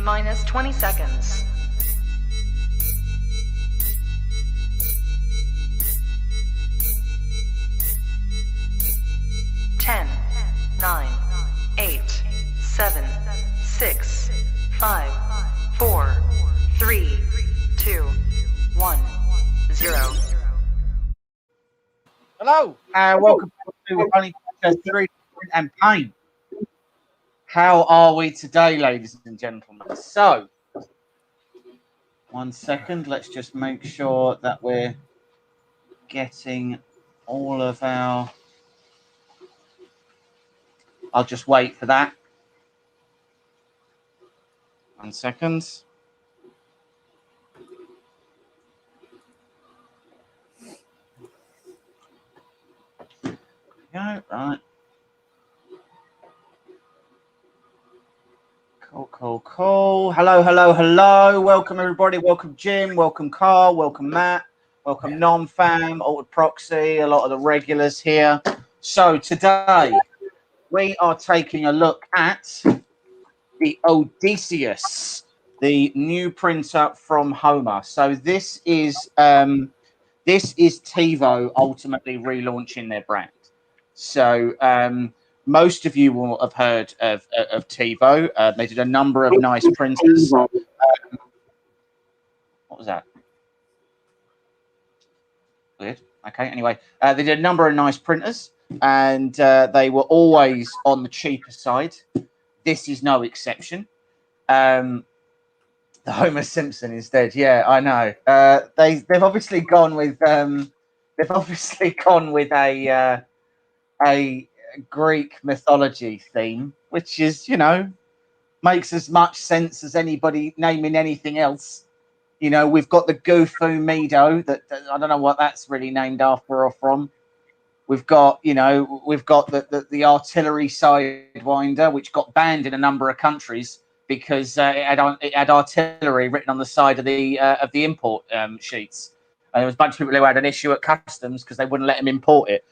T-minus 20 seconds. 10, 9, 8, 7, 6, 5, 4, 3, 2, 1, 0. Hello, welcome to Honey 3 and Pain. How are we today, ladies and gentlemen? So, 1 second, let's just make sure that we're getting all of our... I'll just wait for that. 1 second. Go, right. Cool. Hello. Welcome, everybody. Welcome, Jim. Welcome, Carl. Welcome, Matt. Welcome, Non-Fam, Altered Proxy, a lot of the regulars here. So today, we are taking a look at the Odysseus, the new printer from Homer. So this is Tevo ultimately relaunching their brand. So most of you will have heard of Tevo. They did a number of nice printers. What was that? Weird. Okay. Anyway, they did a number of nice printers, and they were always on the cheaper side. This is no exception. The Homer Simpson instead. Yeah, I know. They've obviously gone with a Greek mythology theme, which is, you know, makes as much sense as anybody naming anything else. You know, we've got the Gufu Mido that I don't know what that's really named after or from. We've got, you know, the artillery sidewinder, which got banned in a number of countries because it had artillery written on the side of the import sheets. And there was a bunch of people who had an issue at customs because they wouldn't let them import it.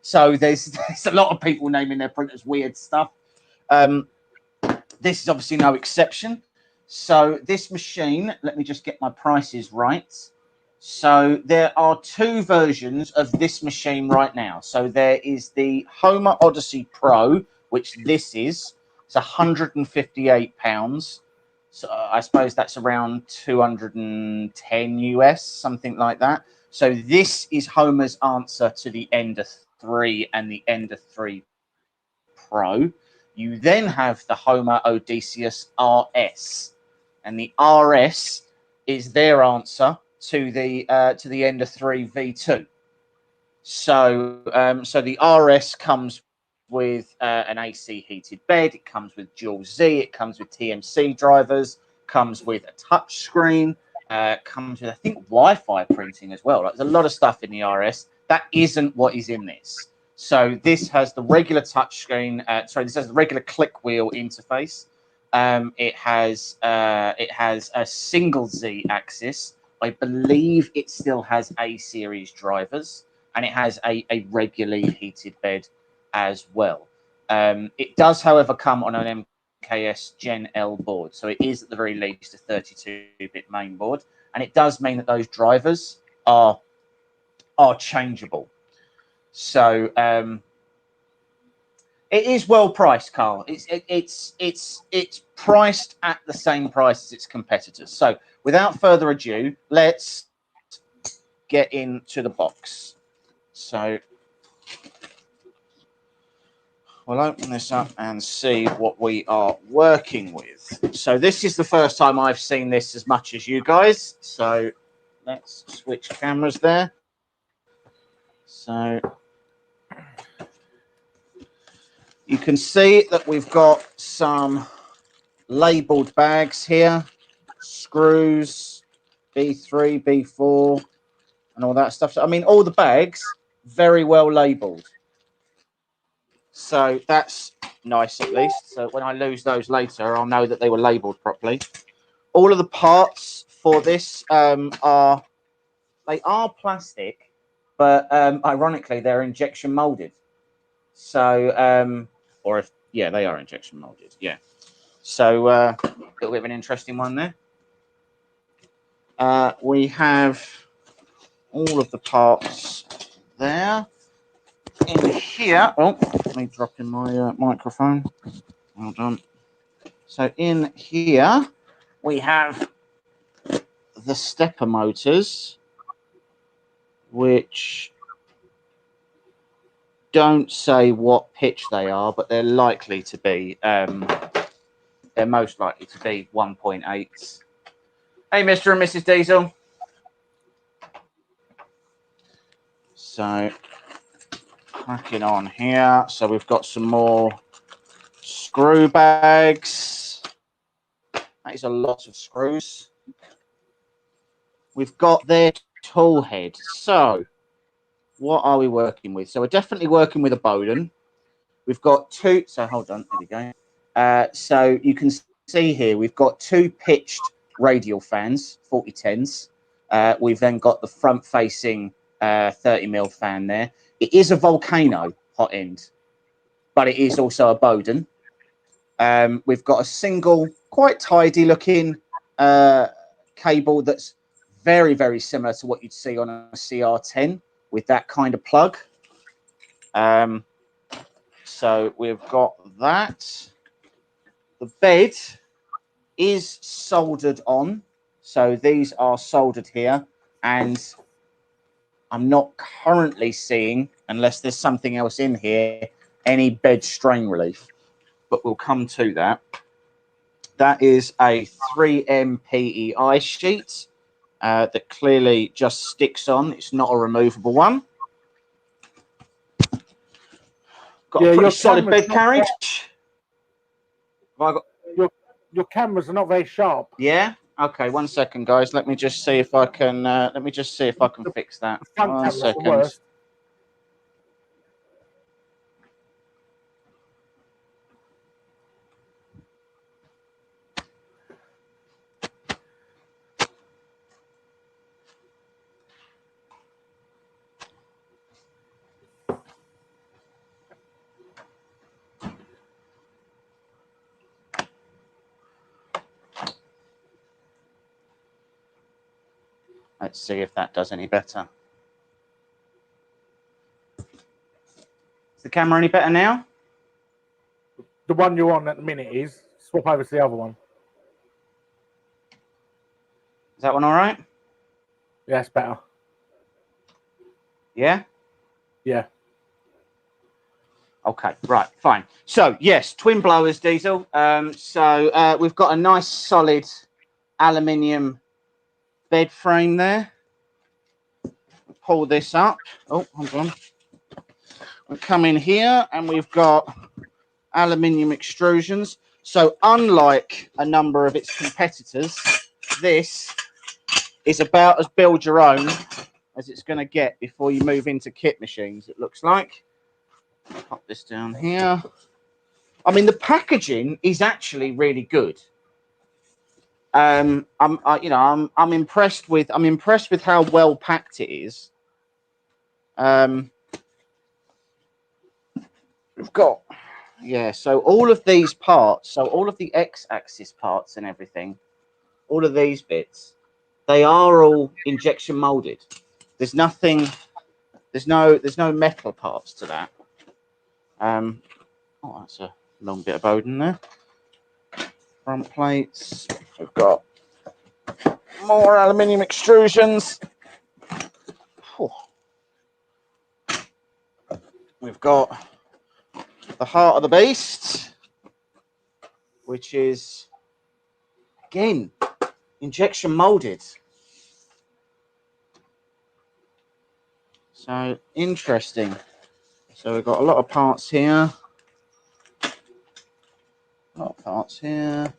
So there's a lot of people naming their printers weird stuff. This is obviously no exception. So this machine, let me just get my prices right. So there are two versions of this machine right now. So there is the Homer Odysseus Pro, which this is. It's £158. So I suppose that's around 210 US, something like that. So this is Homer's answer to the Ender 3 and the Ender 3 Pro. You then have the Homer Odysseus RS, and the RS is their answer to the Ender 3 V2. So the RS comes with an AC heated bed. It comes with dual Z. It comes with TMC drivers. Comes with a touch screen. Comes with, I think, Wi-Fi printing as well. Like, there's a lot of stuff in the RS that isn't what is in this. So this has the regular touch screen. This has the regular click wheel interface. It has a single Z axis. I believe it still has A series drivers, and it has a regularly heated bed as well. It does, however, come on an MKS Gen L board, so it is at the very least a 32-bit main board, and it does mean that those drivers are changeable. So it is well priced, Carl. It's priced at the same price as its competitors. So without further ado, let's get into the box. So we'll open this up and see what we are working with. So this is the first time I've seen this as much as you guys. So let's switch cameras there. So you can see that we've got some labeled bags here, screws, B3, B4, and all that stuff. So, I mean, all the bags very well labeled. So that's nice, at least. So when I lose those later, I'll know that they were labeled properly. All of the parts for this are plastic, but ironically, they're injection molded. So, they are injection molded. Yeah. So a little bit of an interesting one there. We have all of the parts there. In here, oh, let me drop in my microphone. Hold on. So in here, we have the stepper motors, which don't say what pitch they are, but they're likely to be, they're most likely to be 1.8s. Hey, Mr. and Mrs. Diesel. So, cracking on here. So we've got some more screw bags. That is a lot of screws. We've got their tool head. So, what are we working with? So we're definitely working with a Bowden. We've got two. So hold on. There we go. So you can see here we've got two pitched radial fans, 4010s. We've then got the front-facing 30mm fan there. It is a Volcano hot end, but it is also a Bowden. We've got a single, quite tidy-looking cable that's very, very similar to what you'd see on a CR10 with that kind of plug. So we've got that. The bed is soldered on. So these are soldered here. And I'm not currently seeing, unless there's something else in here, any bed strain relief. But we'll come to that. That is a 3M PEI sheet that clearly just sticks on. It's not a removable one. Got a pretty solid bed carriage. Have I got... Your cameras are not very sharp. Yeah. Okay. 1 second, guys. Let me just see if I can. Let me just see if I can fix that. 1 second. Let's see if that does any better. Is the camera any better now? The one you're on at the minute is. Swap over to the other one. Is that one all right? Yeah, it's better. Yeah? Yeah. Okay, right, fine. So, yes, twin blowers, Diesel. We've got a nice solid aluminium bed frame there. Pull this up. Oh, hold on. We come in here and we've got aluminium extrusions. So unlike a number of its competitors, this is about as build your own as it's going to get before you move into kit machines, it looks like. Pop this down here. I mean, the packaging is actually really good. I'm impressed with how well packed it is. We've got, yeah, so all of these parts, so all of the X-axis parts and everything, all of these bits, they are all injection molded. There's nothing, there's no metal parts to that. Oh, that's a long bit of Bowden there. Front plates. We've got more aluminium extrusions. Whew. We've got the heart of the beast, which is, again, injection molded. So interesting. So we've got a lot of parts here. A lot of parts here.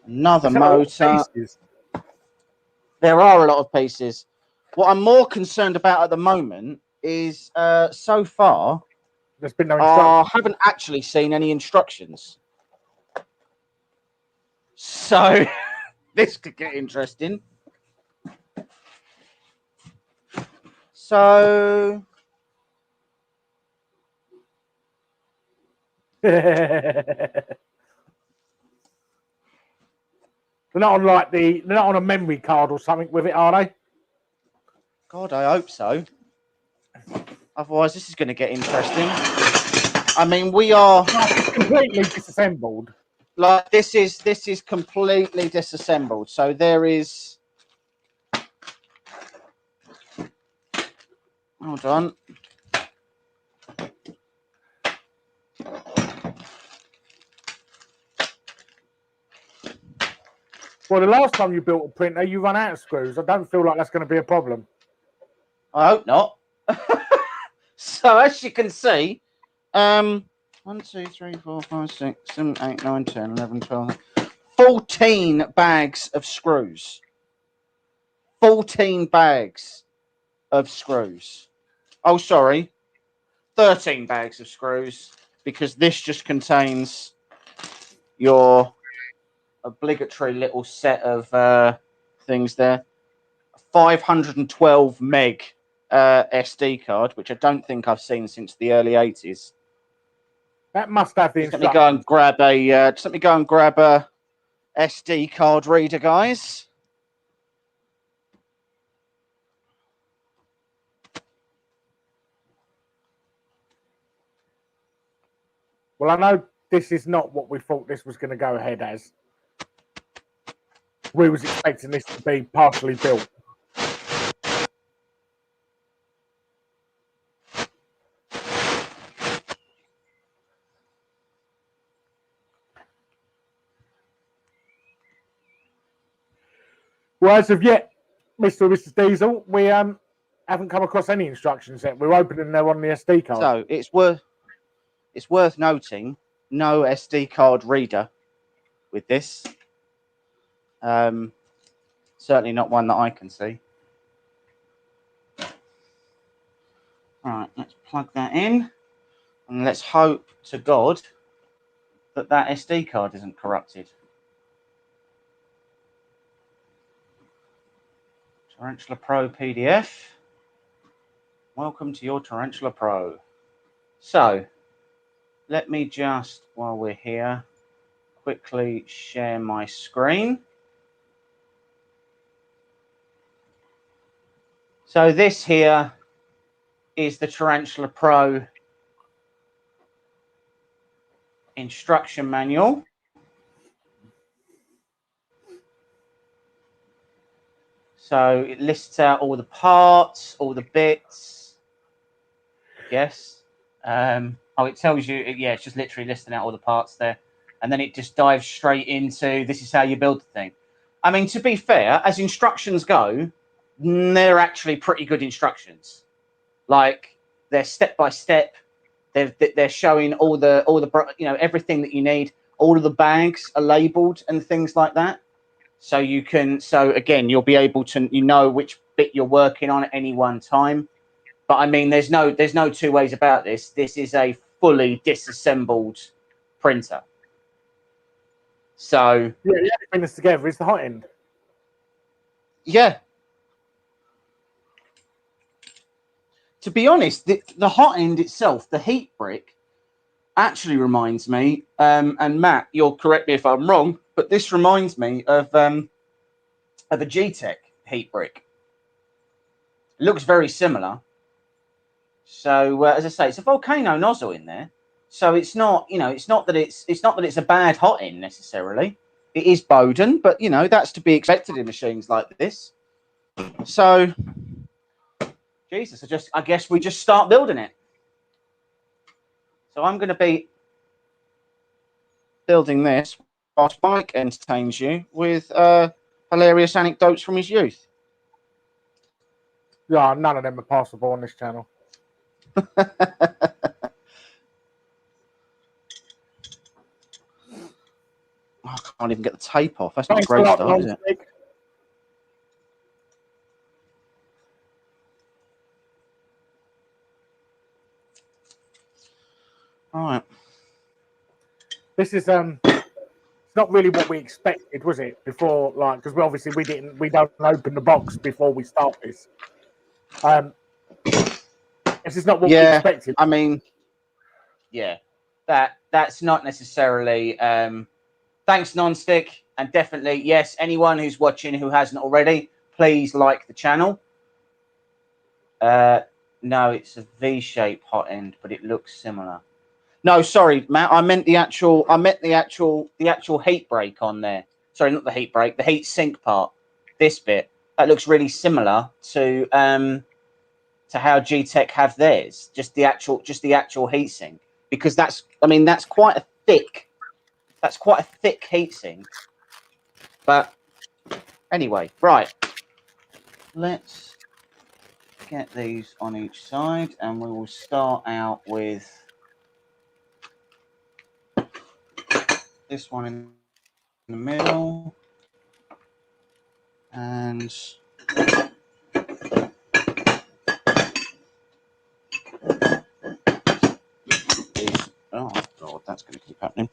Another motor. There are a lot of pieces. What I'm more concerned about at the moment is so far, there's been no instructions. I haven't actually seen any instructions. So this could get interesting. So They're not on like they're not on a memory card or something with it, are they? God, I hope so. Otherwise, this is going to get interesting. I mean, we are Completely disassembled. like this is completely disassembled. So there is. Hold on. Well, the last time you built a printer, you run out of screws. I don't feel like that's going to be a problem. I hope not. So as you can see, 1, 2, 3, 4, 5, 6, 7, 8, 9, 10, 11, 12, 14 bags of screws. 14 bags of screws. Oh, sorry. 13 bags of screws, because this just contains your obligatory little set of things there. 512 meg SD card, which I don't think I've seen since the early 80s. That must have the Just let me go and grab a SD card reader, guys. Well, I know this is not what we thought this was going to go ahead as. We was expecting this to be partially built. Well, as of yet, Mr. and Mrs. Diesel, we haven't come across any instructions yet. We're opening them on the SD card. So it's worth noting, no SD card reader with this. Certainly not one that I can see. All right, let's plug that in, and let's hope to God that that SD card isn't corrupted. Tarantula Pro PDF. Welcome to your Tarantula Pro. So, let me just, while we're here, quickly share my screen. So this here is the Tarantula Pro instruction manual. So it lists out all the parts, all the bits. Yes. Oh, it tells you, yeah, it's just literally listing out all the parts there. And then it just dives straight into, this is how you build the thing. I mean, to be fair, as instructions go, they're actually pretty good instructions. Like, they're step by step. They're showing all the everything that you need. All of the bags are labeled and things like that. So you can, so again, you'll be able to, which bit you're working on at any one time. But I mean, there's no two ways about this. This is a fully disassembled printer. So yeah, the only thing that's together is the hot end. Yeah. To be honest, the hot end itself, the heat brick, actually reminds me, and Matt, you'll correct me if I'm wrong, but this reminds me of a G-Tech heat brick. It looks very similar. So as I say, it's a volcano nozzle in there. So it's not, it's not that it's a bad hot end necessarily. It is Bowden, but that's to be expected in machines like this. So Jesus, I guess we just start building it. So I'm going to be building this whilst Mike entertains you with hilarious anecdotes from his youth. Yeah, none of them are possible on this channel. I can't even get the tape off. That's not a great start, is it? All right. This is it's not really what we expected, was it? Before, like, because obviously we don't open the box before we start this. This is not what we expected. I mean, yeah, that's not necessarily. Thanks, Nonstick. And definitely, yes, anyone who's watching who hasn't already, please like the channel. No, it's a V-shaped hot end, but it looks similar. No, sorry, Matt. I meant the actual heat break on there. Sorry, not the heat break, the heat sink part. This bit that looks really similar to how G-Tech have theirs. Just the actual heat sink, because that's quite a thick heat sink. But anyway, right. Let's get these on each side, and we will start out with this one in the middle, and these, oh god, that's going to keep happening.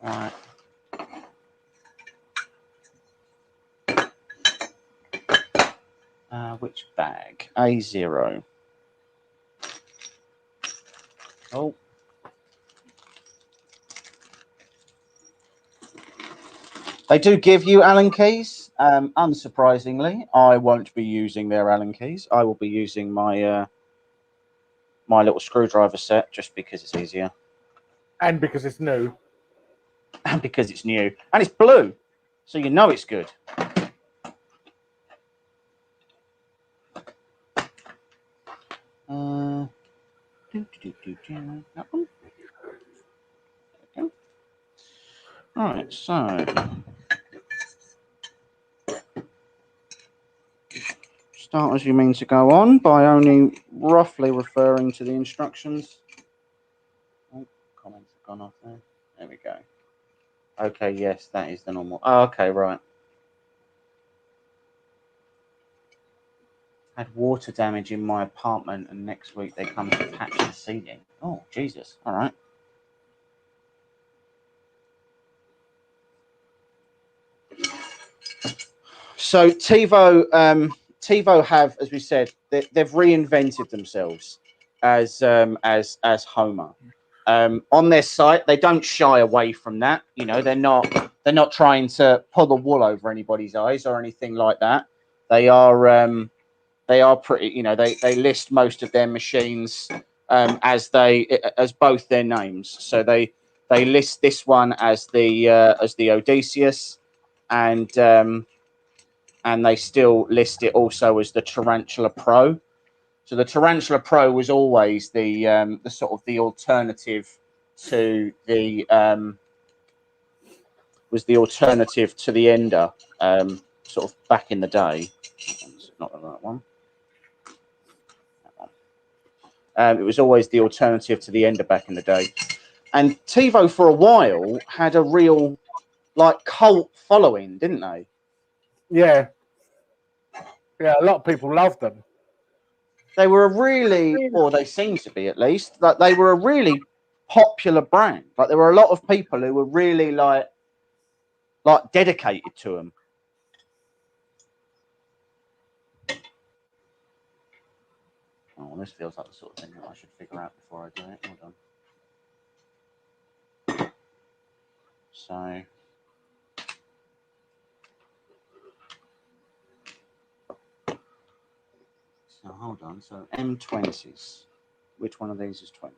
All right. Which bag? A0. Oh. They do give you Allen keys. Unsurprisingly, I won't be using their Allen keys. I will be using my my little screwdriver set, just because it's easier. And because it's new. And because it's new. And it's blue, so you know it's good. That one. Okay. Right, so start as you mean to go on by only roughly referring to the instructions. Oh, comments have gone off there. There we go. Okay, yes, that is the normal. Oh, okay, right. Had water damage in my apartment, and next week they come to patch the ceiling. Oh, Jesus. All right. So Tevo have, as we said, they've reinvented themselves as Homer. On their site, they don't shy away from that. You know, they're not trying to pull the wool over anybody's eyes or anything like that. They are pretty. You know, they list most of their machines as both their names. So they list this one as the Odysseus, and they still list it also as the Tarantula Pro. So the Tarantula Pro was always the sort of the alternative to the Ender, sort of back in the day. Not the right one. That one. It was always the alternative to the Ender back in the day. And Tevo for a while had a real cult following, didn't they? Yeah. Yeah, a lot of people loved them. They were a really, or they seem to be at least, they were a really popular brand. Like there were a lot of people who were really like dedicated to them. Oh, this feels like the sort of thing that I should figure out before I do it. Hold on. So hold on. So M20s. Which one of these is 20?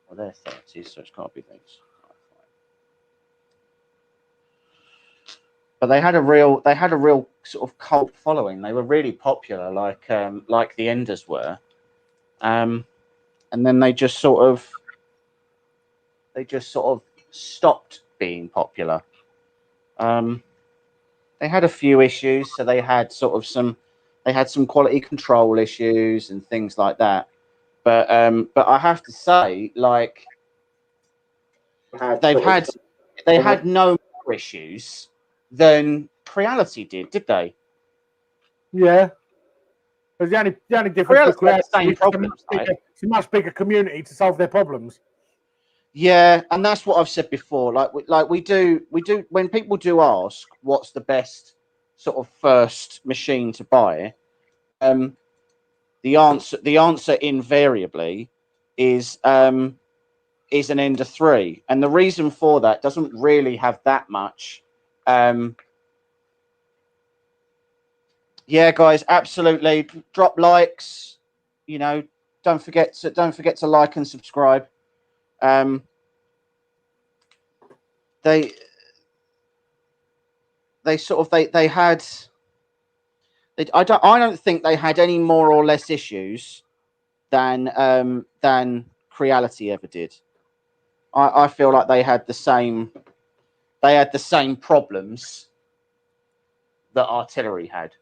Well, they're 30s, so it's got to be these. But they had a real sort of cult following. They were really popular, like the Enders were. And then they just sort of stopped being popular. They had a few issues, so they had some quality control issues and things like that. But I have to say, like, they had no more issues than Creality did they? Yeah. Because the only difference with Creality the same is problems, it's a much bigger community to solve their problems. Yeah, and that's what I've said before. Like we do when people do ask what's the best sort of first machine to buy, the answer invariably is is an Ender 3. And the reason for that doesn't really have that much. Yeah, guys, absolutely. Drop likes. You know, don't forget to like and subscribe. They had. I don't think they had any more or less issues than Creality ever did. I feel like they had the same problems that Artillery had.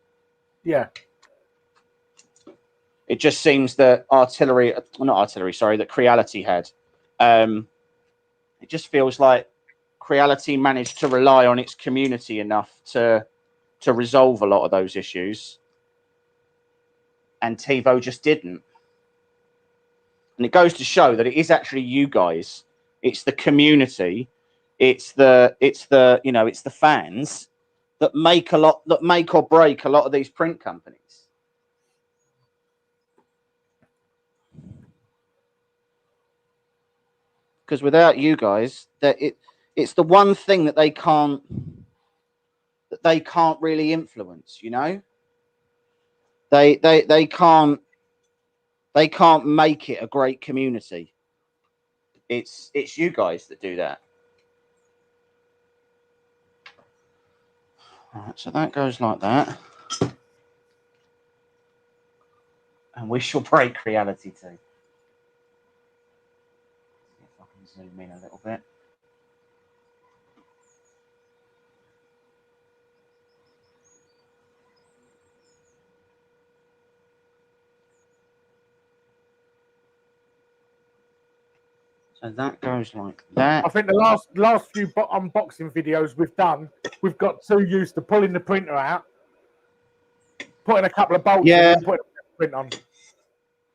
Yeah. It just seems that that Creality had. It just feels like Creality managed to rely on its community enough to resolve a lot of those issues, and Tevo just didn't. And it goes to show that it is actually you guys. It's the community. It's the fans that make or break a lot of these print companies. Because without you guys, it's the one thing that they can't really influence. You know, they can't make it a great community. It's you guys that do that. All right, so that goes like that, and we shall break reality too. See if I can zoom in a little bit. So that goes like that. I think the last few unboxing videos we've done, we've got too used to pulling the printer out, putting a couple of bolts in and putting the print on.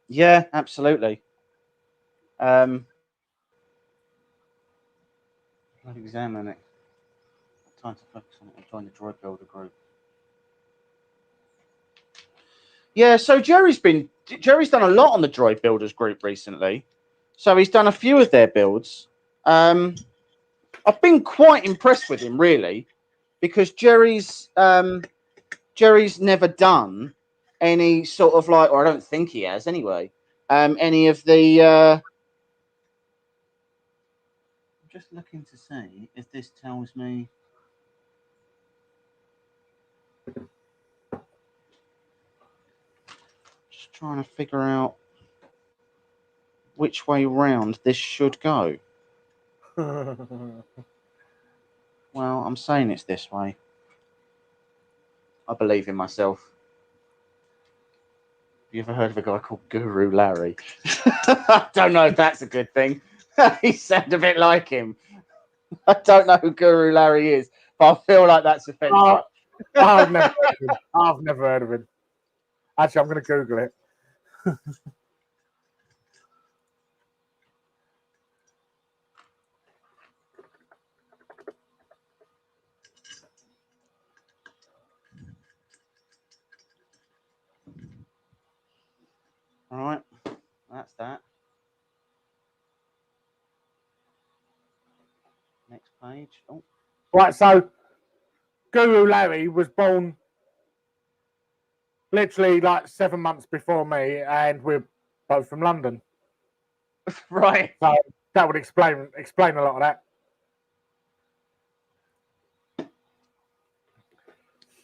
Yeah, absolutely. I'll examine it. Time to focus on it and join the Droid Builder group. Yeah, so Jerry's done a lot on the Droid Builders group recently. So he's done a few of their builds. I've been quite impressed with him, really, because Jerry's never done any sort of like, or I don't think he has anyway, any of the... I'm just looking to see if this tells me... Just trying to figure out which way round this should go. Well, I'm saying it's this way. I believe in myself. Have you ever heard of a guy called Guru Larry? I don't know if that's a good thing. He sounds a bit like him. I don't know who Guru Larry is, but I feel like that's offensive. I've never heard of him. Actually, I'm going to Google it. All right, that's that. Next page. Oh. Right, so Guru Larry was born literally like 7 months before me, and we're both from London. Right. So that would explain a lot of that.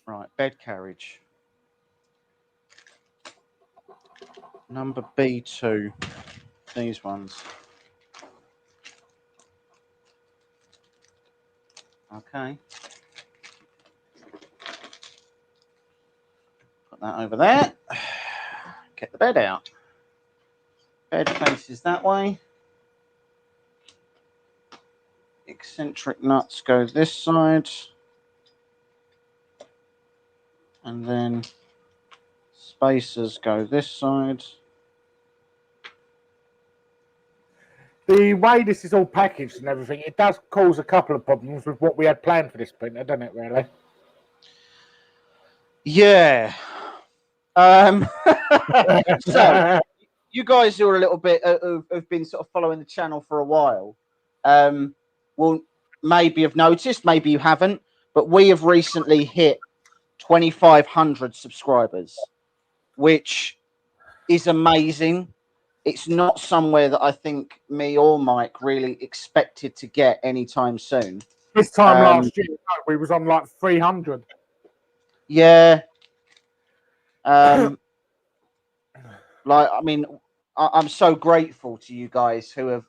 Right, bed carriage. Number B2. These ones. Okay. Put that over there. Get the bed out. Bed faces that way. Eccentric nuts go this side. And then spacers go this side. The way this is all packaged and everything, it does cause a couple of problems with what we had planned for this printer, doesn't it, really? Yeah. So you guys who are a little bit who've been sort of following the channel for a while, will maybe have noticed, maybe you haven't, but we have recently hit 2,500 subscribers, which is amazing. It's not somewhere that I think me or Mike really expected to get anytime soon. This time last year, we was on like 300. Yeah. Like, I mean, I'm so grateful to you guys who've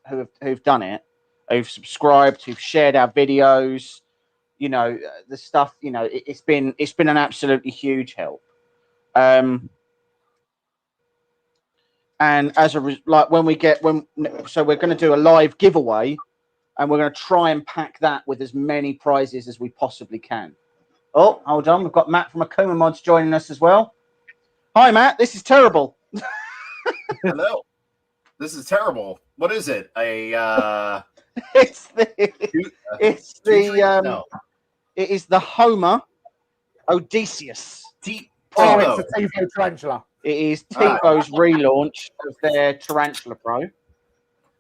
done it, who've subscribed, who've shared our videos. You know, the stuff. You know, it's been an absolutely huge help. And as a like when we're going to do a live giveaway, and we're going to try and pack that with as many prizes as we possibly can. Oh, hold on, we've got Matt from Akuma Mods joining us as well. Hi, Matt. This is terrible. Hello. This is terrible. What is it? It is the Homer Odysseus. Oh, it's a Tevo tarantula. It is Tevo's relaunch of their Tarantula Pro,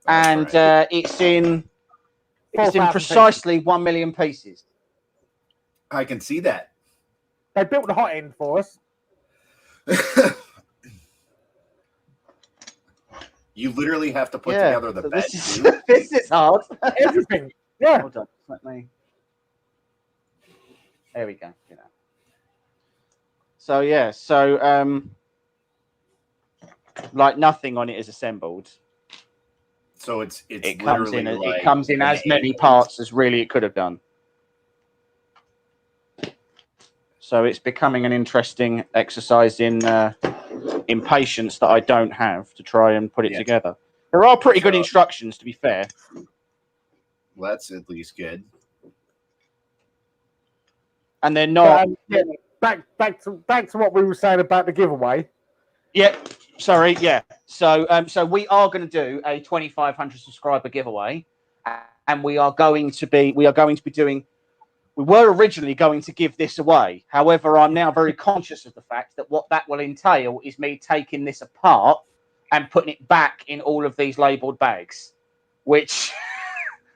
and it's in precisely 1 million pieces. I can see that. They built the hot end for us. You literally have to put together the bed. This is hard. Everything. Yeah. Hold on. Let me. There we go. You know. So yeah. So like nothing on it is assembled. So it comes in. It comes in as many parts as really it could have done. So it's becoming an interesting exercise in patience that I don't have to try and put it together. There are pretty good instructions, to be fair. Well, that's at least good. And they're not. Back to what we were saying about the giveaway. Yeah. Sorry. Yeah. So we are going to do a 2,500 subscriber giveaway, and we are going to be doing. We were originally going to give this away. However, I'm now very conscious of the fact that what that will entail is me taking this apart and putting it back in all of these labeled bags, which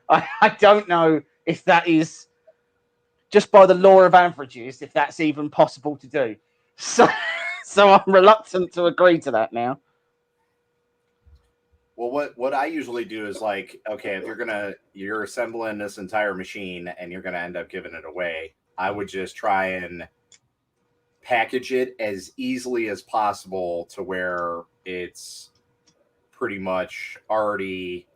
I don't know if that is, just by the law of averages, if that's even possible to do. So I'm reluctant to agree to that now. Well, what I usually do is like, okay, if you're assembling this entire machine and you're gonna end up giving it away, I would just try and package it as easily as possible to where it's pretty much already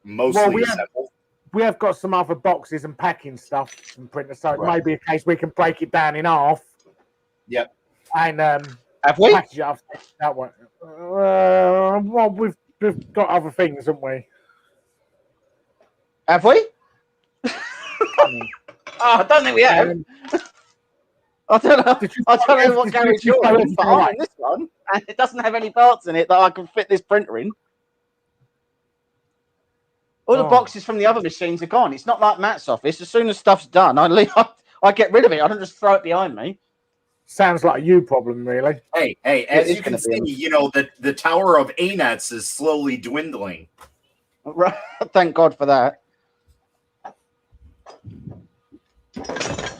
mostly assembled. We have got some other boxes and packing stuff and printers, so it may be a case we can break it down in half. Yep. And have we? Package it up that way. Well, we've got other things, haven't we? Have we? I don't think we have. I don't know what garage you're in, but I'm in this one, and it doesn't have any parts in it that I can fit this printer in. All the boxes from the other machines are gone. It's not like Matt's office. As soon as stuff's done, I get rid of it. I don't just throw it behind me. Sounds like a you problem, really. Hey, as you can see, you know, the tower of ANETs is slowly dwindling. Right. Thank God for that.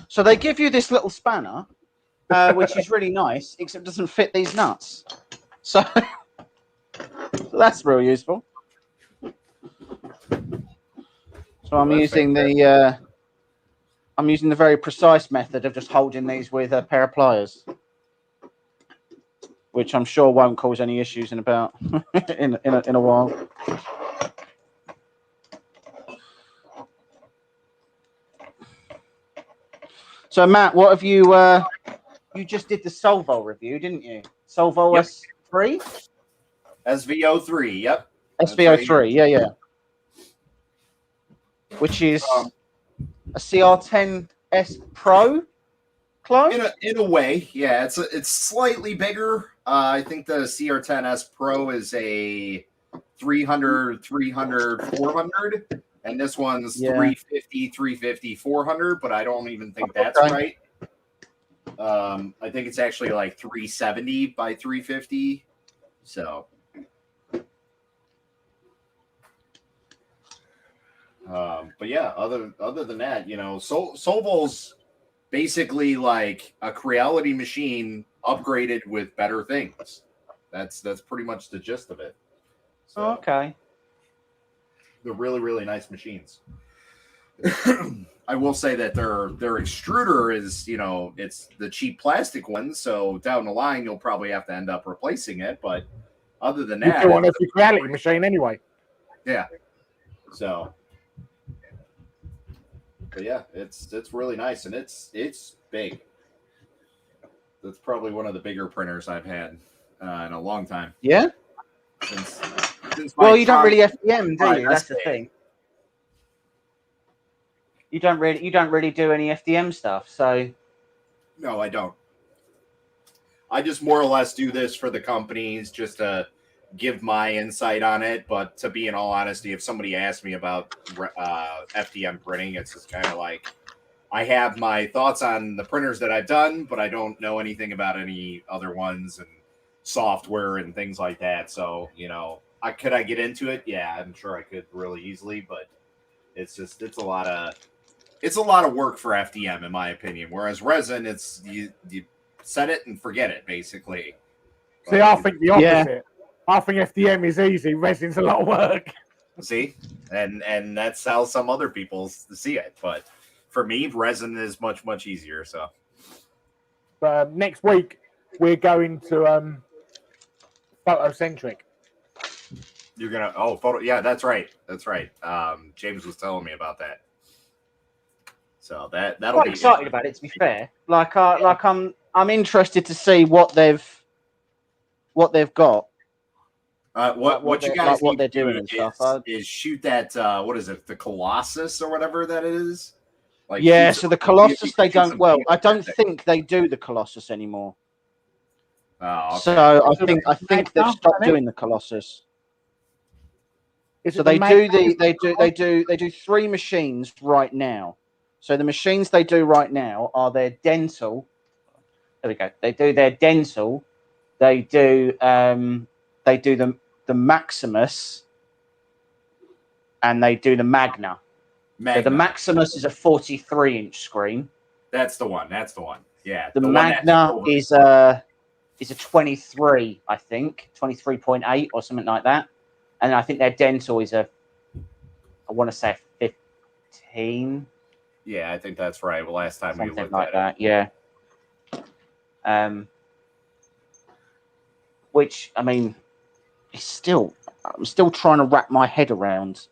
So they give you this little spanner, which is really nice, except it doesn't fit these nuts. So that's real useful. So I'm using the very precise method of just holding these with a pair of pliers, which I'm sure won't cause any issues in about in a while. So Matt, what have you? You just did the Solvo review, didn't you? Solvo S3, SVO3. Yep. SVO3. Yeah. Which is a CR10S Pro clone? In a way, yeah. It's slightly bigger. I think the CR10S Pro is a 300, 400, and this one's 350, 350, 400, but I don't even think that's right. I think it's actually like 370 by 350. So But yeah, other than that, Sovol's basically like a Creality machine upgraded with better things. That's pretty much the gist of it. So Okay. they're really, really nice machines. I will say that their extruder is, it's the cheap plastic one, so down the line you'll probably have to end up replacing it. But other than You that, still want a reality machine anyway. yeah. So, but yeah, it's really nice, and it's big. That's probably one of the bigger printers I've had in a long time. Yeah. Since Well, you don't really FDM, do you? That's the thing. You don't really do any FDM stuff, so. No, I don't. I just more or less do this for the companies, just to give my insight on it. But to be in all honesty, if somebody asks me about FDM printing, it's just kind of like I have my thoughts on the printers that I've done, but I don't know anything about any other ones and software and things like that. So, could I get into it? Yeah, I'm sure I could really easily, but it's a lot of work for FDM, in my opinion. Whereas resin, it's you set it and forget it, basically. See, I think the opposite. I think FDM is easy. Resin's a lot of work. See, and that's how some other people see it. But for me, resin is much, much easier. So, next week we're going to Photocentric. You're gonna photo? Yeah, that's right. James was telling me about that. So that'll quite be excited about it. To be fair, I'm interested to see what they've got. What you guys what need they're to do doing and stuff. is shoot that. What is it? The Colossus or whatever that is. Like yeah, so the Colossus they don't. Well, I don't think they do the Colossus anymore. Oh, okay. So I think they've stopped doing the Colossus. So they do 3 machines right now. So the machines they do right now are their dental. There we go. They do their dental. They do the Maximus, and they do the Magna. So the Maximus is a 43-inch screen. That's the one. Yeah. The Magna is a 23, I think, 23.8 or something like that. And I think their dental is I want to say 15. Yeah, I think that's right. Well, last time something we looked like at that, yeah. Which I mean, I'm still trying to wrap my head around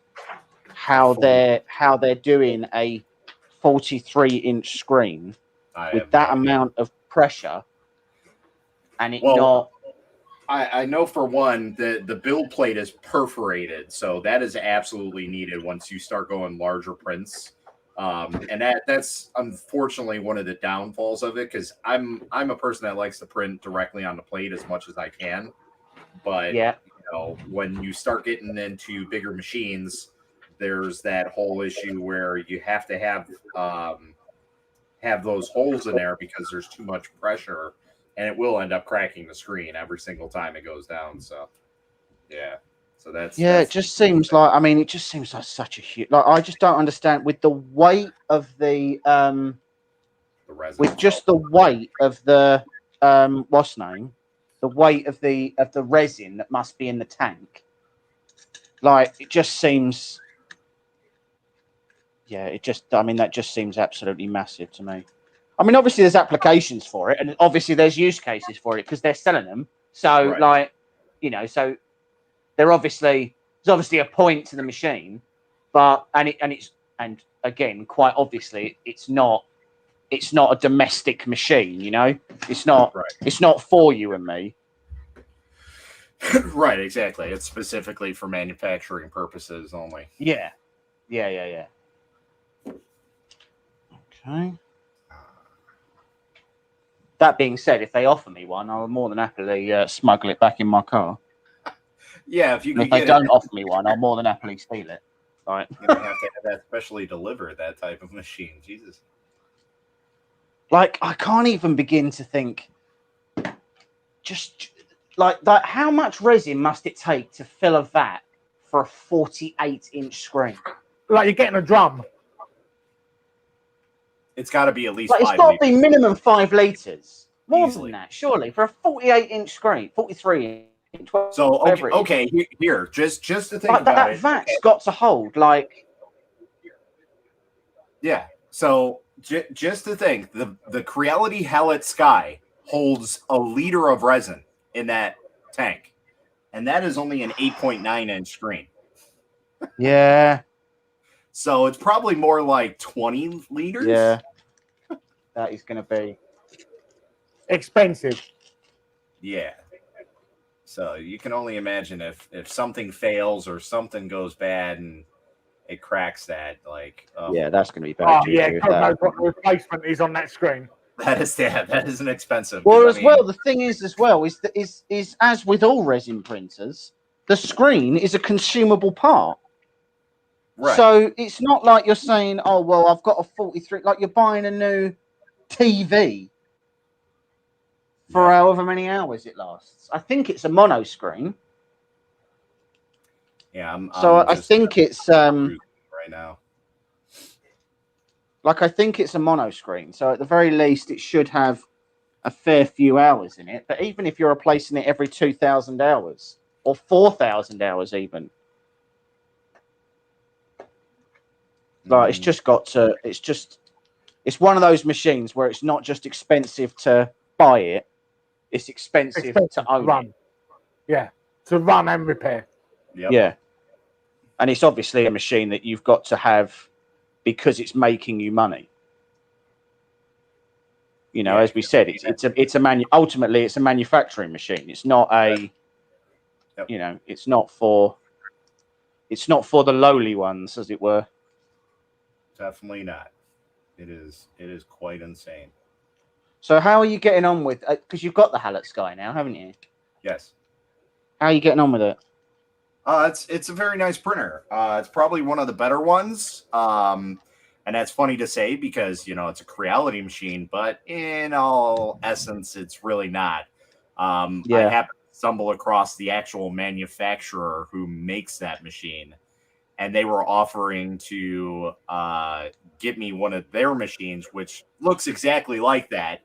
how they're doing a 43-inch screen with that amount of pressure, and it not. I know for one the build plate is perforated, so that is absolutely needed once you start going larger prints. And that's unfortunately one of the downfalls of it, because I'm a person that likes to print directly on the plate as much as I can. But yeah, when you start getting into bigger machines, there's that whole issue where you have to have those holes in there because there's too much pressure. And it will end up cracking the screen every single time it goes down. So, yeah. So it just seems like such a huge. Like, I just don't understand with the weight of the resin, with just the weight of the what's name, the weight of the resin that must be in the tank. Like, it just seems. Yeah, that just seems absolutely massive to me. I mean, obviously there's applications for it, and obviously there's use cases for it because they're selling them. So, so there's obviously a point to the machine, but and again, quite obviously, it's not a domestic machine. It's not It's not for you and me. Right, exactly. It's specifically for manufacturing purposes only. Yeah. Okay. That being said, if they offer me one, I'll more than happily smuggle it back in my car. Yeah, if they don't offer me one, I'll more than happily steal it. Right. You don't have to have that specially delivered, that type of machine. Jesus. Like, I can't even begin to think. Just like how much resin must it take to fill a vat for a 48-inch screen? like you're getting a drum. It's got to be at least Like, it's 5 got to liters. be minimum 5 liters. More Easily. than that, surely, for a 48-inch screen, 43-inch. So whatever it is. okay, here, just to think Like about that it. vat's got to hold like. Yeah. So just to think, the Creality Hallet Sky holds a liter of resin in that tank, and that is only an 8.9-inch screen. Yeah. So it's probably more like 20 liters. Yeah. That is going to be Expensive. Yeah. So you can only imagine if something fails or something goes bad and it cracks that, like, yeah, that's going to be bad. Oh yeah, God knows what the replacement is on that screen. that is an expensive. Well, 'cause, as well, the thing is that is as with all resin printers, the screen is a consumable part. right. So it's not like you're saying, oh well, I've got a 43, like you're buying a new TV for however many hours it lasts. I think it's a mono screen. Yeah, I think it's right now. like I think it's a mono screen. So at the very least, it should have a fair few hours in it. But even if you're replacing it every 2,000 hours or 4,000 hours, even, like it's just got to. It's one of those machines where it's not just expensive to buy it; it's expensive to own run. it. Yeah, to run and repair. Yep. Yeah, and it's obviously a machine that you've got to have because it's making you money. You know, as we said, ultimately it's a manufacturing machine. It's not a, you know, it's not for the lowly ones, as it were. Definitely not. It is quite insane. So how are you getting on with? Because you've got the Hallet Sky now, haven't you? Yes. How are you getting on with it? It's a very nice printer. It's probably one of the better ones. And that's funny to say because, you know, it's a Creality machine, but in all essence, it's really not. I happened to stumble across the actual manufacturer who makes that machine, and they were offering to get me one of their machines, which looks exactly like that,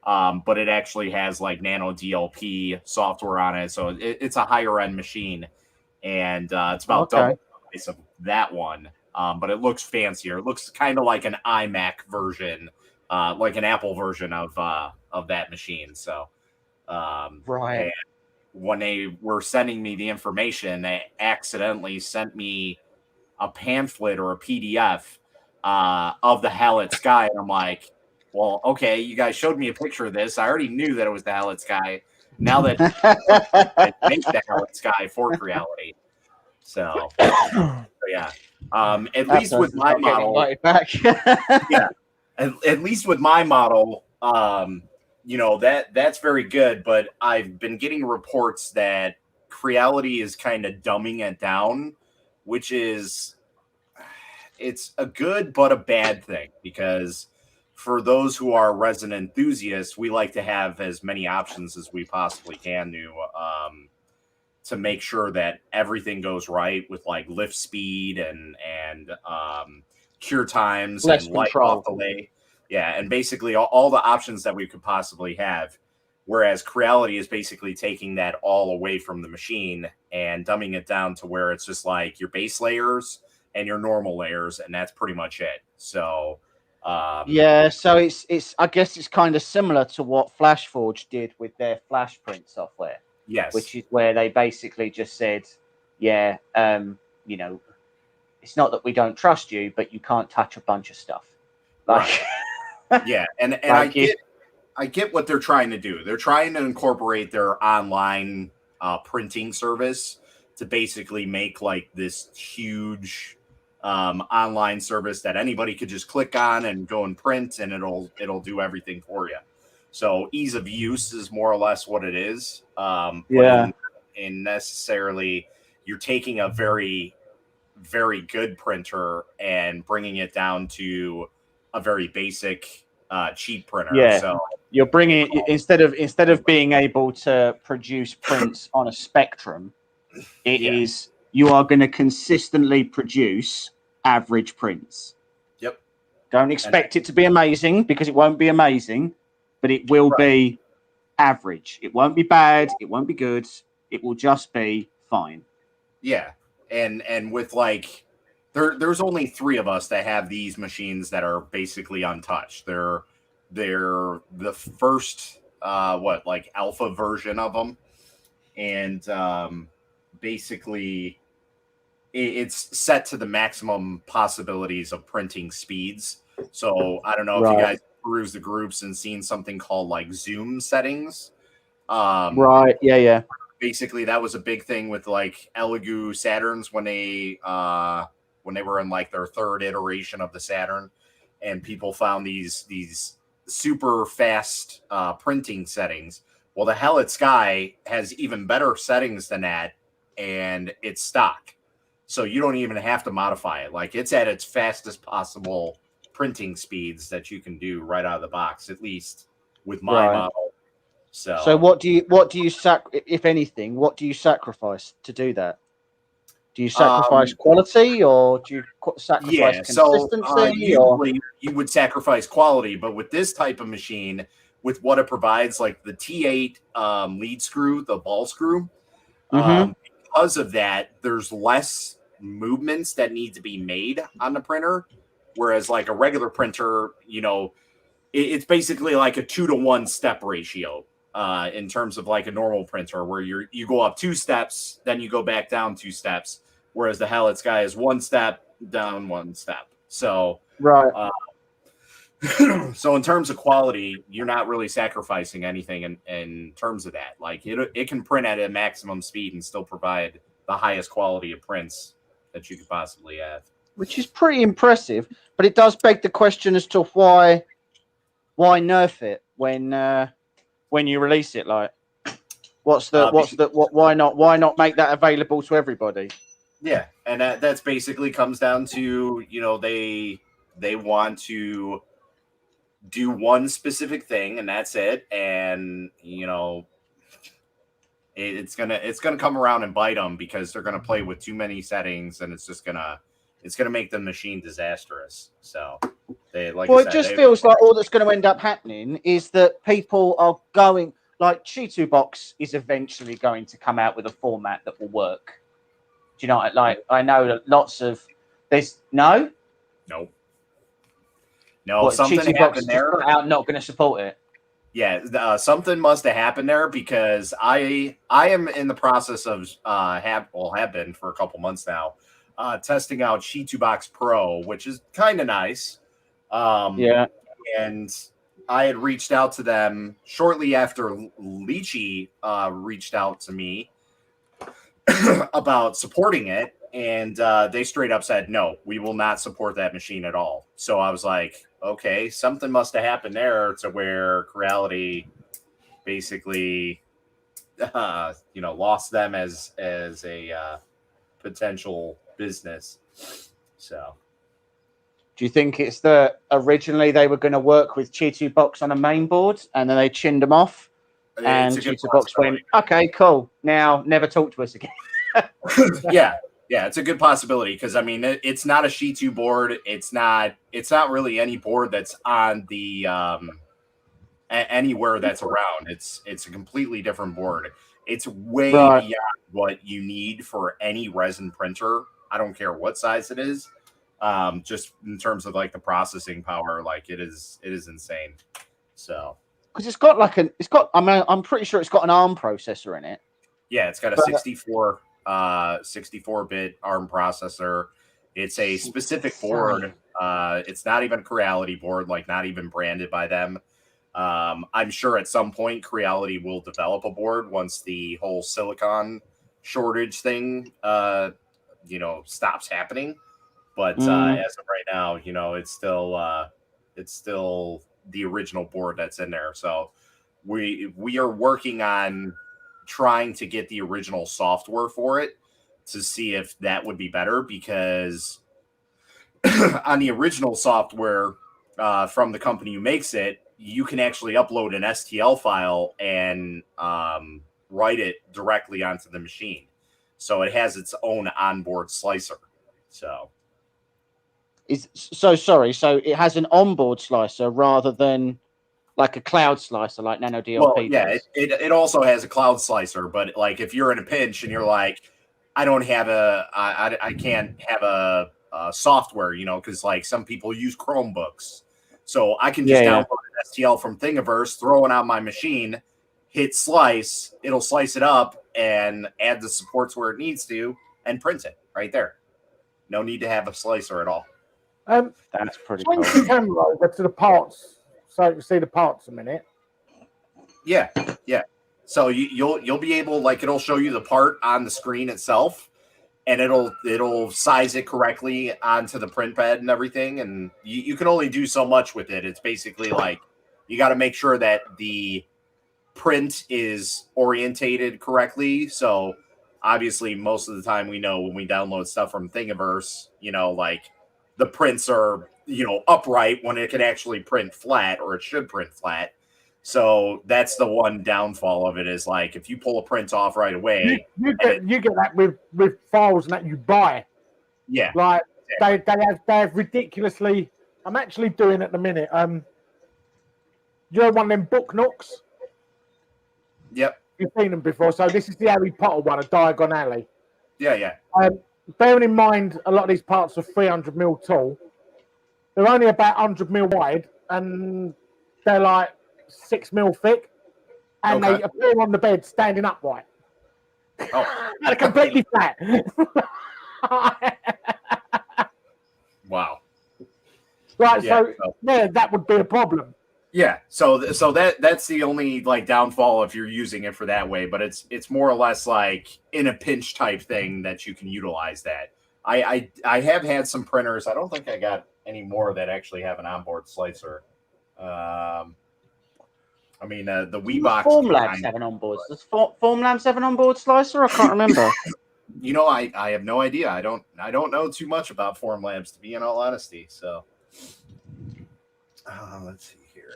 but it actually has like nano DLP software on it, so it's a higher end machine, and it's about double the price of that one. But it looks fancier. It looks kind of like an iMac version, like an Apple version of that machine. So, right. And when they were sending me the information, they accidentally sent me a pamphlet or a PDF of the Hallet Sky, and I'm like, well, okay, you guys showed me a picture of this. I already knew that it was the Hallet Sky. Now that I make the Hallet Sky for Creality, so yeah. At least with my model, yeah. At least with my model, you know, that's very good. But I've been getting reports that Creality is kind of dumbing it down, which is it's a good but a bad thing because for those who are resin enthusiasts, we like to have as many options as we possibly can to make sure that everything goes right with like lift speed and cure times and light off delay. Yeah, and basically all the options that we could possibly have. Whereas Creality is basically taking that all away from the machine and dumbing it down to where it's just like your base layers and your normal layers, and that's pretty much it. So yeah, so it's I guess it's kind of similar to what FlashForge did with their Flash print software. Yes. Which is where they basically just said, yeah, you know, it's not that we don't trust you, but you can't touch a bunch of stuff. Like, right. Yeah, and like I get what they're trying to do. They're trying to incorporate their online printing service to basically make like this huge online service that anybody could just click on and go and print, and it'll do everything for you. So ease of use is more or less what it is. Yeah. In necessarily, you're taking a very, very good printer and bringing it down to a very basic, cheap printer. Yeah. So you're bringing instead of being able to produce prints on a spectrum, you are going to consistently produce average prints. Yep. Don't expect it to be amazing, because it won't be amazing, but it will be average. It won't be bad. It won't be good. It will just be fine. Yeah. And with like, there's only 3 of us that have these machines that are basically untouched. They're the first alpha version of them, and basically it's set to the maximum possibilities of printing speeds. So I don't know if you guys peruse the groups and seen something called like zoom settings. Right. Yeah. Basically, that was a big thing with like Elegoo Saturns when they were in like their 3rd iteration of the Saturn, and people found these super fast printing settings. Well, the Hellet Sky has even better settings than that, and it's stock, so you don't even have to modify it. Like, it's at its fastest possible printing speeds that you can do right out of the box, at least with my model. So what do you if anything, what do you sacrifice to do that? Do you sacrifice quality, or do you sacrifice consistency? Usually you would sacrifice quality, but with this type of machine, with what it provides, like the T8 lead screw, the ball screw, because of that, there's less movements that need to be made on the printer. Whereas like a regular printer, it's basically like a 2-to-1 step ratio. In terms of like a normal printer, where you go up 2 steps, then you go back down 2 steps, whereas the Hellet Sky is 1 step down 1 step. So so in terms of quality, you're not really sacrificing anything in terms of that. Like it can print at a maximum speed and still provide the highest quality of prints that you could possibly have, which is pretty impressive. But it does beg the question as to why nerf it when you release it. Like, why not make that available to everybody? Yeah, and that's basically comes down to, they want to do one specific thing, and that's it. And it's gonna come around and bite them, because they're gonna play with too many settings, and it's gonna make the machine disastrous. So it just feels like all that's going to end up happening is that people are going, like, Cheeto Box is eventually going to come out with a format that will work. Do you know? Like, I know that lots of no. Something happened there. Not going to support it. Yeah, something must have happened there, because I am in the process of have been for a couple months now, testing out Cheeto Box Pro, which is kind of nice. And I had reached out to them shortly after Lychee reached out to me about supporting it, and they straight up said, no, we will not support that machine at all. So I was like, okay, something must have happened there to where Creality basically lost them as a potential business. So do you think it's that originally they were going to work with Cheeto Box on a main board, and then they chinned them off, and Cheeto Box went, okay, cool, now never talk to us again? Yeah, it's a good possibility, because I mean, it's not a Cheeto board. It's not really any board that's on the anywhere that's around. It's a completely different board. It's way beyond what you need for any resin printer. I don't care what size it is. Just in terms of like the processing power, like it is insane. So, because I'm pretty sure it's got an ARM processor in it. Yeah, it's got a 64-bit ARM processor. It's a specific board. It's not even a Creality board, like not even branded by them. I'm sure at some point Creality will develop a board once the whole silicon shortage thing, stops happening. But as of right now, it's still the original board that's in there. So we are working on trying to get the original software for it to see if that would be better, because on the original software from the company who makes it, you can actually upload an STL file and write it directly onto the machine. So it has its own onboard slicer. So Sorry. So it has an onboard slicer rather than like a cloud slicer, like Nano DLP Well, yeah, does. it also has a cloud slicer, but like if you're in a pinch and you're like, I don't have I can't have a software, you know, because like some people use Chromebooks, so I can just Yeah, download an STL from Thingiverse, throw it on my machine, hit slice, it'll slice it up and add the supports where it needs to, and print it right there. No need to have a slicer at all. that's pretty cool. Change the camera over to the parts so you can see the parts a minute. Yeah. So you'll be able, like, it'll show you the part on the screen itself, and it'll size it correctly onto the print bed and everything. And you can only do so much with it. It's basically like you got to make sure that the print is orientated correctly. So obviously, most of the time we know when we download stuff from Thingiverse, you know, like the prints are, you know, upright when it can actually print flat, or it should print flat. So that's the one downfall of it, is like if you pull a print off right away, You get that with files that you buy. yeah, Like they have ridiculously. I'm actually doing at the minute. You know, one of them book nooks. yep, You've seen them before. So this is the Harry Potter one, a Diagon Alley. yeah. Bearing in mind, a lot of these parts are 300 mil tall. They're only about 100 mil wide, and they're like 6 mil thick, and they appear on the bed standing upright. Oh, They're completely flat. wow. Right, Yeah, so that would be a problem. Yeah, so that's the only like downfall if you're using it for that way, but it's more or less like in a pinch type thing that you can utilize that. I have had some printers. I don't think I got any more that actually have an onboard slicer. I mean, the WeBox Formlabs have an onboard. Does Formlabs have an onboard slicer? I can't remember. You know, I have no idea. I don't know too much about Formlabs, to be in all honesty. So let's see here.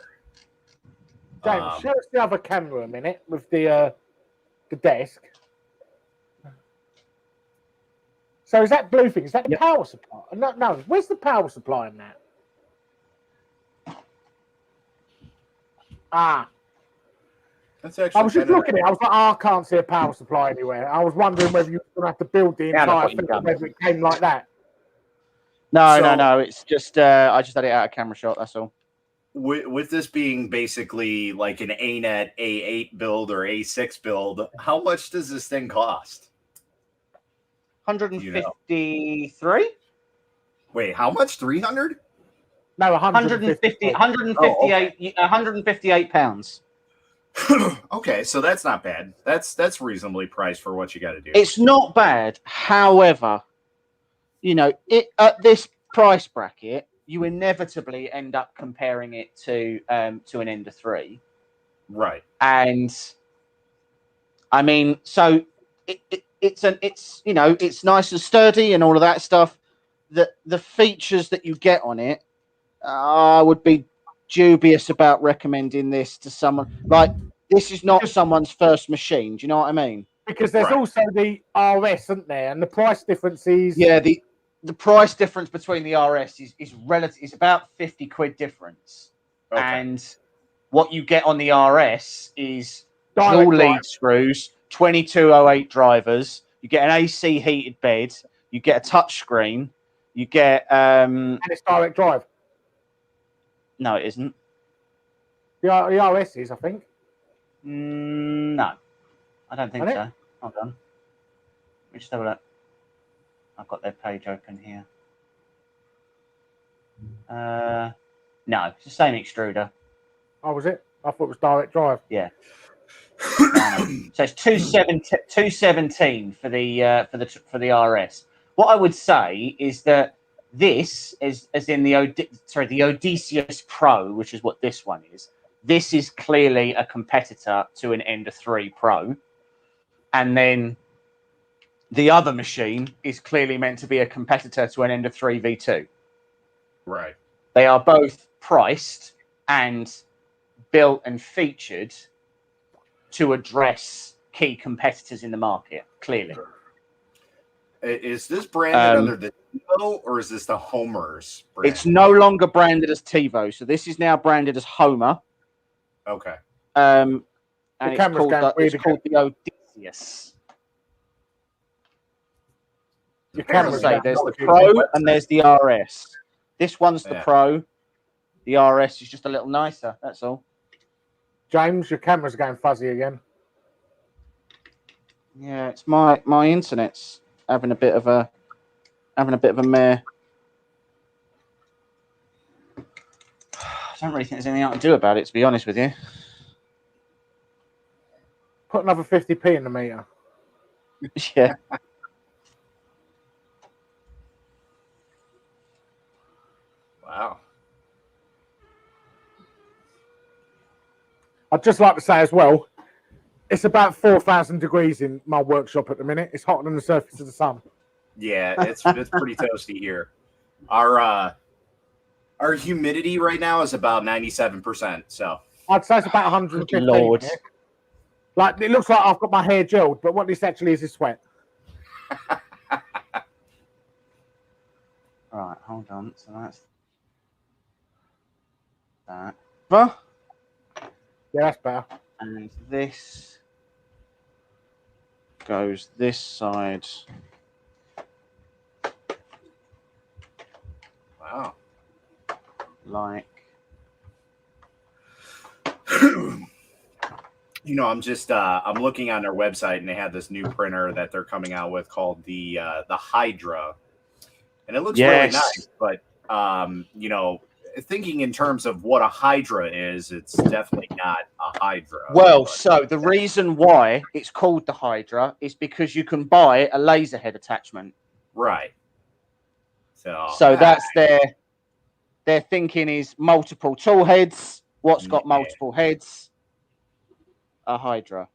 James, show us the other camera a minute with the desk. So is that blue thing? Is that the power supply? No. Where's the power supply in that? That's actually. I was just looking at it. I was like, I can't see a power supply anywhere. I was wondering whether you were going to have to build the entire thing, whether it came like that. No. It's just I just had it out of camera shot. That's all. With this being basically like an ANET A8 build or A6 build, how much does this thing cost? 153? Wait, how much? 300? No, 158 pounds. Okay, so that's not bad. That's reasonably priced for what you got to do. It's not bad. However, you know, at this price bracket, you inevitably end up comparing it to an Ender 3. Right. And I mean, so it's you know, it's nice and sturdy and all of that stuff. The features that you get on it, I would be dubious about recommending this to someone. Like, this is not someone's first machine. Do you know what I mean? Because there's also the RS, isn't there? And the price difference is... Yeah, the price difference between the RS is relative. It's about 50 quid difference. Okay. And what you get on the RS is dual lead screws, 2208 drivers. You get an AC heated bed. You get a touch screen. You get... and it's direct drive. No, it isn't. The RS is, I think. No, I don't think so. Hold on. Let me just have a look. I've got their page open here. No, it's the same extruder. Oh, was it? I thought it was direct drive. Yeah. So it's 217 for the RS. What I would say is that this is, as in the Odysseus Pro, which is what this one is. This is clearly a competitor to an Ender 3 Pro, and then the other machine is clearly meant to be a competitor to an Ender 3 V2. Right. They are both priced and built and featured to address key competitors in the market, clearly. Is this branded under the Tevo, or is this the Homer's brand? It's no longer branded as Tevo, so this is now branded as Homer. Okay. And The it's camera's called, going weird it's called the Odysseus. Your As camera's I say, going there's the weird. Pro and there's the RS. This one's the Yeah. Pro. The RS is just a little nicer. That's all. James, your camera's going fuzzy again. Yeah, it's my internet's having a bit of a mare. I don't really think there's anything I can do about it, to be honest with you. Put another 50p in the meter. Yeah. Wow. I'd just like to say as well, it's about 4,000 degrees in my workshop at the minute. It's hotter than the surface of the sun. Yeah, it's pretty toasty here. Our humidity right now is about 97%. So I'd say it's about 115. Lord. Here. Like, it looks like I've got my hair gelled, but what this actually is sweat. Right, hold on. So that's that. Huh? Yeah, that's better. And this goes this side. wow. Like, You know, I'm just I'm looking on their website, and they have this new printer that they're coming out with called the Hydra, and it looks really nice. But you know, thinking in terms of what a Hydra is, it's definitely not a Hydra. well, but- so the reason why it's called the Hydra is because you can buy a laser head attachment. right. So That's their thinking is multiple tool heads. What's got Yeah. multiple heads? A Hydra.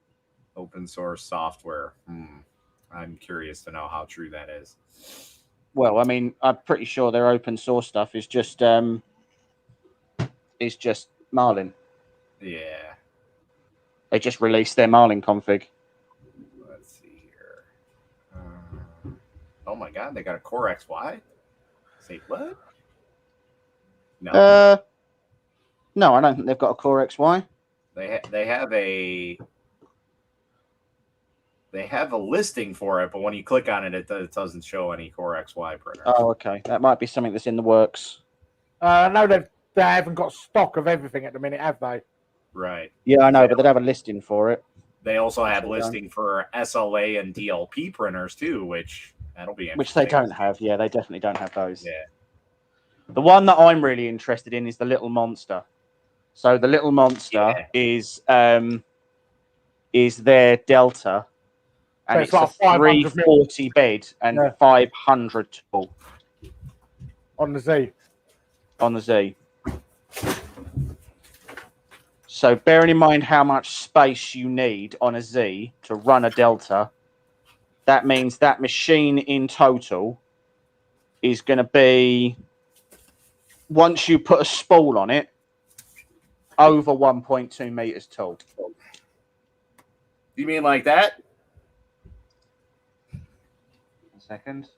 open source software. I'm curious to know how true that is. Well, I mean, I'm pretty sure their open source stuff is just Marlin. Yeah. They just released their Marlin config. Let's see here. Oh my God, they got a Core XY. Say what? No, No, I don't think they've got a Core XY. they have a listing for it, but when you click on it, it doesn't show any Core XY printers. Oh, okay. That might be something that's in the works. I know they haven't got stock of everything at the minute, have they? Right. Yeah, I know, but they'd have a listing for it. They also have They listing for SLA and DLP printers too, which that'll be interesting. Which they don't have. Yeah, they definitely don't have those. Yeah. The one that I'm really interested in is the Little Monster. So the Little Monster is their Delta, and So it's it's like a 500 340 bed and 500 tool On the Z. on the Z. So bearing in mind how much space you need on a Z to run a Delta, that means that machine in total is going to be, once you put a spool on it, over 1.2 meters tall. You mean like that? A second.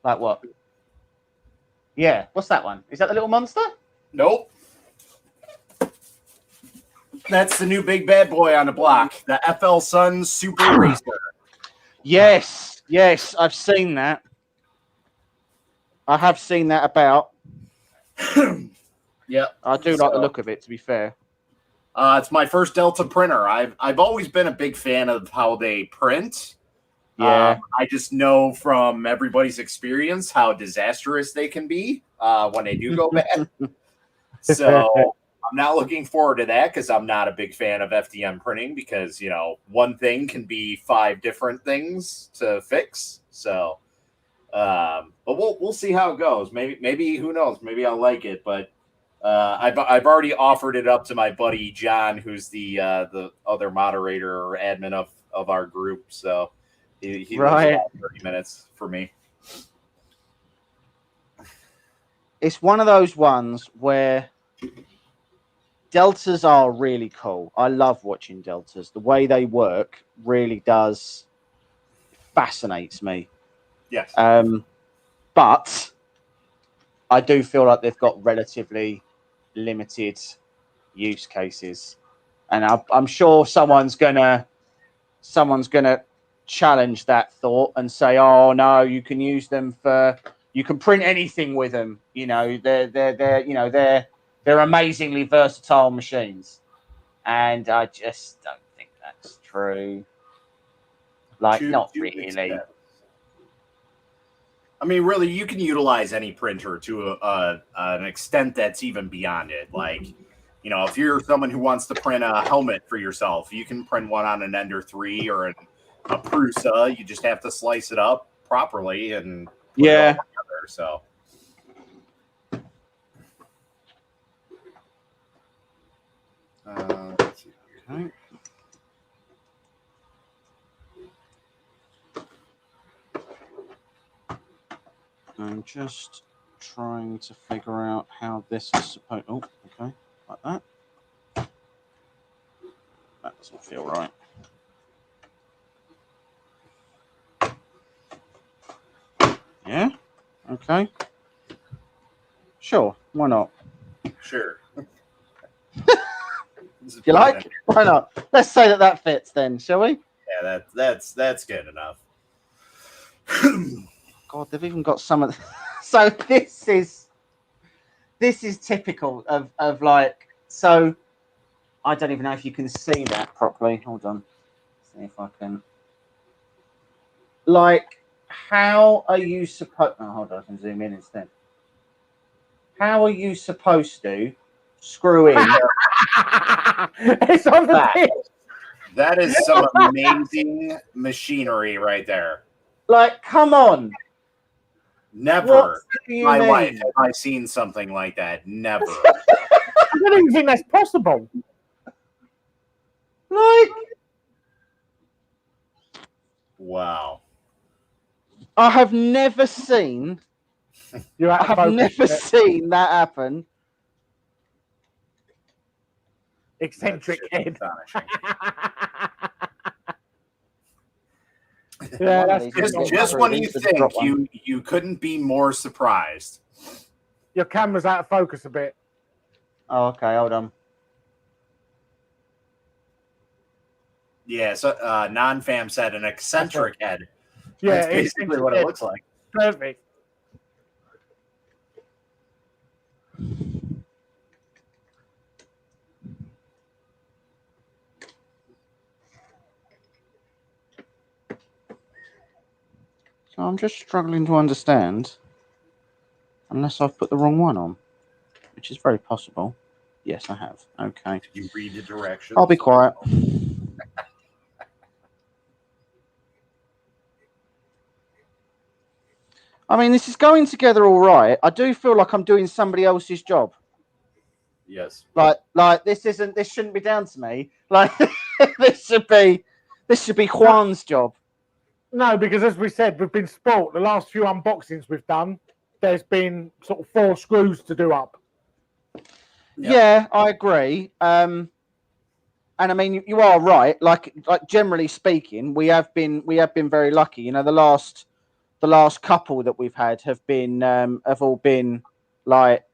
Like what? Yeah. What's that one? Is that the Little Monster? Nope. That's the new big bad boy on the block, the FL Sun Super Racer. Yes. Yes. I've seen that. I have seen that about. Yep. I do like the look of it, to be fair. It's my first Delta printer. I've always been a big fan of how they print. Yeah. I just know from everybody's experience how disastrous they can be when they do go bad. So I'm not looking forward to that because I'm not a big fan of FDM printing because, you know, one thing can be 5 different things to fix. So, but we'll see how it goes. Maybe who knows? Maybe I'll like it. But I've already offered it up to my buddy John, who's the other moderator or admin of our group. So he lives about 30 minutes for me. It's one of those ones where Deltas are really cool. I love watching Deltas. The way they work really fascinates me. Yes. but I do feel like they've got relatively limited use cases, and I'm sure someone's gonna challenge that thought and say, "Oh no, you can use them for, you can print anything with them. You know, they're amazingly versatile machines," and I just don't think that's true. Like, not really. I mean, really, you can utilize any printer to an extent that's even beyond it. Like, you know, if you're someone who wants to print a helmet for yourself, you can print one on an Ender 3 or a Prusa. You just have to slice it up properly and put it all together. So, let's see. Okay. I'm just trying to figure out how this is supposed. Oh, okay, like that. That doesn't feel right. Yeah. Okay. Sure. Why not? Sure. You like? Why not? Let's say that fits then, shall we? Yeah, that's good enough. God, they've even got some of. So this is typical of like. So I don't even know if you can see that properly. Hold on. See if I can. Like, how are you supposed? Oh, hold on. I can zoom in instead. How are you supposed to screw in? It's on the pitch. That is some amazing machinery right there. Like, come on. Never in my life have I seen something like that. Never. I don't even think that's possible. Like, wow. I have never seen. I have never seen that happen. Eccentric head. Yeah, that's just when you think you couldn't be more surprised. Your camera's out of focus a bit. Oh, okay, hold on. Yeah, so non-fam said an eccentric head. Yeah, that's basically what it looks like. Perfect. So I'm just struggling to understand, unless I've put the wrong one on, which is very possible. Yes, I have. Okay. Did you read the directions? I'll be quiet. I mean, this is going together all right. I do feel like I'm doing somebody else's job. Yes. Like this shouldn't be down to me. Like this should be Juan's job. No, because as we said, we've been spoilt. The last few unboxings we've done, there's been sort of 4 screws to do up. Yep. Yeah, I agree. And I mean, you are right. Like generally speaking, we have been very lucky. You know, the last couple that we've had have all been like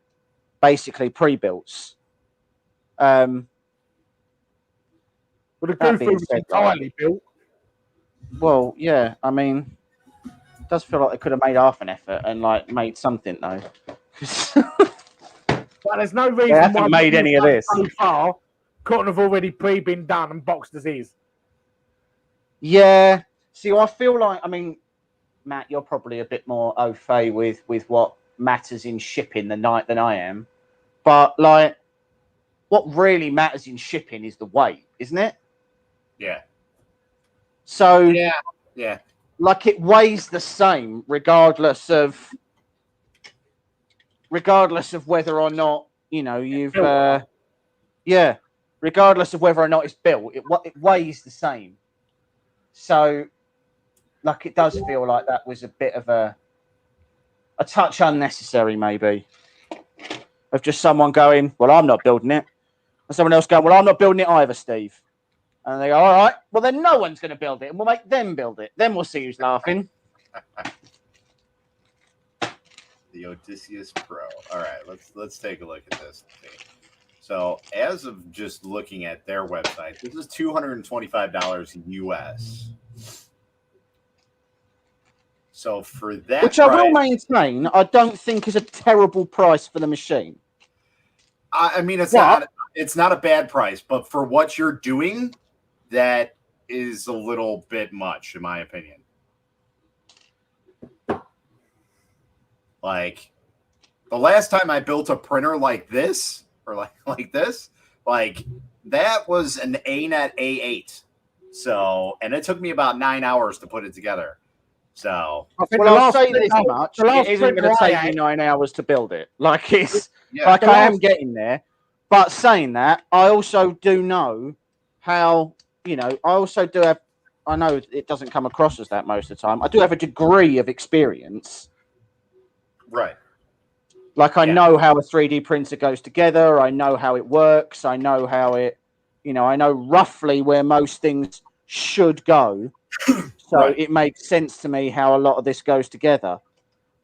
basically pre-builts. Well, the Goofy was entirely built. Well, yeah. I mean, it does feel like they could have made half an effort and like made something though. But there's no reason they haven't made any of this so far. Couldn't have already been done and boxed as is. Yeah. See, I feel like, I mean, Matt, you're probably a bit more au fait with what matters in shipping than I am. But like, what really matters in shipping is the weight, isn't it? Yeah. So yeah, like it weighs the same regardless of whether or not you've regardless of whether or not it's built, it weighs the same. So like it does feel like that was a bit of a touch unnecessary, maybe, of just someone going, well, I'm not building it, and someone else going, well, I'm not building it either, Steve. And they go, all right, well, then no one's going to build it, and we'll make them build it. Then we'll see who's laughing. The Odysseus Pro. All right, let's take a look at this. So, as of just looking at their website, this is $225 US. So for that, which I will maintain, I don't think is a terrible price for the machine. I mean, it's not a bad price, but for what you're doing, that is a little bit much, in my opinion. Like the last time I built a printer like this, or like this, like that was an ANET A8. So, and it took me about 9 hours to put it together. So, I'll say this much: it isn't going to take me 9 hours to build it. Like I am getting there. But saying that, I also do know how, I also do have. I know it doesn't come across as that most of the time. I do have a degree of experience. Right. Like I know how a 3D printer goes together. I know how it works. I know how it, I know roughly where most things should go. So it makes sense to me how a lot of this goes together.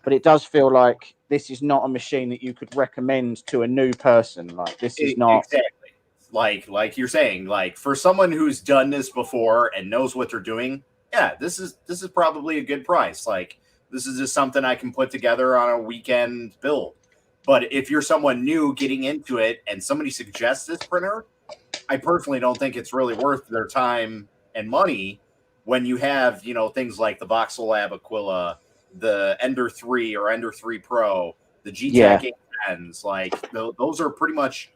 But it does feel like this is not a machine that you could recommend to a new person. Like this is not exactly like you're saying. Like for someone who's done this before and knows what they're doing, yeah, this is probably a good price. Like this is just something I can put together on a weekend build. But if you're someone new getting into it and somebody suggests this printer, I personally don't think it's really worth their time and money when you have, things like the Voxelab Aquila, the Ender 3 or Ender 3 Pro, the GTAC 810s. Like those are pretty much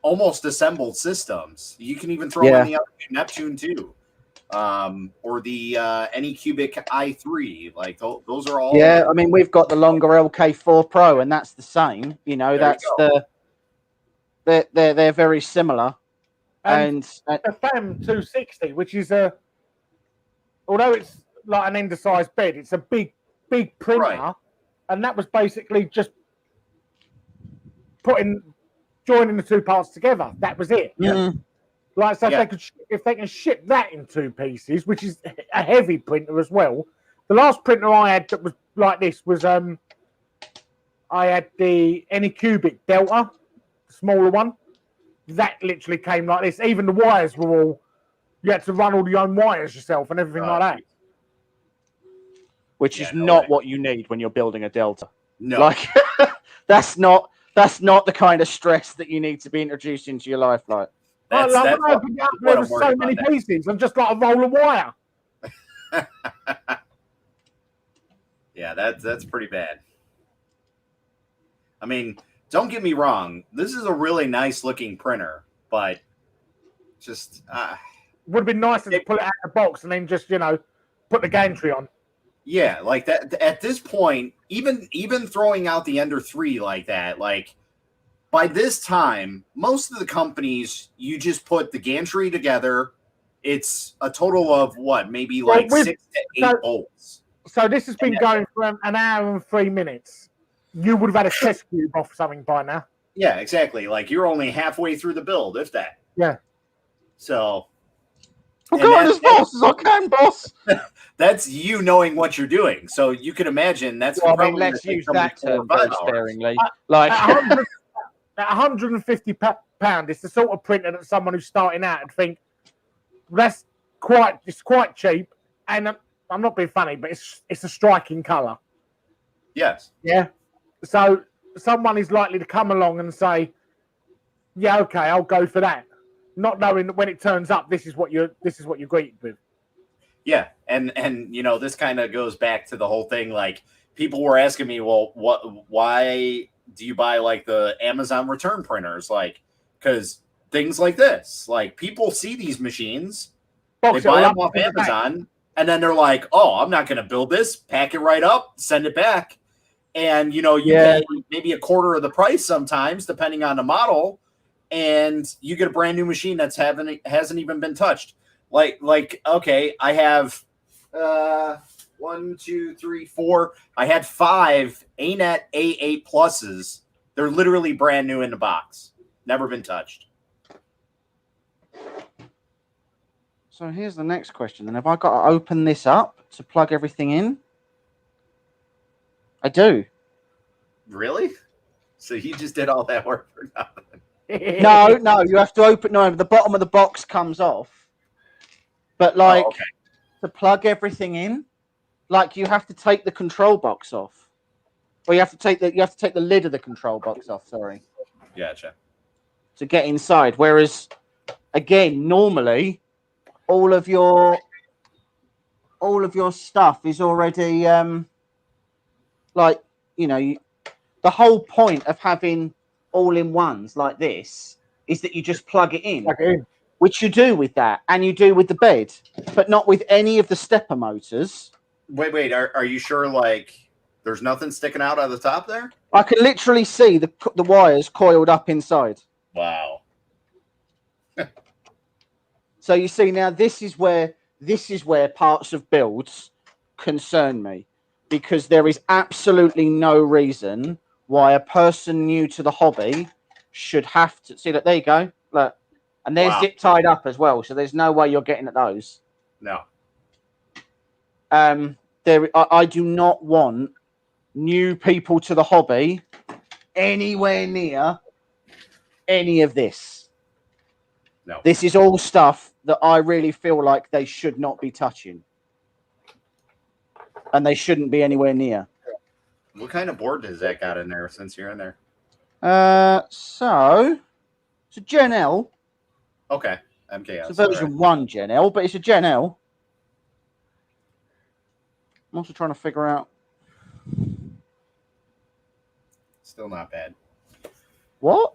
almost assembled systems. You can even throw in the other Neptune too. Or the Anycubic i3, like those are all. Yeah, I mean we've got the longer LK4 Pro, and that's the same. That's they're very similar. And the FAM 260, which is although it's like an ender-sized bed, it's a big printer, and that was basically just joining the two parts together. That was it. Yeah. Like so, if they can ship that in two pieces, which is a heavy printer as well. The last printer I had that was like this was I had the Anycubic Delta, the smaller one. That literally came like this. Even the wires were all. You had to run all your own wires yourself and everything like that. Which is not what you need when you're building a Delta. No, like that's not the kind of stress that you need to be introduced into your life. Like. There were so many pieces and just like a roll of wire. Yeah, that's pretty bad. I mean, don't get me wrong. This is a really nice looking printer, but just would have been nicer to pull it out of the box and then just put the gantry on. Yeah, like that. At this point, even throwing out the Ender 3 like that, like. By this time, most of the companies, you just put the gantry together. It's a total of maybe 6 to 8 bolts. So this has been going for an hour and 3 minutes. You would have had a test cube off something by now. Yeah, exactly. Like you're only halfway through the build, if that. Yeah. So. I'm going as fast as I can, boss. That's you knowing what you're doing. So you can imagine that's. Well, I mean, let's use that term very sparingly. At £150, it's the sort of printer that someone who's starting out would think it's quite cheap, and I'm not being funny, but it's a striking colour. Yes. Yeah. So someone is likely to come along and say, "Yeah, okay, I'll go for that," not knowing that when it turns up, this is what you're greeted with. Yeah, and this kind of goes back to the whole thing. Like people were asking me, well, why do you buy like the Amazon return printers? Like, because things like this, like people see these machines, they buy them off Amazon, and then they're like, oh, I'm not going to build this, pack it right up, send it back. And, you pay maybe a quarter of the price sometimes, depending on the model, and you get a brand new machine that's hasn't even been touched. Like, okay, I have 1, 2, 3, 4. I had 5 ANET A8 pluses. They're literally brand new in the box. Never been touched. So here's the next question. Then have I got to open this up to plug everything in? I do. Really? So you just did all that work for nothing? No, you have to open. No, the bottom of the box comes off. But like okay. to plug everything in, like you have to take the control box off, or you have to take the lid of the control box off. Sorry, Gotcha. to get inside. Whereas, again, normally all of your stuff is already like the whole point of having all-in-ones like this is that you just plug it in. Which you do with that, and you do with the bed, but not with any of the stepper motors. Wait. Are you sure? Like, there's nothing sticking out of the top there? I can literally see the wires coiled up inside. Wow. So you see now, this is where parts of builds concern me, because there is absolutely no reason why a person new to the hobby should have to see that. There you go, look. And they're zip tied up as well, so there's no way you're getting at those. No. I do not want new people to the hobby anywhere near any of this. No. This is all stuff that I really feel like they should not be touching. And they shouldn't be anywhere near. What kind of board does that got in there since you're in there? So it's a Gen L. Okay. MKS. It's a version 1 Gen L, but it's a Gen L. I'm also trying to figure out. Still not bad. What?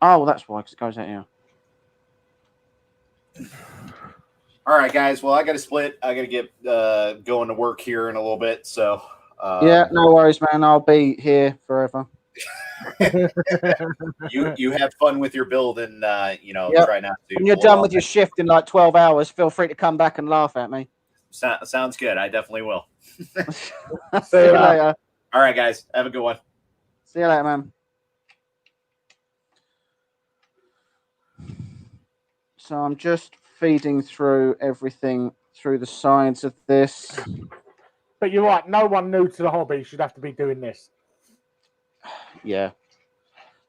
Oh, well, that's why, because it goes out here. All right, guys. Well, I got to split. I got to get going to work here in a little bit. So. Yeah, no worries, man. I'll be here forever. you have fun with your build and try not to. When you're done with your shift in like 12 hours, feel free to come back and laugh at me. Sounds good. I definitely will. See you later. All right, guys. Have a good one. See you later, man. So I'm just feeding through everything through the sides of this. But you're right. No one new to the hobby should have to be doing this. Yeah.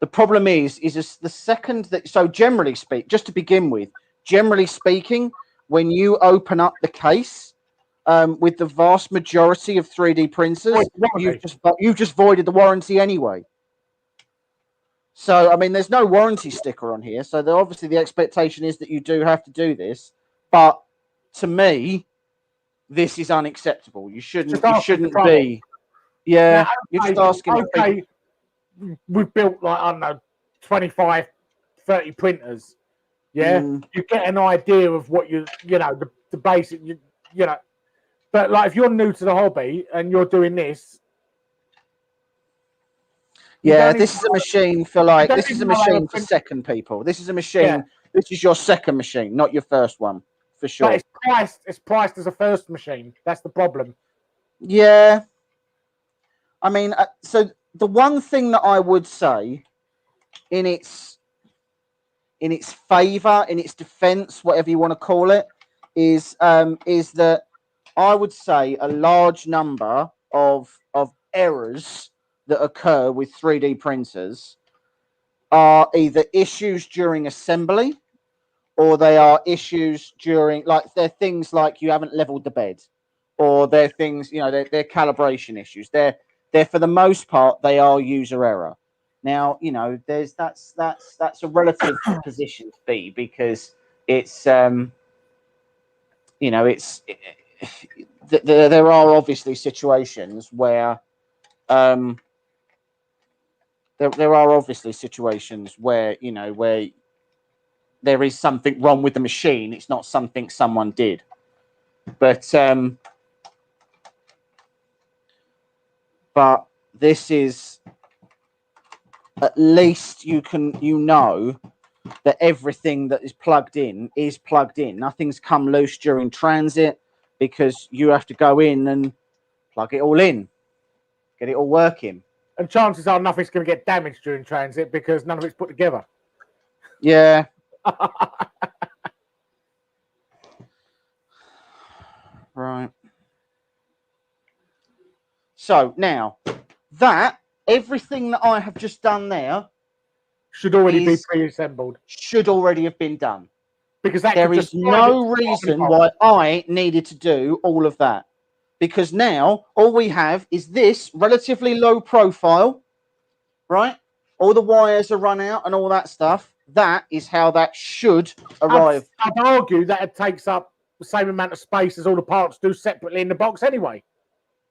The problem is the second that, so generally just to begin with, generally speaking, when you open up the case, with the vast majority of 3D printers, you've just voided the warranty anyway. So, I mean, there's no warranty sticker on here. So obviously the expectation is that you do have to do this. But to me, this is unacceptable. You shouldn't be. Yeah, you're just asking. Okay. We've built like, I don't know, 25, 30 printers. Yeah. You get an idea of what the basic, but like if you're new to the hobby and you're doing this. Yeah, this is a machine for second people. This is a machine. Yeah. This is your second machine, not your first one, for sure. But it's priced as a first machine. That's the problem. Yeah. I mean, so the one thing that I would say in its favor, in its defense, whatever you want to call it, is that I would say a large number of errors that occur with 3D printers are either issues during assembly, or they are issues during, like, they're things like you haven't leveled the bed, or they're things, they're calibration issues. They're for the most part, they are user error. Now, that's a relative position to be, because it's, there are obviously situations where, there are obviously situations where, where there is something wrong with the machine. It's not something someone did. But this is, at least you know that everything that is plugged in is plugged in. Nothing's come loose during transit, because you have to go in and plug it all in, get it all working. And chances are nothing's going to get damaged during transit because none of it's put together. Yeah. Right. So now that everything that I have just done there should already be pre-assembled. Should already have been done. Because that there is no reason why I needed to do all of that. Because now all we have is this relatively low profile, right? All the wires are run out and all that stuff. That is how that should arrive. I'd argue that it takes up the same amount of space as all the parts do separately in the box anyway.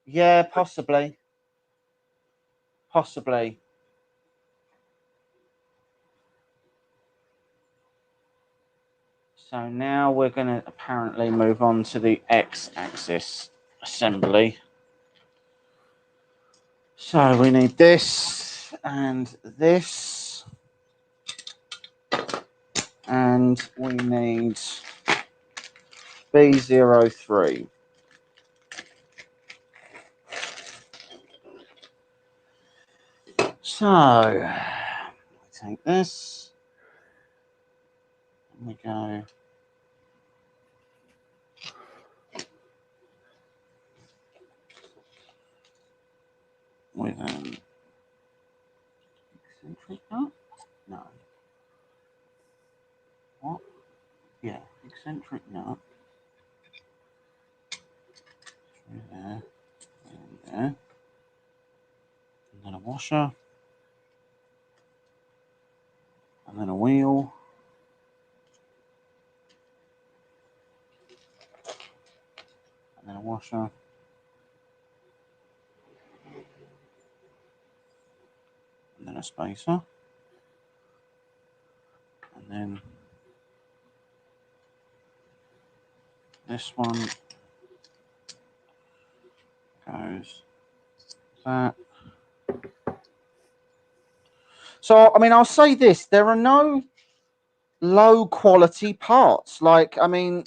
Yeah, possibly. Possibly. So now we're going to apparently move on to the X-axis assembly. So we need this and this. And we need B03. So we take this. And we go. With eccentric nut? No. What? Yeah, eccentric nut. Through there, and there. And then a washer. And then a wheel. And then a washer. And then a spacer. And then this one goes that. So, I mean, I'll say this. There are no low quality parts. Like, I mean,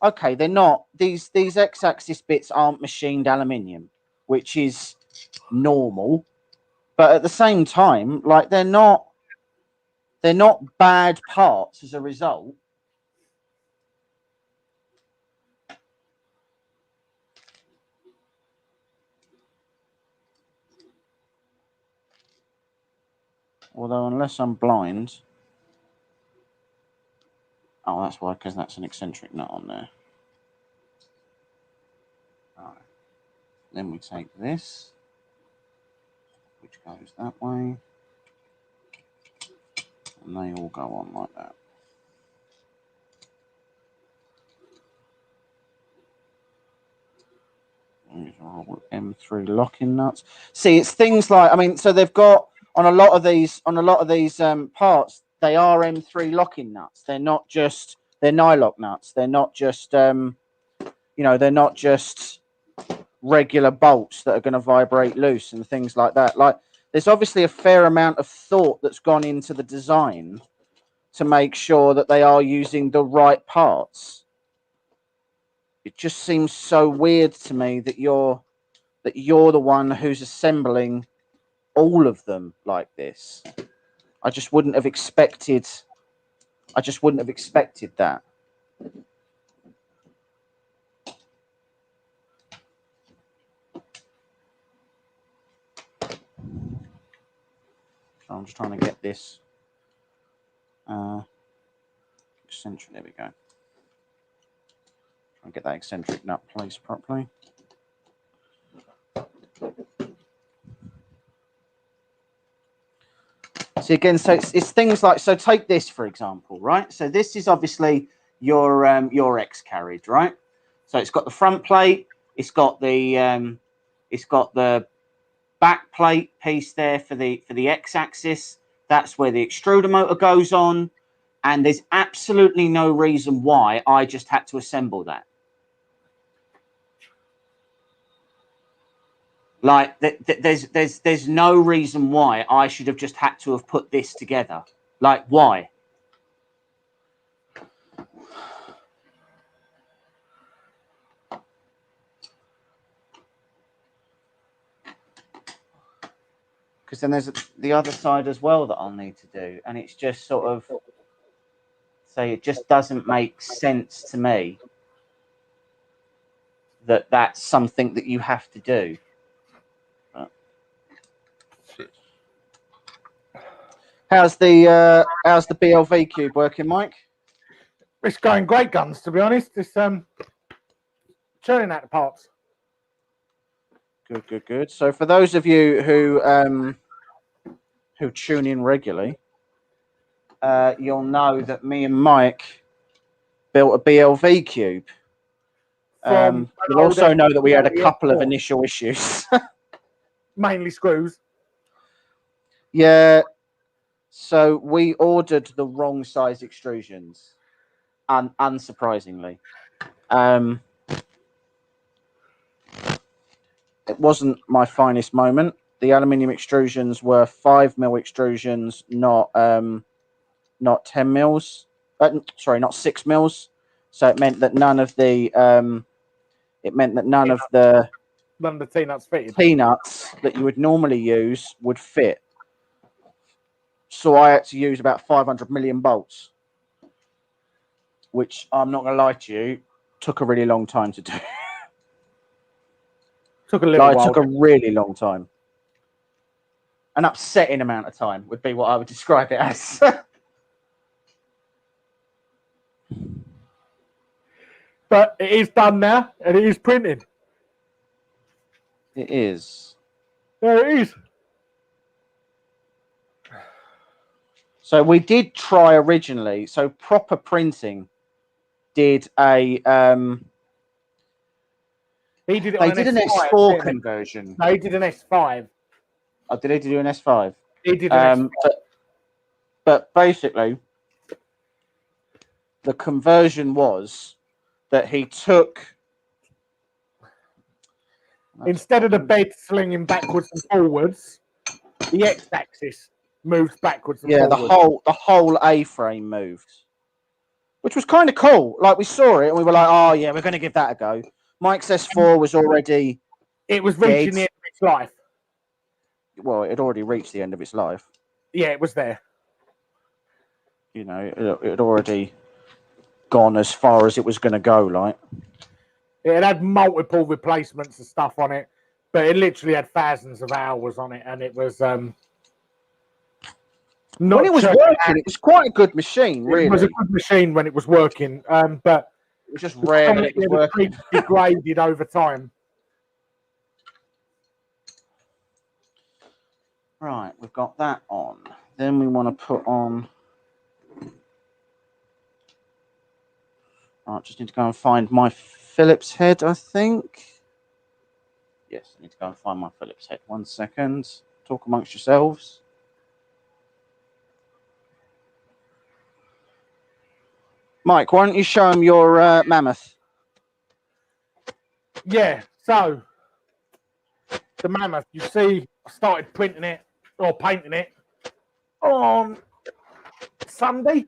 okay, they're not. These X-axis bits aren't machined aluminium, which is normal. But at the same time, like, they're not bad parts as a result. Although, unless I'm blind. Oh, that's why, because that's an eccentric nut on there. All right. Then we take this, which goes that way. And they all go on like that. These are all M3 locking nuts. See, it's things like, I mean, so they've got on a lot of these parts, they are M3 locking nuts. They're not just, they're nylock nuts. They're not just, you know, they're not just regular bolts that are going to vibrate loose and things like that. Like, there's obviously a fair amount of thought that's gone into the design to make sure that they are using the right parts. It just seems so weird to me that you're the one who's assembling all of them like this. I just wouldn't have expected that. So I'm just trying to get this eccentric. There we go. Try and get that eccentric nut placed properly. See, again, so it's things like, so take this for example, right? So this is obviously your X carriage, right? So it's got the front plate, it's got the back plate piece there for the X axis. That's where the extruder motor goes on, and there's absolutely no reason why I just had to assemble that. Like, there's no reason why I should have just had to have put this together. Like, why? Because then there's the other side as well that I'll need to do. And it's just sort of, say, it just doesn't make sense to me that that's something that you have to do. How's the BLV cube working, Mike? It's going great guns, to be honest. It's churning out the parts. Good. So for those of you who tune in regularly, you'll know that me and Mike built a BLV cube. You'll also know that we had a couple of initial issues. Mainly screws. Yeah. So we ordered the wrong size extrusions, unsurprisingly. It wasn't my finest moment. The aluminium extrusions were 5 mil extrusions, not 10 mils. Sorry, not 6 mils. So it meant that none of the peanuts that you would normally use would fit. So I had to use about 500 million bolts, which I'm not going to lie to you, took a really long time to do. Took a little while. Took a really long time. An upsetting amount of time would be what I would describe it as. But it is done now, and it is printed. It is. There it is. So we did try originally. So Proper Printing did a. He did it. They on did an S5, S4 conversion. They did an S5. Oh, did they do an S5? He did an S5. But basically, the conversion was that he took. Instead of the bed slinging backwards and forwards, the X-axis moved backwards and forwards. Yeah, the whole A-frame moved, which was kind of cool. Like, we saw it and we were like, oh yeah, we're going to give that a go. Mike's S4 was already. It was reaching the end of its life. Well, it had already reached the end of its life. Yeah, it was there. You know, it had already gone as far as it was going to go, like. It had multiple replacements and stuff on it, but it literally had thousands of hours on it, and it was when it was working, it was quite a good machine, really. It was a good machine when it was working, but it was just rare that it was working. Degraded over time. Right, we've got that on. Then we want to put on. I just need to go and find my Phillips head, I think. Yes, I need to go and find my Phillips head. 1 second. Talk amongst yourselves. Mike, why don't you show him your Mammoth? Yeah, so the Mammoth, you see, I started printing it or painting it on Sunday.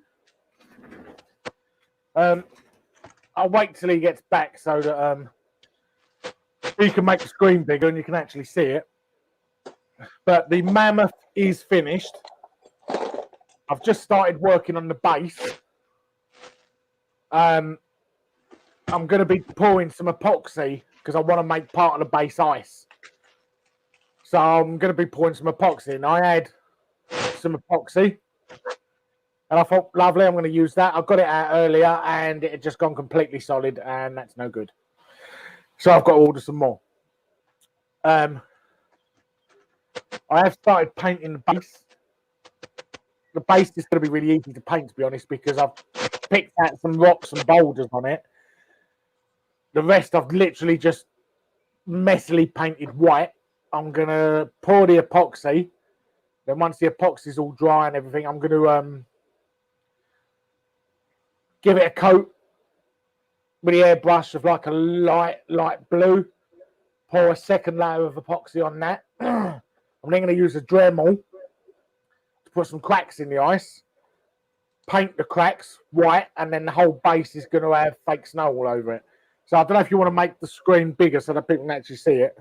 I'll wait till he gets back so that he can make the screen bigger and you can actually see it. But the Mammoth is finished. I've just started working on the base. I'm going to be pouring some epoxy because I want to make part of the base ice. So I'm going to be pouring some epoxy. And I had some epoxy. And I thought, lovely, I'm going to use that. I got it out earlier and it had just gone completely solid and that's no good. So I've got to order some more. I have started painting the base. The base is going to be really easy to paint, to be honest, because I've picked out some rocks and boulders on it. The rest I've literally just messily painted white. I'm going to pour the epoxy. Then once the epoxy is all dry and everything, I'm going to give it a coat with the airbrush of like a light blue. Pour a second layer of epoxy on that. I'm then going to use a Dremel to put some cracks in the ice. Paint the cracks white, and then the whole base is going to have fake snow all over it. So I don't know if you want to make the screen bigger so that people can actually see it.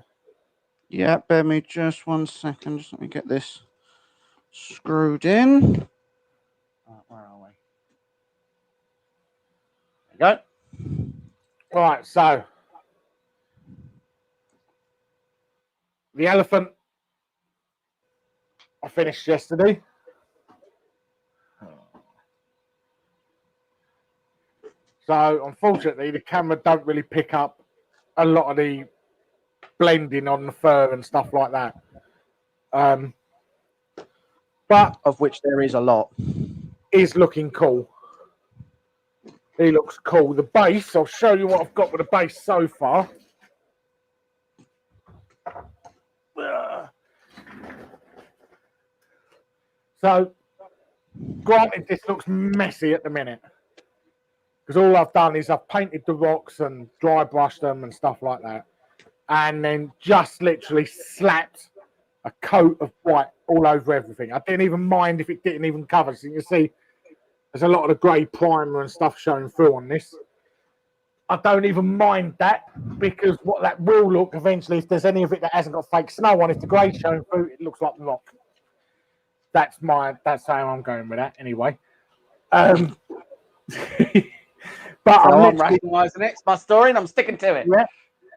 Yeah, bear me just 1 second. Just let me get this screwed in. Where are we? There you go. Right, so the elephant I finished yesterday. So unfortunately, the camera don't really pick up a lot of the blending on the fur and stuff like that. But Of which there is a lot. he's looking cool. He looks cool. The base, I'll show you what I've got with the base so far. So, granted, this looks messy at the minute. Because all I've done is I've painted the rocks and dry brushed them and stuff like that. And then just literally slapped a coat of white all over everything. I didn't even mind if it didn't even cover. So you can see there's a lot of the grey primer and stuff showing through on this. I don't even mind that because what that will look eventually, if there's any of it that hasn't got fake snow on, if the grey showing through, it looks like rock. That's how I'm going with that anyway. But I'm rationalising it. It's my story and I'm sticking to it. Yeah.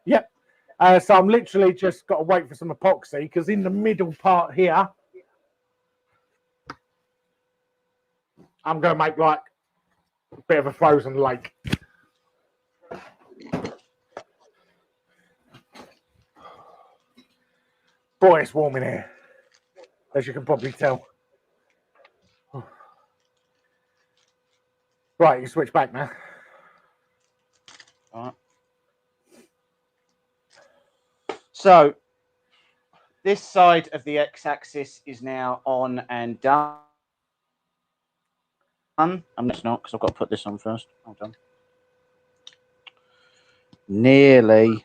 Yep. So I'm literally just got to wait for some epoxy because in the middle part here, I'm going to make like a bit of a frozen lake. Boy, it's warm in here, as you can probably tell. Right, you switch back now. All right. So this side of the x-axis is now on and done. I'm just not because I've got to put this on first. Hold on. Nearly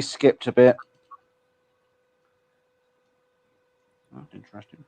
skipped a bit. Oh, interesting.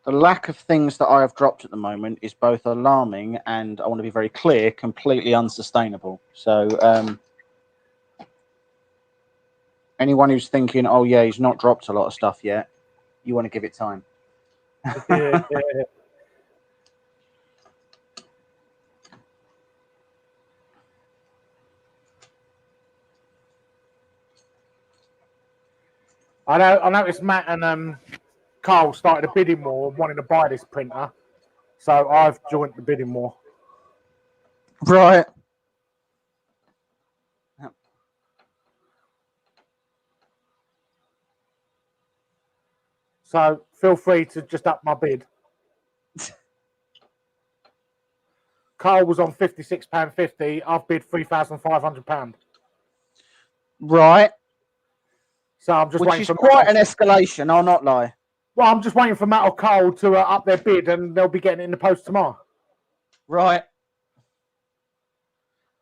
The lack of things that I have dropped at the moment is both alarming and, I want to be very clear, completely unsustainable. So anyone who's thinking, oh yeah, he's not dropped a lot of stuff yet, you want to give it time. Yeah. I noticed Matt and Carl started a bidding war wanting to buy this printer. So I've joined the bidding war. Right. So feel free to just up my bid. Carl was on £56.50. I've bid £3,500. Right. So I'm just waiting Which is for quite an escalation, I'll not lie. Well, I'm just waiting for Matt or Carl to up their bid, and they'll be getting it in the post tomorrow. Right.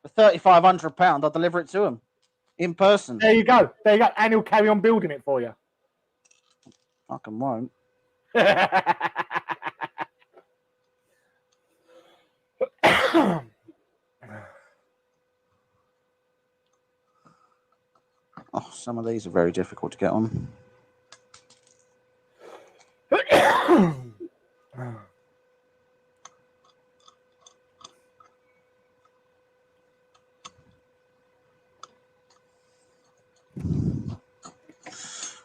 For £3,500, I'll deliver it to them in person. There you go. And he'll carry on building it for you. Fucking won't. Oh, some of these are very difficult to get on.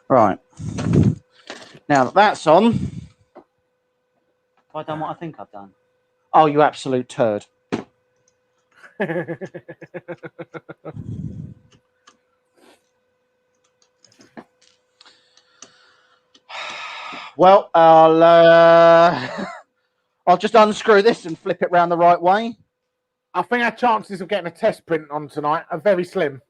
Right. Now that that's on, have I done what I think I've done? Oh, you absolute turd. Well, I'll just unscrew this and flip it round the right way. I think our chances of getting a test print on tonight are very slim.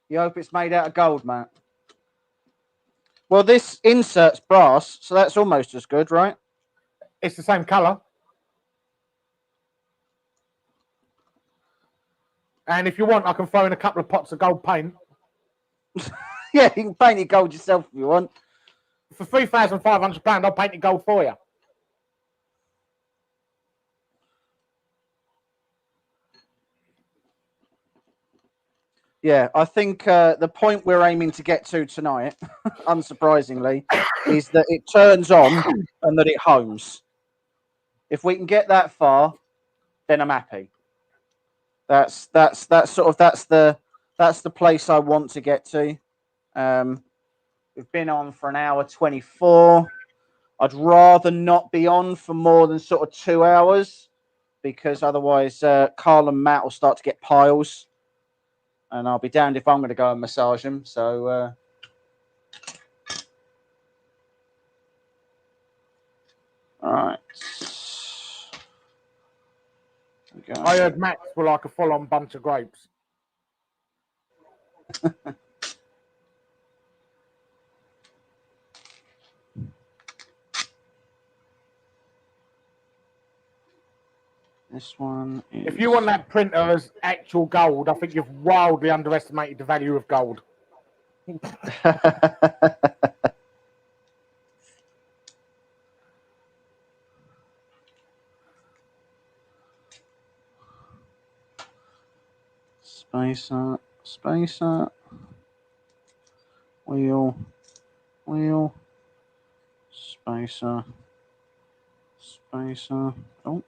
You hope it's made out of gold, Matt. Well, this insert's brass, so that's almost as good, right? It's the same colour. And if you want, I can throw in a couple of pots of gold paint. Yeah, you can paint it gold yourself if you want. For £3,500, I'll paint it gold for you. Yeah, I think the point we're aiming to get to tonight, unsurprisingly, is that it turns on and that it homes. If we can get that far, then I'm happy. That's the place I want to get to. We've been on for an hour 24. I'd rather not be on for more than sort of 2 hours, because otherwise Carl and Matt will start to get piles, and I'll be damned if I'm going to go and massage them. So all right. I heard Max were like a full-on bunch of grapes. This one is... If you want that printer as actual gold, I think you've wildly underestimated the value of gold. Spacer, wheel, spacer. Oh.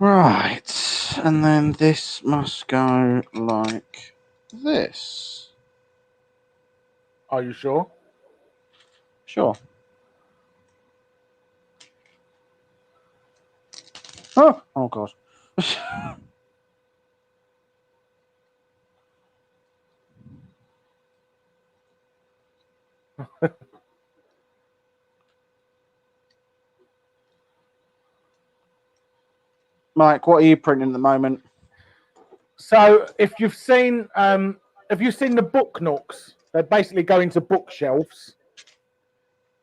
Right, and then this must go like this. Are you sure? Sure. Oh God. Mike, what are you printing at the moment? So, if you've seen the book nooks, they basically go into bookshelves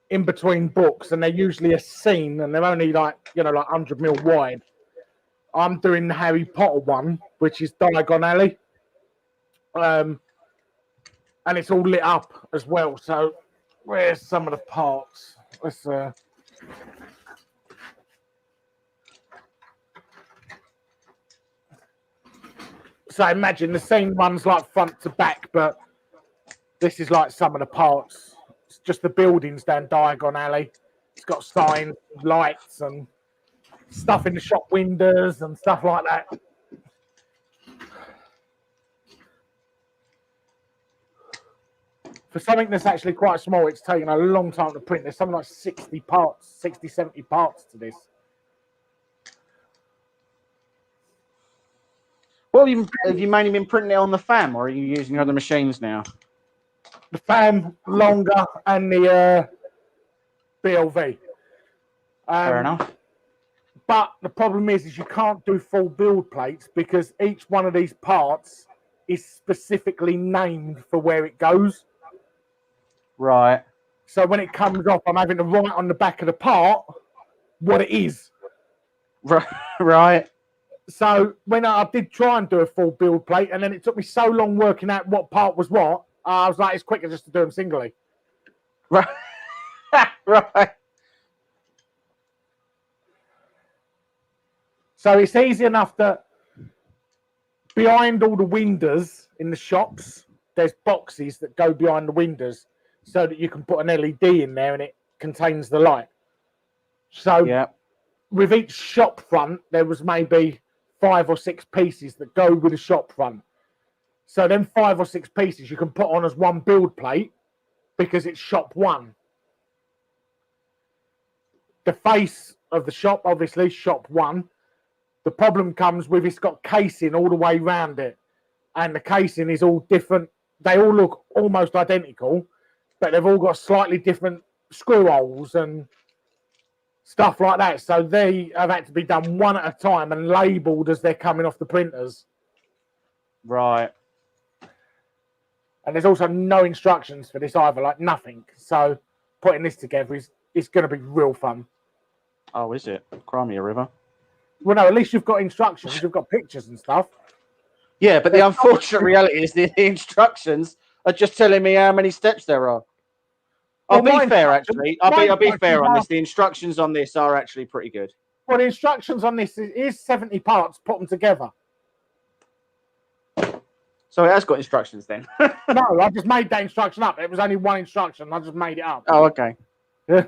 in between books, and they're usually a scene, and they're only like 100 mil wide. I'm doing the Harry Potter one, which is Diagon Alley, and it's all lit up as well. So, where's some of the parts? Let's. So imagine the scene runs like front to back, but this is like some of the parts. It's just the buildings down Diagon Alley. It's got signs, lights, and stuff in the shop windows and stuff like that. For something that's actually quite small, it's taken a long time to print. There's something like 60 parts, 60, 70 parts to this. Well, have you mainly been printing it on the FAM, or are you using other machines now? The FAM longer and the BLV. Fair enough. But the problem is you can't do full build plates because each one of these parts is specifically named for where it goes. Right. So when it comes off, I'm having to write on the back of the part what it is. Right. So when I did try and do a full build plate, and then it took me so long working out what part was what, I was like, it's quicker just to do them singly. Right. Right. So it's easy enough that behind all the windows in the shops, there's boxes that go behind the windows so that you can put an LED in there and it contains the light. So with each shop front, there was maybe 5 or 6 pieces that go with the shop front. So then 5 or 6 pieces you can put on as one build plate because it's shop one. The face of the shop, obviously, shop one. The problem comes with it's got casing all the way around it. And the casing is all different. They all look almost identical, but they've all got slightly different screw holes and stuff like that. So they have had to be done one at a time and labelled as they're coming off the printers. Right. And there's also no instructions for this either, like nothing. So putting this together is going to be real fun. Oh, is it? Cry me a river. Well, no, at least you've got instructions. You've got pictures and stuff. Yeah, but the unfortunate reality is the instructions are just telling me how many steps there are. I'll Well, be fair, actually. I'll be fair on are- this. The instructions on this are actually pretty good. Well, the instructions on this is 70 parts. Put them together. So it has got instructions then. No, I just made that instruction up. It was only one instruction. I just made it up. Oh, okay. Yeah.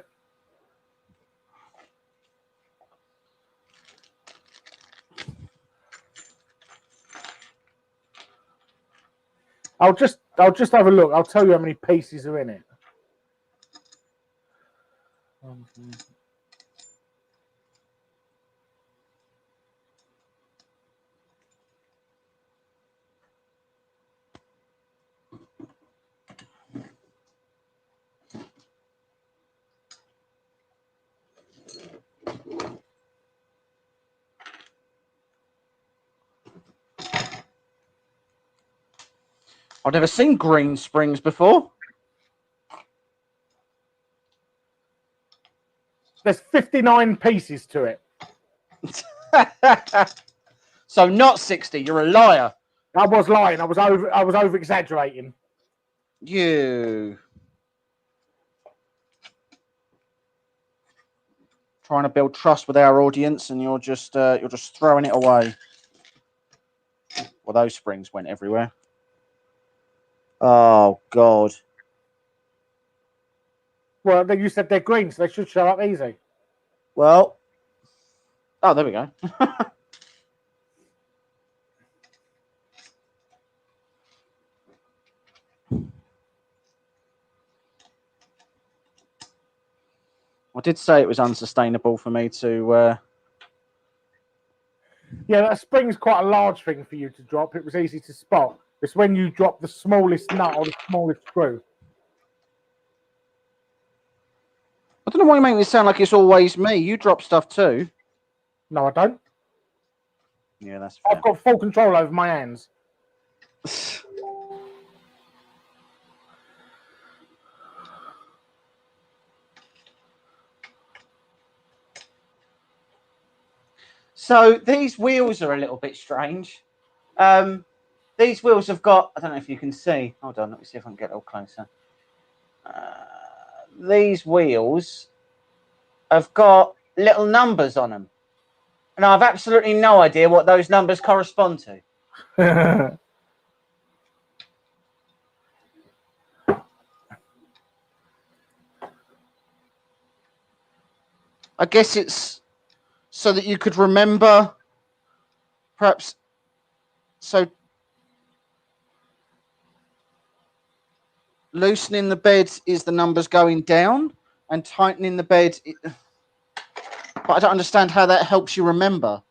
I'll just have a look. I'll tell you how many pieces are in it. I've never seen green springs before. There's 59 pieces to it. So not 60. You're a liar. I was lying. I was over exaggerating. You trying to build trust with our audience, and you're just throwing it away. Well, those springs went everywhere. Oh God. Well, then you said they're green, so they should show up easy. Well. Oh, there we go. I did say it was unsustainable for me to. Yeah, that spring's quite a large thing for you to drop. It was easy to spot. It's when you drop the smallest nut or the smallest screw. I don't know why you make it sound like it's always me. You drop stuff too. No, I don't. Yeah, that's fair. I've got full control over my hands. So these wheels are a little bit strange. These wheels have got, I don't know if you can see. Hold on, let me see if I can get a little closer. These wheels have got little numbers on them. And I have absolutely no idea what those numbers correspond to. I guess it's so that you could remember, perhaps, so loosening the bed is the numbers going down, and tightening the bed, but I don't understand how that helps you remember.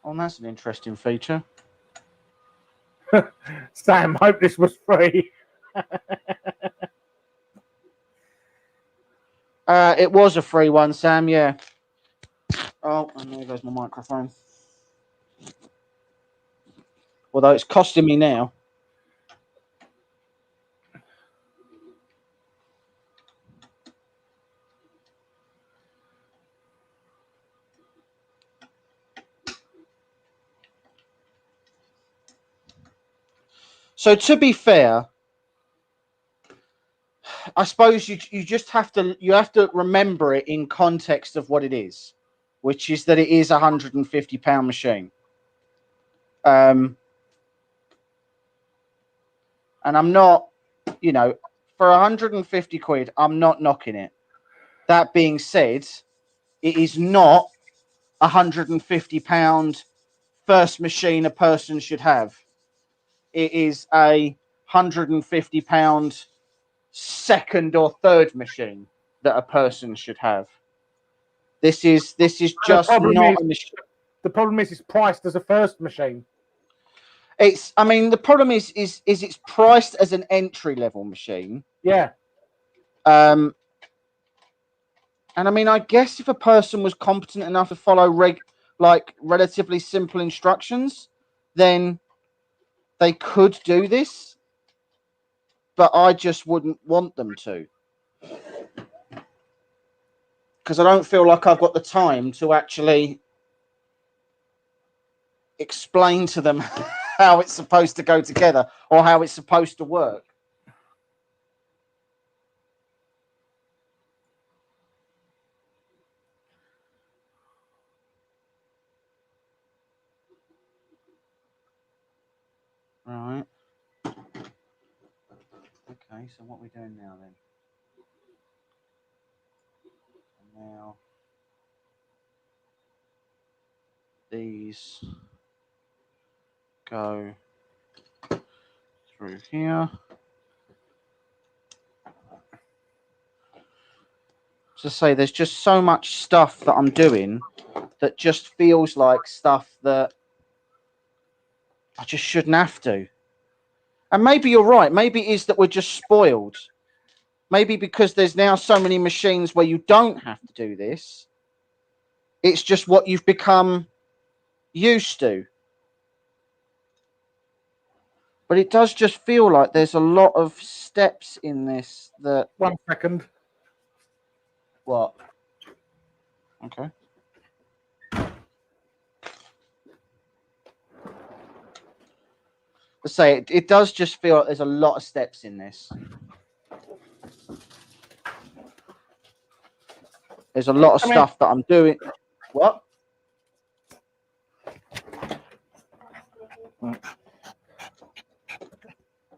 Oh, that's an interesting feature. Sam, hope this was free. It was a free one, Sam, yeah. Oh, and there goes my microphone. Although it's costing me now. So to be fair, I suppose you just have to remember it in context of what it is, which is that it is a £150 machine. And I'm not, for 150 quid, I'm not knocking it. That being said, it is not £150 first machine a person should have. It is a £150 second or third machine that a person should have. This is just not a machine. The problem is it's priced as a first machine. The problem is it's priced as an entry level machine. Yeah. And And I mean, I guess if a person was competent enough to follow relatively simple instructions, then they could do this. But I just wouldn't want them to. Because I don't feel like I've got the time to actually explain to them how it's supposed to go together or how it's supposed to work. Right. Okay, so what are we doing now then? Now these go through here. To say there's just so much stuff that I'm doing that just feels like stuff that I just shouldn't have to. And maybe you're right. Maybe it is that we're just spoiled. Maybe because there's now so many machines where you don't have to do this. It's just what you've become used to. But it does just feel like there's a lot of steps in this that... 1 second. What? Okay. To say it does just feel like there's a lot of steps in this. There's a lot of stuff that I'm doing. What?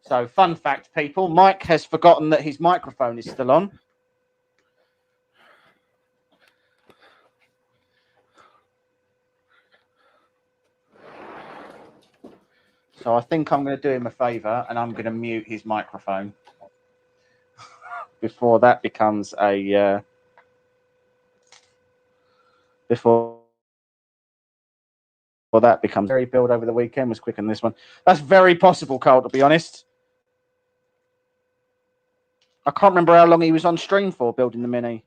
So, fun fact, people, Mike has forgotten that his microphone is still on. So I think I'm going to do him a favour and I'm going to mute his microphone before that becomes a... before that becomes... Very build over the weekend was quicker than this one. That's very possible, Carl, to be honest. I can't remember how long he was on stream for building the Mini.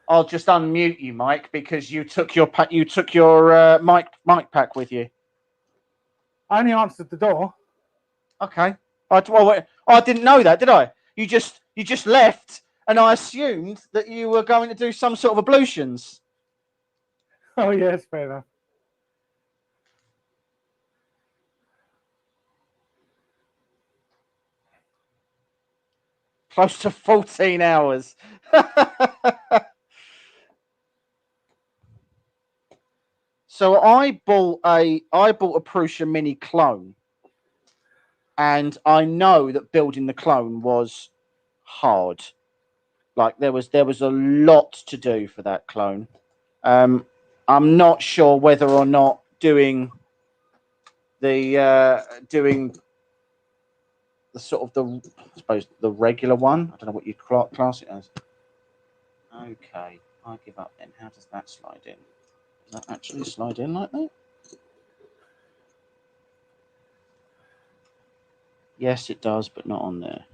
I'll just unmute you, Mike, because you took your mic pack with you. I only answered the door. Okay. I didn't know that, did I? You just left, and I assumed that you were going to do some sort of ablutions. Oh, yes, fair enough. Close to 14 hours. So I bought a Prusa Mini clone, and I know that building the clone was hard. Like there was a lot to do for that clone. I'm not sure whether or not doing the sort of I suppose the regular one. I don't know what you class it as. Okay, I give up then. How does that slide in? Does that actually slide in like that? Yes, it does, but not on there.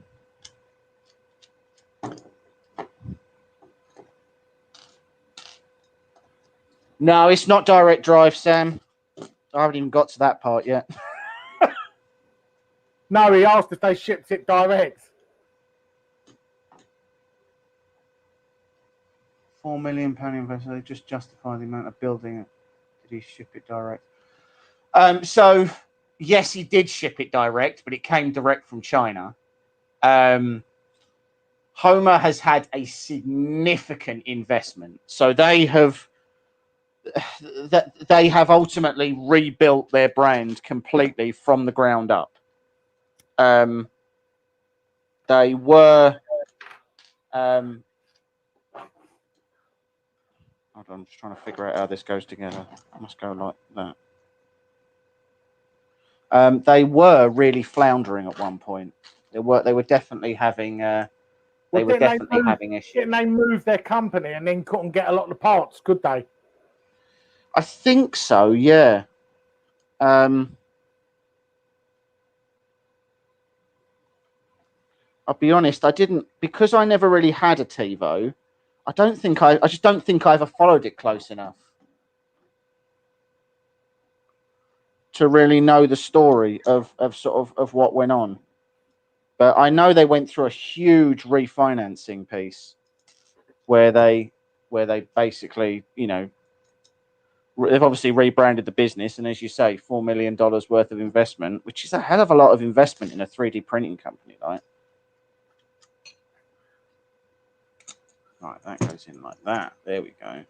No, it's not direct drive, Sam. I haven't even got to that part yet. No, he asked if they shipped it direct. £4 million investment. They just justify the amount of building it. Did he ship it direct? So yes, he did ship it direct, but it came direct from China. Homer has had a significant investment, so they have ultimately rebuilt their brand completely from the ground up. They were hold on, I'm just trying to figure out how this goes together. It must go like that. They were really floundering at one point. They were definitely having having issues. Didn't they move their company and then couldn't get a lot of the parts, could they? I think so, yeah. I'll be honest, I didn't, because I never really had a Tevo. I just don't think I ever followed it close enough to really know the story of what went on. But I know they went through a huge refinancing piece where they basically, they've obviously rebranded the business, and as you say, $4 million worth of investment, which is a hell of a lot of investment in a 3D printing company, right? Right, that goes in like that. There we go.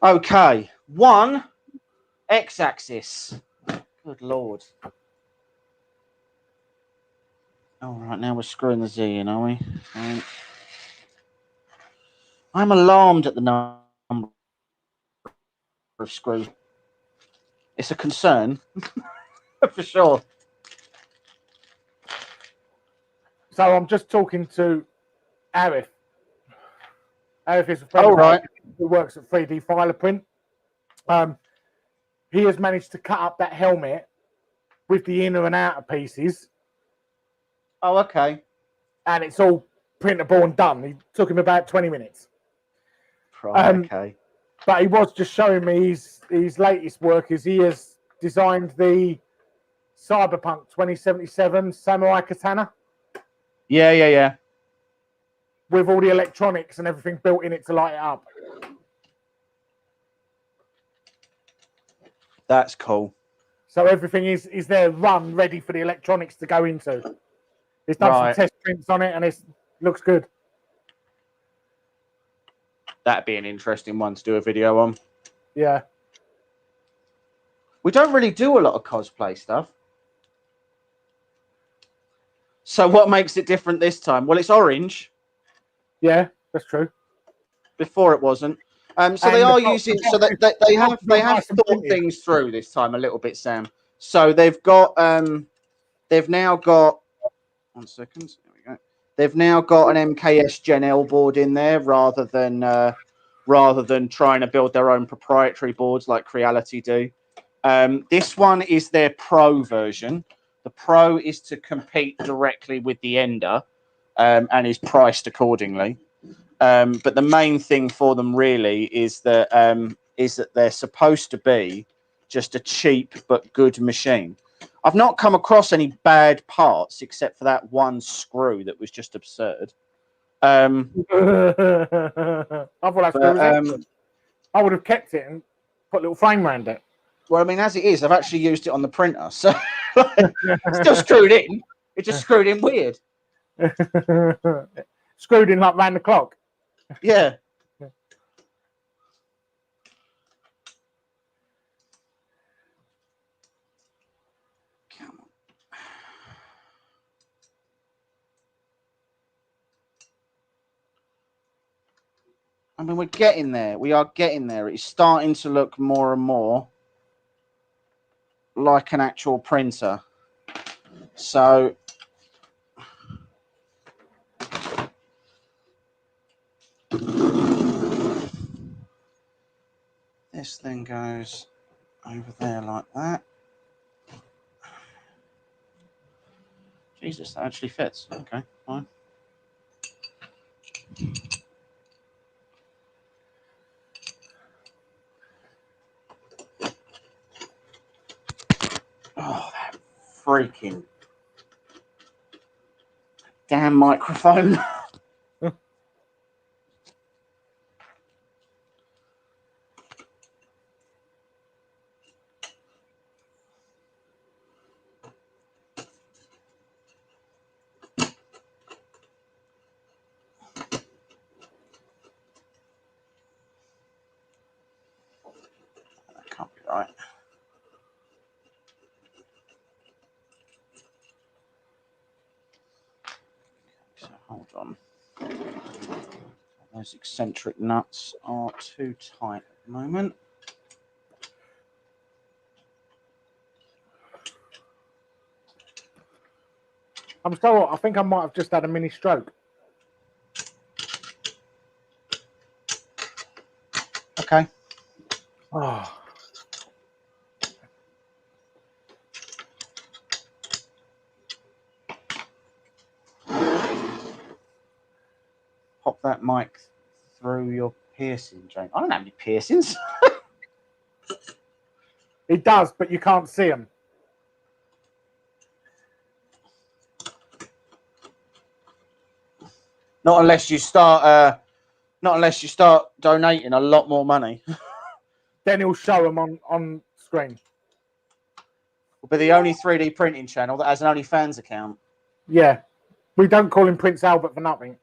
Okay, one x-axis. Good Lord. All right, now we're screwing the Z in, are we? Right. I'm alarmed at the number of screws. It's a concern, for sure. So I'm just talking to Arif. Arif is a friend of right. mine who works at 3D Filer Print. He has managed to cut up that helmet with the inner and outer pieces. Oh, okay. And it's all printable and done. It took him about 20 minutes. Right, okay. But he was just showing me his latest work as he has designed the Cyberpunk 2077 Samurai Katana. Yeah. With all the electronics and everything built in it to light it up. That's cool. So everything is there run ready for the electronics to go into. He's done some test prints on it and it looks good. That'd be an interesting one to do a video on. Yeah. We don't really do a lot of cosplay stuff. So what makes it different this time? Well, it's orange. Yeah, that's true. Before it wasn't. So they are using. So they have thought things through this time a little bit, Sam. So they've got. They've now got. 1 second. There we go. They've now got an MKS Gen L board in there rather than trying to build their own proprietary boards like Creality do. This one is their Pro version. The Pro is to compete directly with the Ender, and is priced accordingly. But the main thing for them really is that they're supposed to be just a cheap but good machine. I've not come across any bad parts except for that one screw that was just absurd. I would have kept it and put a little frame around it. Well, I mean, as it is, I've actually used it on the printer, so still screwed in. It just screwed in weird. Screwed in like round the clock. Yeah. Come on. I mean, we're getting there. We are getting there. It's starting to look more and more like an actual printer. So this thing goes over there like that. Jesus, that actually fits. Okay, fine. Oh, that freaking damn microphone. That can't be right. So hold on. Those eccentric nuts are too tight at the moment. I'm sorry, I think I might have just had a mini stroke. Okay. Oh. Pop that mic through your piercing, James. I don't have any piercings. It does, but you can't see them. Not unless you start. Not unless you start donating a lot more money. Then he'll show them on screen. We'll be the only 3D printing channel that has an OnlyFans account. Yeah. We don't call him Prince Albert for nothing.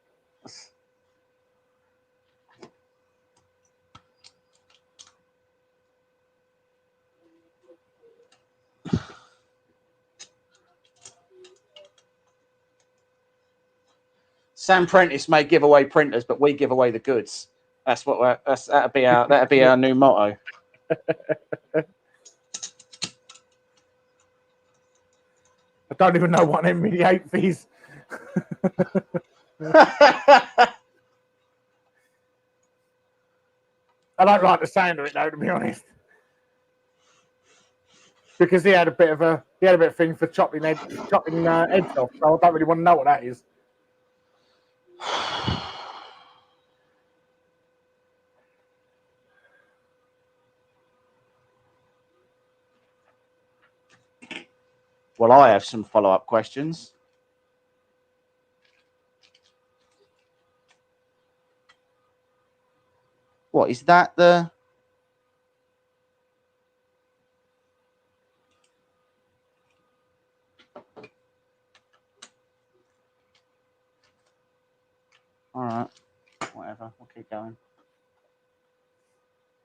Sam Prentice may give away printers, but we give away the goods. That's what that'd be our new motto. I don't even know what an M8 is. I don't like the sound of it though, to be honest. Because he had a bit of thing for chopping heads off, so I don't really want to know what that is. Well, I have some follow-up questions. What is that? The all right, whatever. We'll keep going.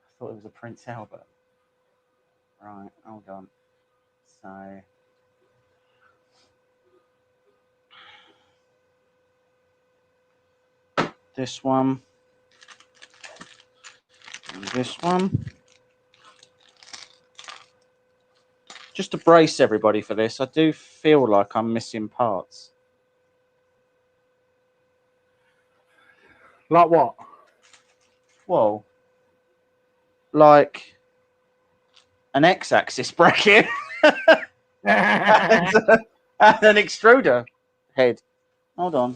I thought it was a Prince Albert. Right, hold on. So. This one, and this one. Just to brace everybody for this, I do feel like I'm missing parts. Like what? Whoa. Like an X-axis bracket and an extruder head. Hold on.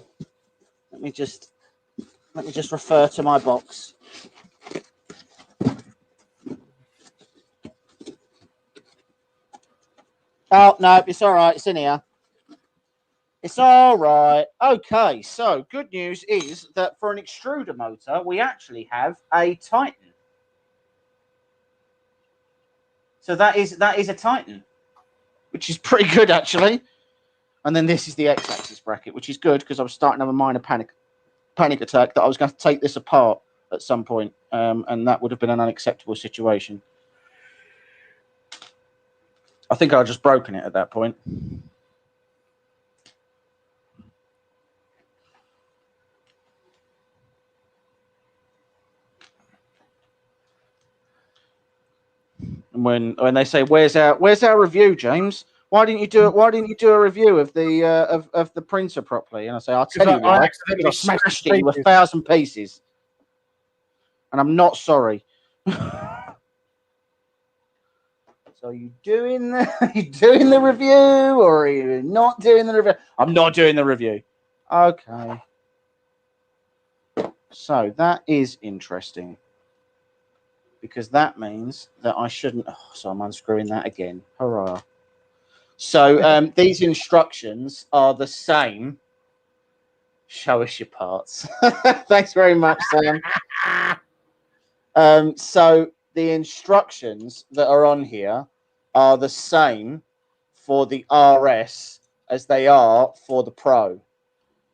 Let me just refer to my box. Oh, no, it's all right. It's in here. It's all right. Okay, so good news is that for an extruder motor, we actually have a Titan. So that is a Titan, which is pretty good, actually. And then this is the X-axis bracket, which is good because I was starting to have a minor panic attack that I was going to take this apart at some point, and that would have been an unacceptable situation. I think I'd just broken it at that point. And when they say, "Where's our review, James? Why didn't you do it? Why didn't you do a review of the of the printer properly?" And I say, "I'll tell you why. I smashed it into 1,000 pieces, and I'm not sorry." So are you doing the review, or are you not doing the review? I'm not doing the review. Okay. So that is interesting, because that means that I shouldn't. Oh, so I'm unscrewing that again. Hurrah! So these instructions are the same. Show us your parts. Thanks very much, Sam. So the instructions that are on here are the same for the RS as they are for the Pro.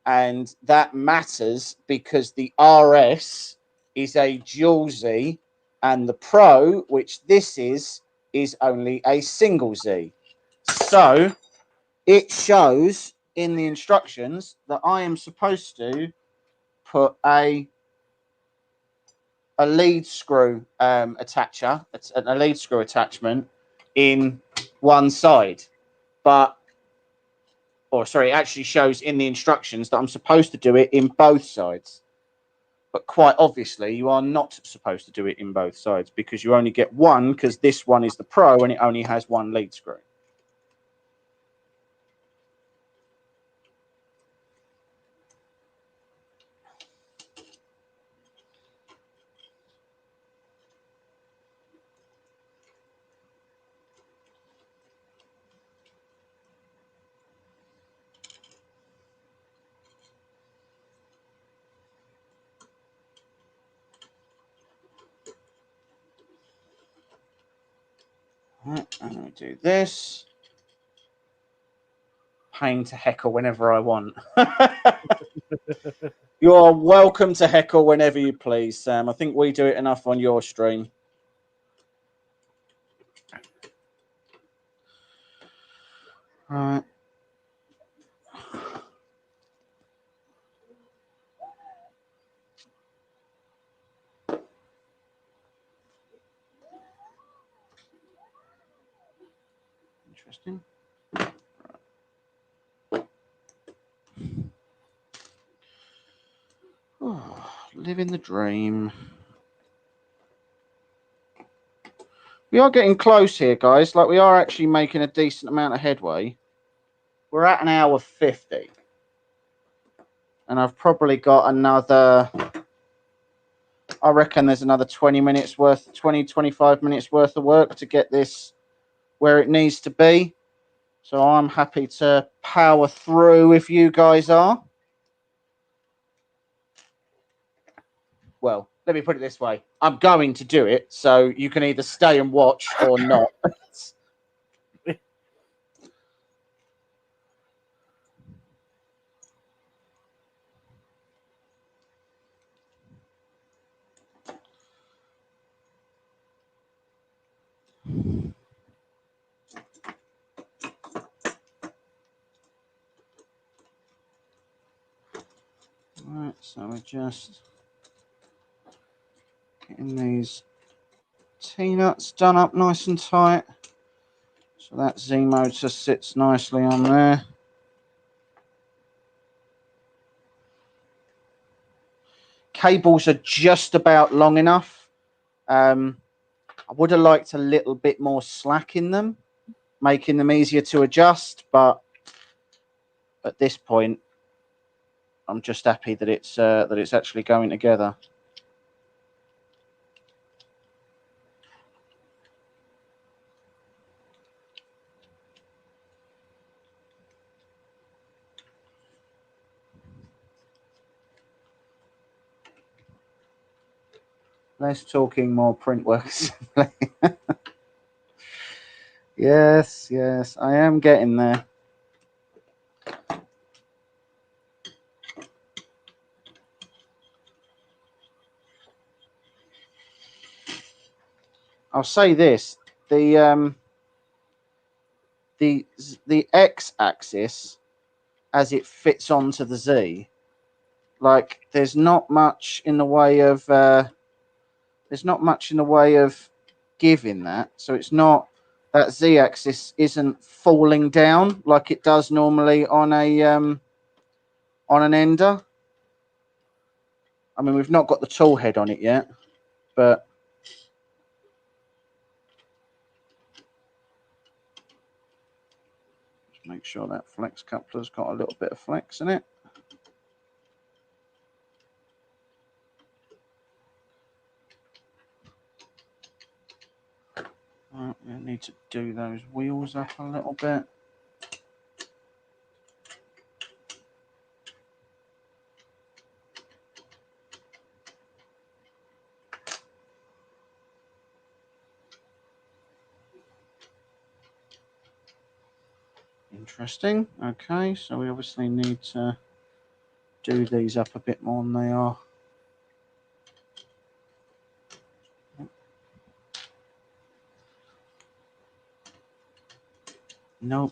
And that matters because the RS is a dual Z and the Pro, which this is only a single Z. So it shows in the instructions that I am supposed to put a lead screw attacher, a lead screw attachment in one side, but or sorry, it actually shows in the instructions that I'm supposed to do it in both sides. But quite obviously, you are not supposed to do it in both sides because you only get one, because this one is the Pro and it only has one lead screw. Right, I'm going to do this. Pain to heckle whenever I want. You are welcome to heckle whenever you please, Sam. I think we do it enough on your stream. Right. Interesting. Oh, living the dream. We are getting close here, guys. Like, we are actually making a decent amount of headway. We're at an hour 50. And I've probably got another, I reckon there's another 20 minutes worth, 20, 25 minutes worth of work to get this where it needs to be. So I'm happy to power through if you guys are. Well, let me put it this way. I'm going to do it, so you can either stay and watch or not. Right, so we're just getting these T-nuts done up nice and tight. So that Z motor sits nicely on there. Cables are just about long enough. I would have liked a little bit more slack in them, making them easier to adjust, but at this point, I'm just happy that it's actually going together. Less talking, more print work. Yes, yes, I am getting there. I'll say this: the x-axis, as it fits onto the Z, like there's not much in the way of giving that. So it's not, that z-axis isn't falling down like it does normally on an ender. I mean, we've not got the tool head on it yet, but just make sure that flex coupler's got a little bit of flex in it. Right, we need to do those wheels up a little bit. Interesting. Okay, so we obviously need to do these up a bit more than they are. Nope.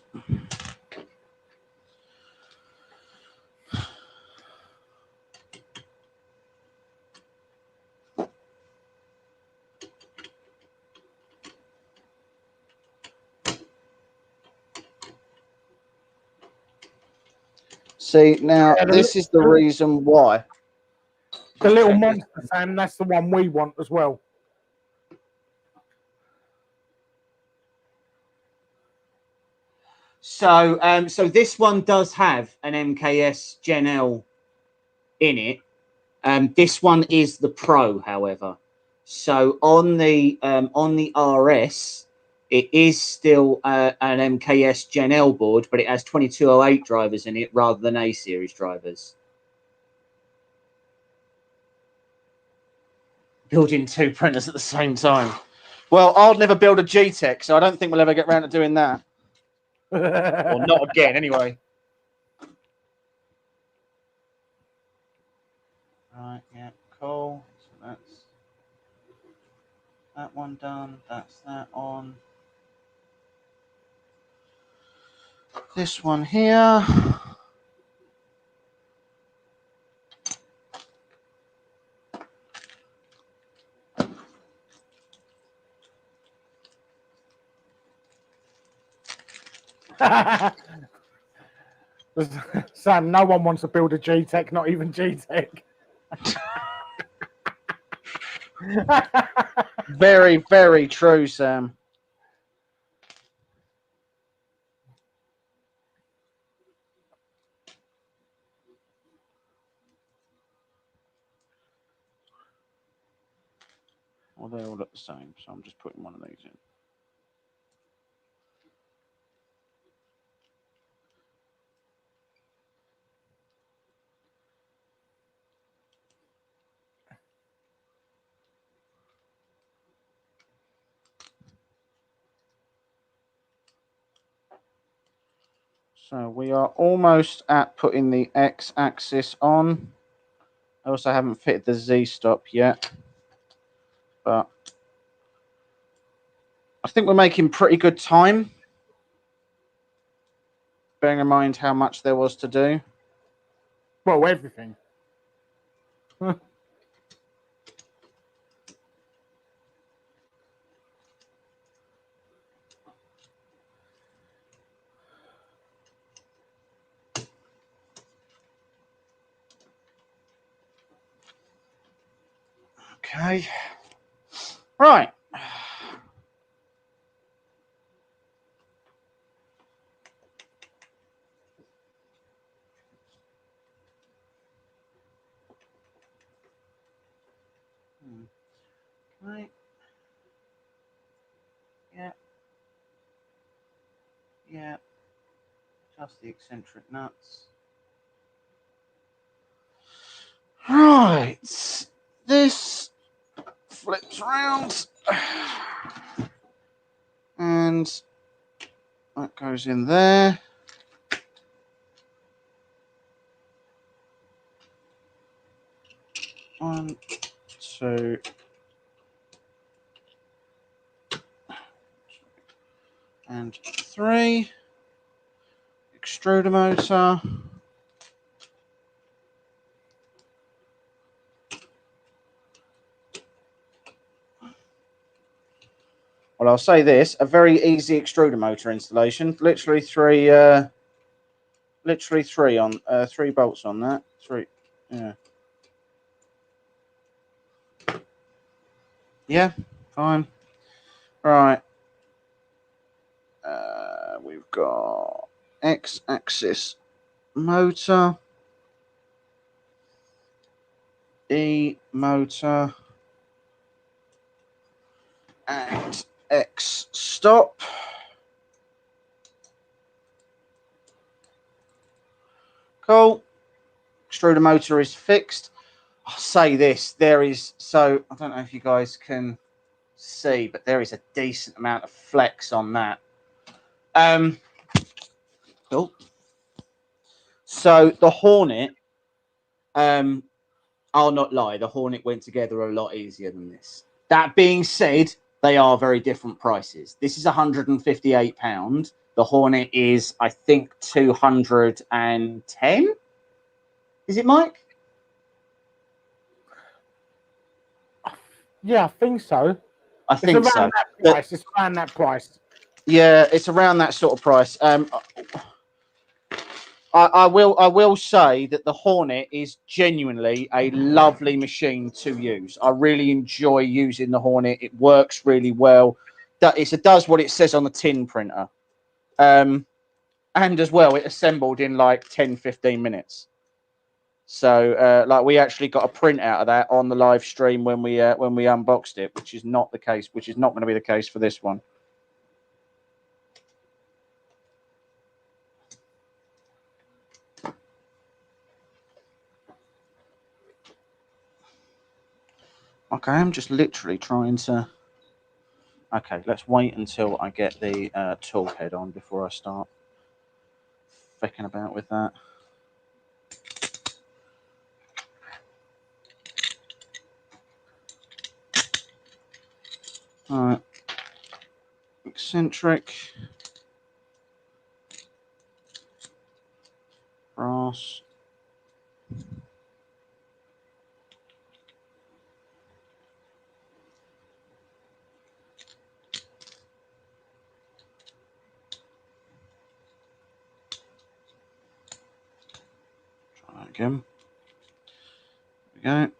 See, now Yeah, this is the reason why. the little monster, Sam, that's the one we want as well. So, so this one does have an MKS Gen L in it. This one is the Pro, however. So on the RS, it is still an MKS Gen L board, but it has 2208 drivers in it rather than A series drivers. Building two printers at the same time. Well, I'll never build a G-Tech, so I don't think we'll ever get around to doing that. Or not again, anyway. Right, yeah, cool. So that's that one done. That's that on. This one here. Sam, no one wants to build a G-Tech, not even G-Tech. Very, very true, Sam. Well, they all look the same, so I'm just putting one of these in. So we are almost at putting the X-axis on. I also haven't fitted the Z-stop yet, but I think we're making pretty good time, bearing in mind how much there was to do. Well, everything. Okay. Right. Right. Yeah. Yeah. Just the eccentric nuts. Right. This flips around. And that goes in there. One, two, and three. Extruder motor. Well, I'll say this: a very easy extruder motor installation. Literally three on 3 bolts on that. Three, yeah, yeah, fine. Right. We've got X-axis motor, E motor, and X stop. Cool. Extruder motor is fixed. I'll say this: there is, so I don't know if you guys can see, but there is a decent amount of flex on that. Cool. So the Hornet, I'll not lie, the Hornet went together a lot easier than this. That being said, they are very different prices. This is £158. The Hornet is, I think, 210. Is it, Mike? Yeah, I think so. I think it's so. around that price. It's around that price. Yeah, it's around that sort of price. I will say that the Hornet is genuinely a lovely machine to use. I really enjoy using the Hornet. It works really well. It does what it says on the tin printer. And as well, it assembled in like 10-15 minutes. So like we actually got a print out of that on the live stream when we unboxed it, which is not the case, which is not going to be the case for this one. Okay, I'm just literally trying to. Okay, let's wait until I get the tool head on before I start fecking about with that. All right, eccentric, brass. Try that again. There we go.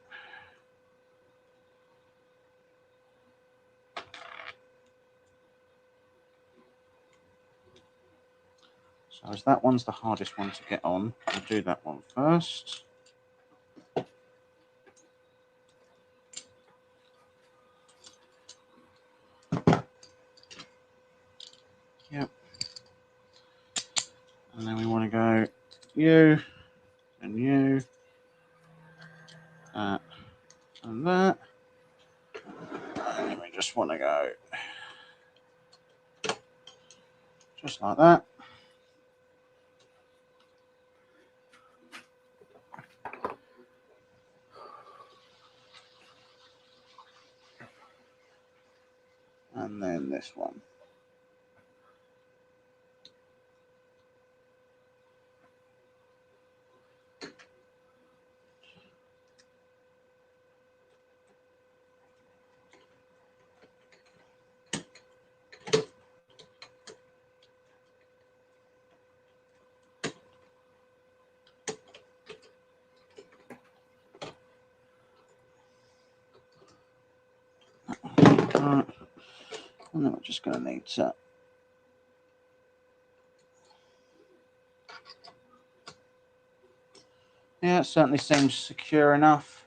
So as that one's the hardest one to get on, I'll do that one first. Yep. And then we want to go you and you. That and that. And then we just want to go just like that. And then this one. Right. And then we're just going to need to yeah, it certainly seems secure enough.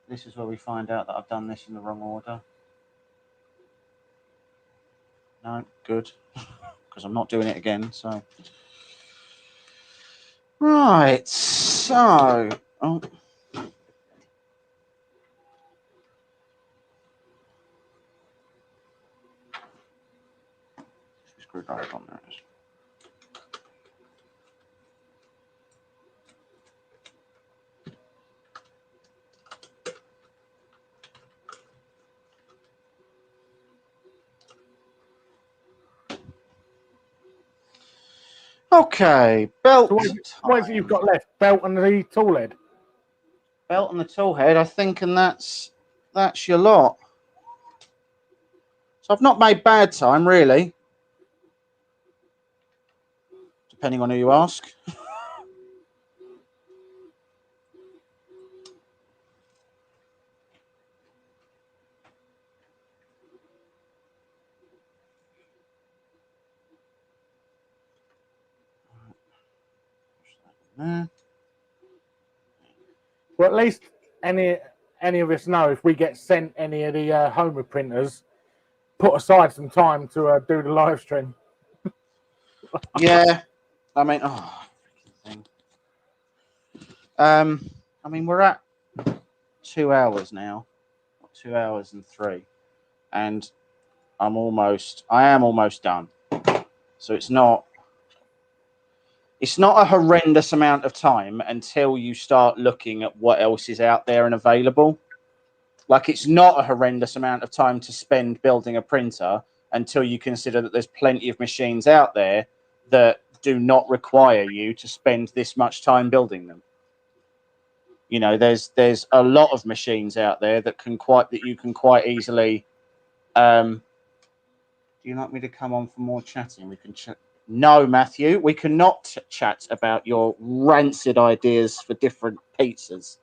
This is where we find out that I've done this in the wrong order. No, good, because I'm not doing it again. So, right, so oh. Screwdriver on there. Okay, belt. So what is it you've got left? Belt and the tool head. Belt and the tool head, I think, and that's your lot. So I've not made bad time, really. Depending on who you ask. There. Well, at least any of us know if we get sent any of the Homer printers, put aside some time to do the live stream. Yeah, I mean, thing. I mean, we're at 2 hours now, 2 hours and 3, and I am almost done. So it's not a horrendous amount of time until you start looking at what else is out there and available. Like, it's not a horrendous amount of time to spend building a printer until you consider that there's plenty of machines out there that do not require you to spend this much time building them. You know, there's a lot of machines out there that you can quite easily. Do you like me to come on for more chatting? We can chat. No, Matthew, we cannot chat about your rancid ideas for different pizzas.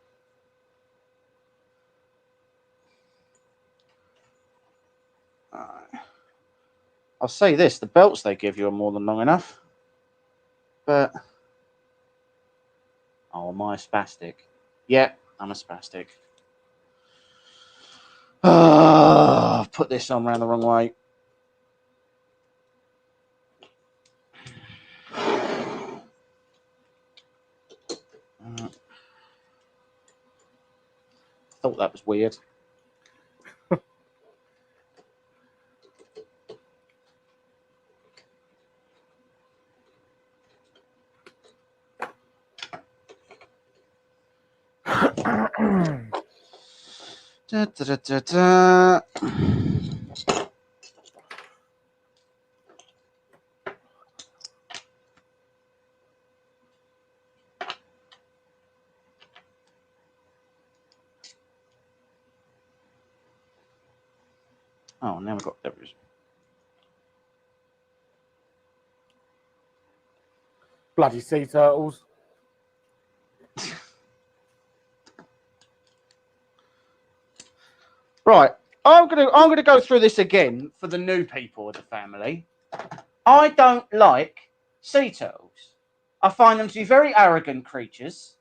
I'll say this, the belts they give you are more than long enough. But... Oh, am I a spastic? Yeah, I'm a spastic. Put this on around the wrong way. Thought that was weird. Da, da, da, da. Oh, now we've got those. Bloody sea turtles. Right, I'm gonna go through this again for the new people of the family. I don't like sea turtles. I find them to be very arrogant creatures,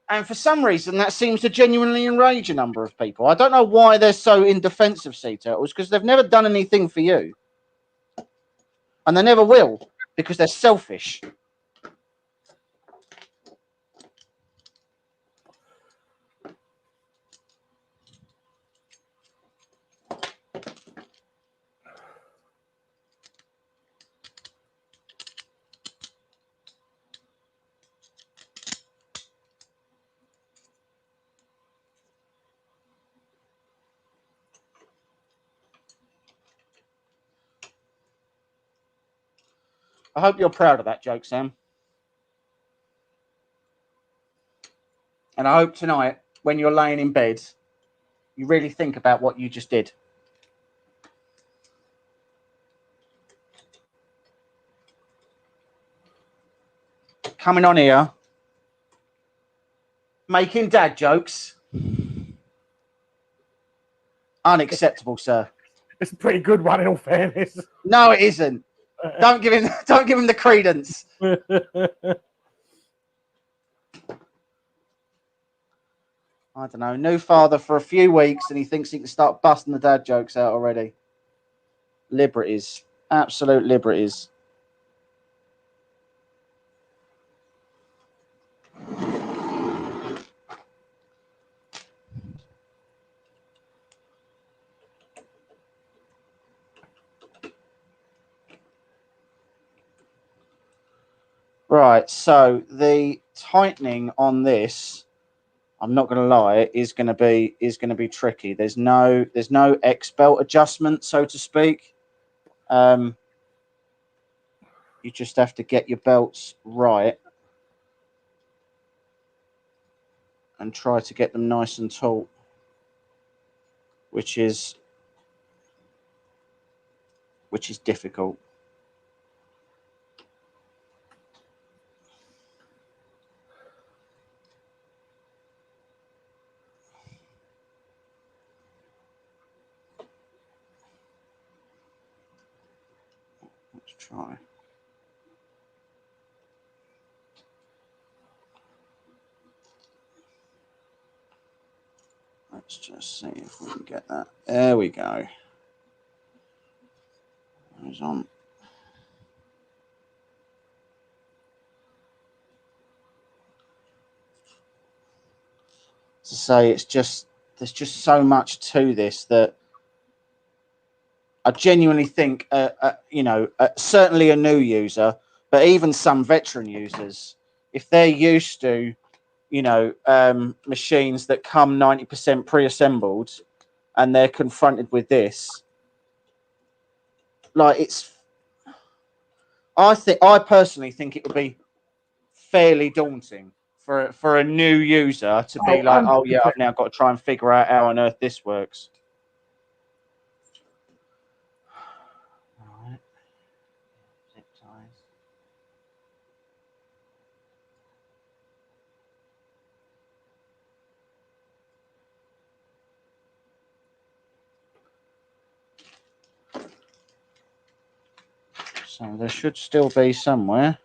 and for some reason that seems to genuinely enrage a number of people. I don't know why they're so in defense of sea turtles, because they've never done anything for you, and they never will, because they're selfish. I hope you're proud of that joke, Sam. And I hope tonight, when you're laying in bed, you really think about what you just did. Coming on here, making dad jokes. Unacceptable, sir. It's a pretty good one, in all fairness. No, it isn't. Don't give him the credence. I don't know. New father for a few weeks, and he thinks he can start busting the dad jokes out already. Liberties, absolute liberties. Right, so the tightening on this, I'm not going to lie, is going to be tricky. There's no X belt adjustment, so to speak. You just have to get your belts right and try to get them nice and taut, which is difficult. Let's try. Let's just see if we can get that. There we go. It's on. To say there's just so much to this that I genuinely think, certainly a new user, but even some veteran users, if they're used to, machines that come 90% pre-assembled, and they're confronted with this, like I personally think it would be fairly daunting for a new user to be like, oh yeah, I've now got to try and figure out how on earth this works. Right. Zip ties. So there should still be somewhere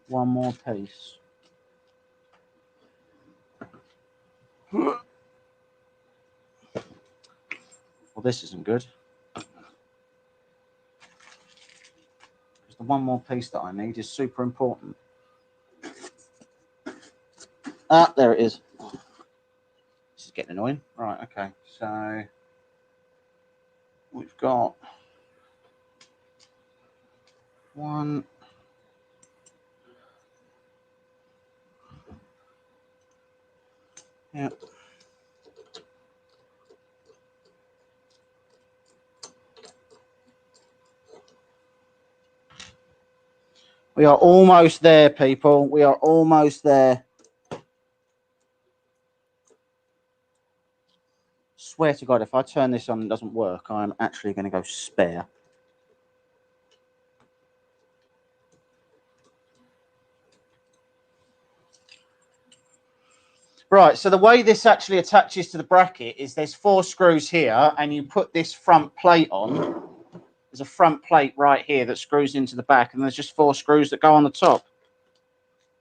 one more piece. Well, this isn't good. Because the one more piece that I need is super important. Ah, there it is. This is getting annoying. Right, okay. So we've got one. Yep. We are almost there, people. We are almost there. Swear to God, if I turn this on and it doesn't work, I'm actually going to go spare. Right, so the way this actually attaches to the bracket is there's 4 screws here, and you put this front plate on. There's a front plate right here that screws into the back, and there's just 4 screws that go on the top.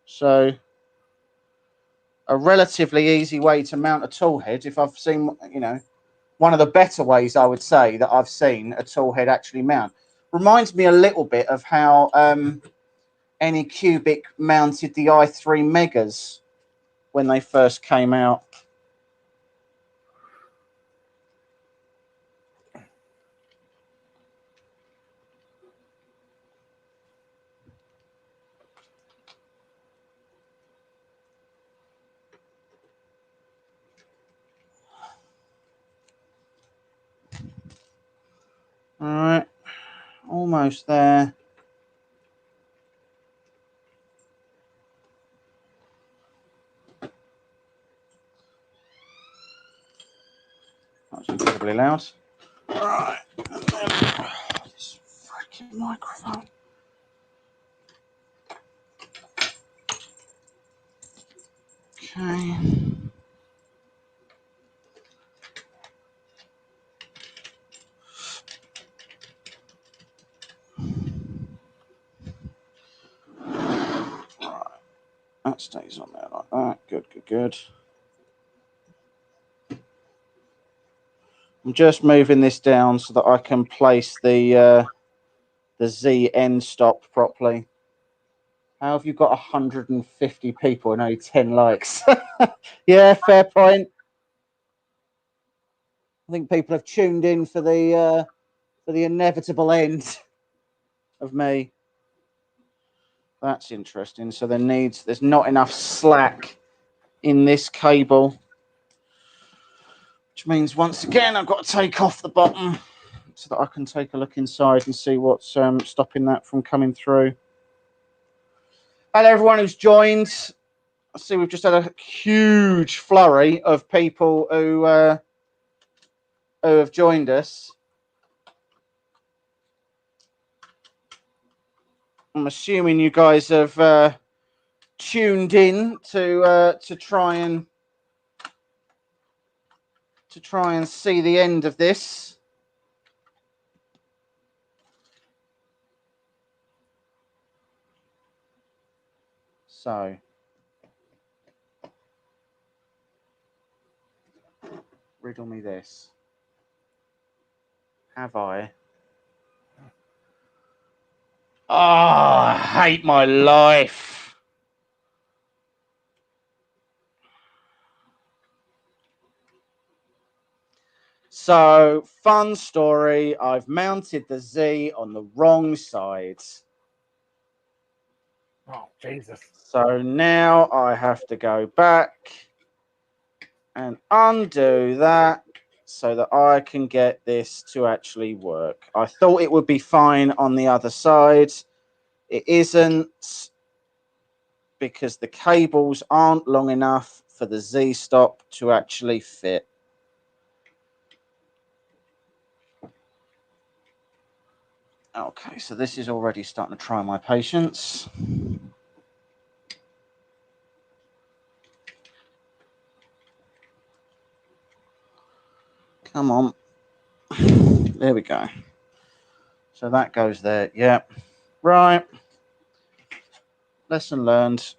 So a relatively easy way to mount a tool head, if I've seen, you know, one of the better ways I would say that I've seen a tool head actually mount. Reminds me a little bit of how Anycubic mounted the i3 Megas when they first came out. All right, almost there. That's incredibly loud. All right, this freaking microphone. Okay. That stays on there like that. Good, good, good. I'm just moving this down so that I can place the Z end stop properly. How have you got 150 people and only 10 likes? Yeah, fair point. I think people have tuned in for the inevitable end of me. That's interesting. So there's not enough slack in this cable, which means once again I've got to take off the bottom so that I can take a look inside and see what's stopping that from coming through. Hello, everyone who's joined. I see we've just had a huge flurry of people who have joined us. I'm assuming you guys have tuned in to try and see the end of this. So riddle me this. Have I? Oh, I hate my life. So, fun story. I've mounted the Z on the wrong side. Oh, Jesus. So now I have to go back and undo that so that I can get this to actually work. I thought it would be fine on the other side. It isn't, because the cables aren't long enough for the Z stop to actually fit. Okay, so this is already starting to try my patience. Come on. There we go. So that goes there. Yeah. Right. Lesson learned.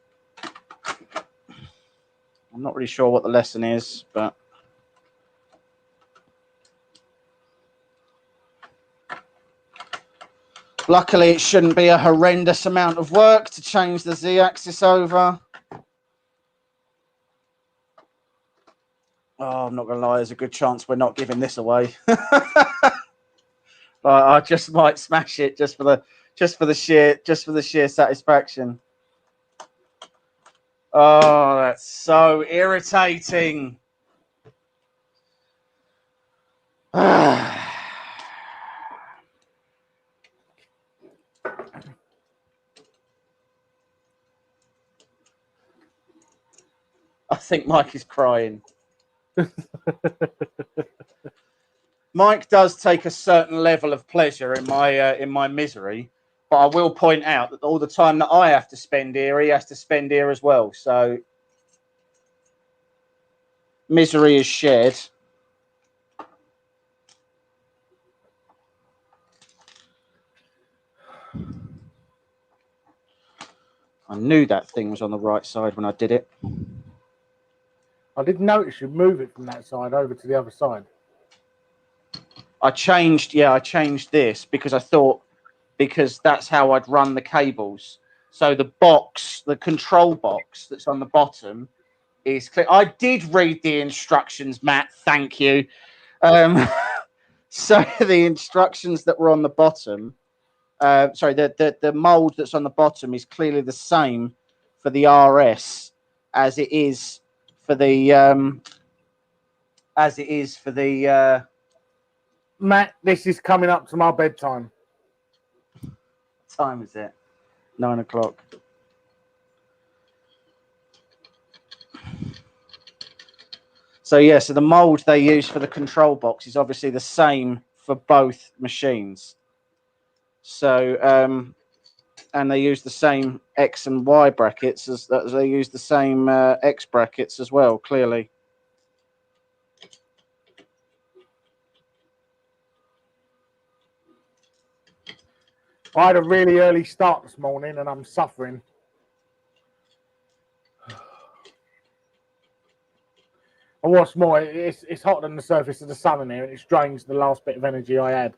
I'm not really sure what the lesson is, but luckily it shouldn't be a horrendous amount of work to change the Z-axis over. Oh, I'm not going to lie. There's a good chance we're not giving this away. But I just might smash it just for the sheer satisfaction. Oh, that's so irritating. I think Mike is crying. Mike does take a certain level of pleasure in my misery, but I will point out that all the time that I have to spend here, he has to spend here as well. So misery is shared. I knew that thing was on the right side when I did it. I did notice you move it from that side over to the other side. I changed this because I thought, because that's how I'd run the cables. So the box, the control box that's on the bottom is clear. I did read the instructions, Matt. Thank you. So the instructions that were on the bottom, the mold that's on the bottom is clearly the same for the RS as it is for the Matt, this is coming up to my bedtime. time is it? 9 o'clock. So yeah, so the mold they use for the control box is obviously the same for both machines. So and they use the same X and Y brackets as they use the same X brackets as well, clearly. I had a really early start this morning and I'm suffering. And what's more, it's hotter than the surface of the sun in here and it drains the last bit of energy I had.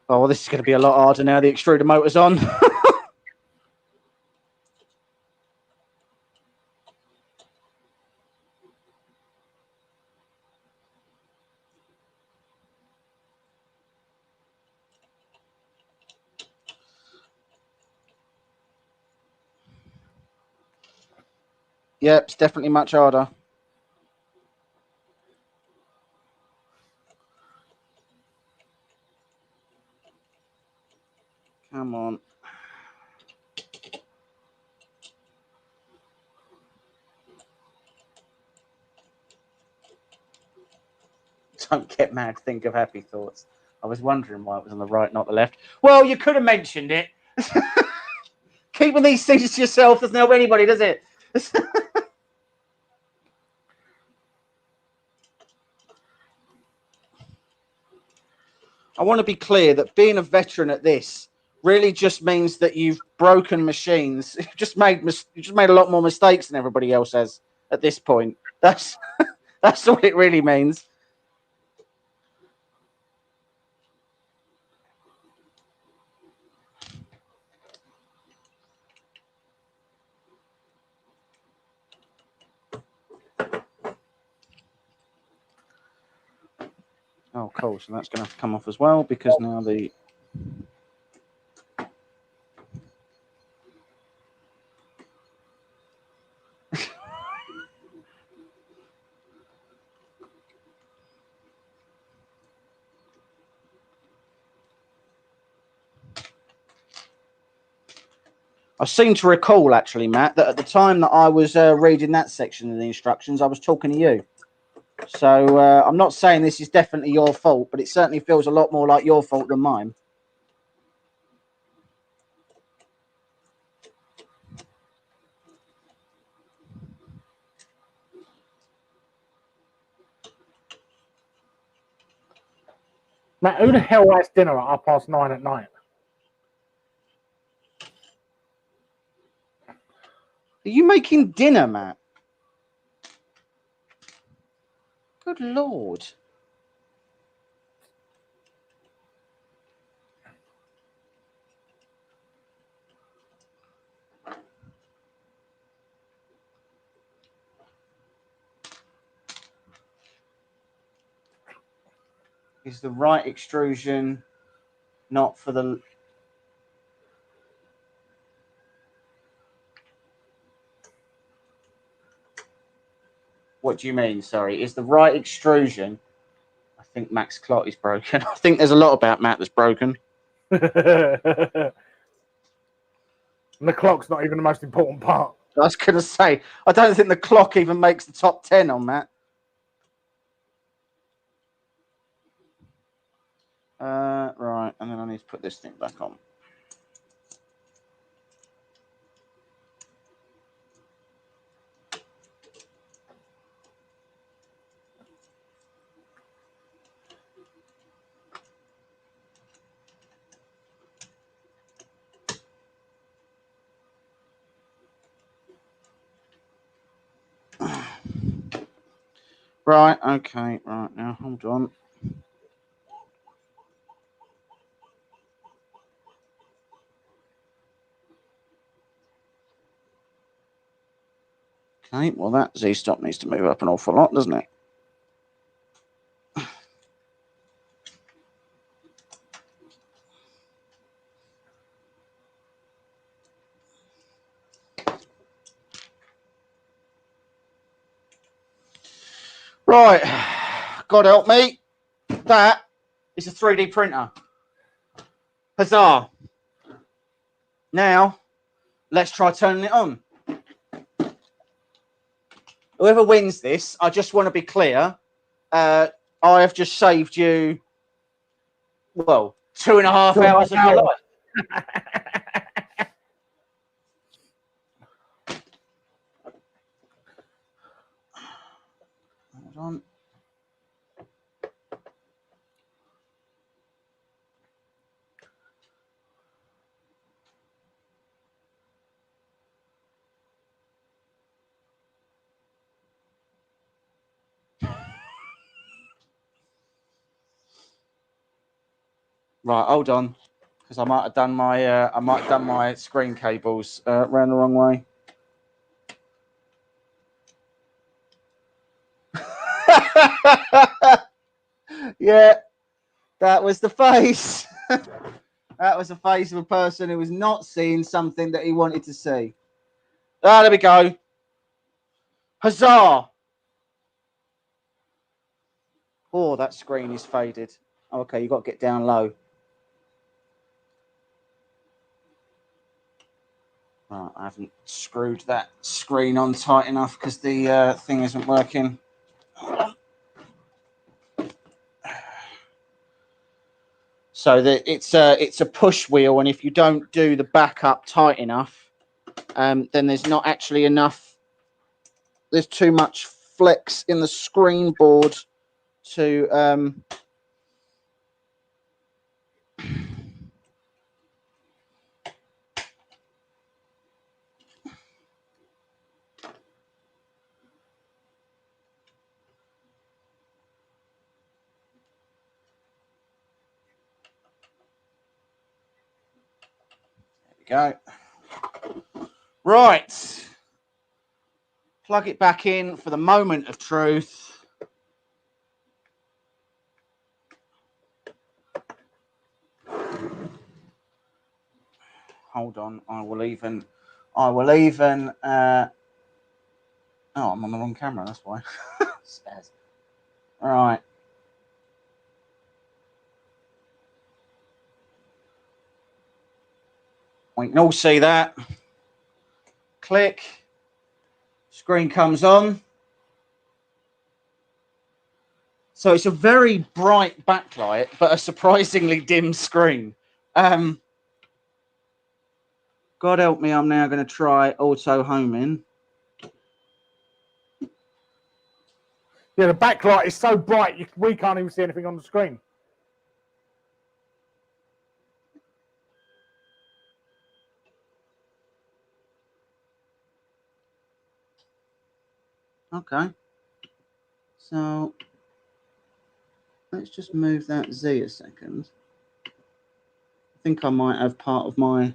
Oh, well, this is going to be a lot harder now the extruder motor's on. Yep, it's definitely much harder. Come on. Don't get mad, think of happy thoughts. I was wondering why it was on the right, not the left. Well, you could have mentioned it. Keeping these things to yourself doesn't help anybody, does it? I want to be clear that being a veteran at this really just means that you've broken machines. You've just made a lot more mistakes than everybody else has at this point. That's what it really means. Oh, cool. So that's going to have to come off as well because now the... I seem to recall, actually, Matt, that at the time that I was reading that section of the instructions, I was talking to you. So I'm not saying this is definitely your fault, but it certainly feels a lot more like your fault than mine. Matt, who the hell has dinner at 9:30 at night? Are you making dinner, Matt? Good Lord. Is the right extrusion not for the... What do you mean? Sorry. Is the right extrusion... I think Mac's clock is broken. I think there's a lot about Matt that's broken. And the clock's not even the most important part. I was going to say, I don't think the clock even makes the top 10 on that. Right, and then I need to put this thing back on. Right, okay, right now, hold on. Okay, well, that Z-stop needs to move up an awful lot, doesn't it? Right, God help me. That is a 3D printer. Huzzah. Now, let's try turning it on. Whoever wins this, I just want to be clear. I have just saved you, well, 2.5 hours of your life. Hold on. Right, hold on, because I might have done my screen cables ran the wrong way. Yeah, that was the face. That was the face of a person who was not seeing something that he wanted to see. Ah, there we go. Huzzah! Oh, that screen is faded. Oh, okay, you've got to get down low. Right, I haven't screwed that screen on tight enough because the thing isn't working. So it's a push wheel, and if you don't do the backup tight enough, then there's not actually enough. There's too much flex in the screen board to There we go. Right. Plug it back in for the moment of truth. Hold on. I will even oh, I'm on the wrong camera, that's why. All right. We can all see that. Click. Screen comes on. So it's a very bright backlight, but a surprisingly dim screen. God help me, I'm now going to try auto homing. Yeah, the backlight is so bright we can't even see anything on the screen. Okay. So let's just move that Z a second. I think I might have part of my...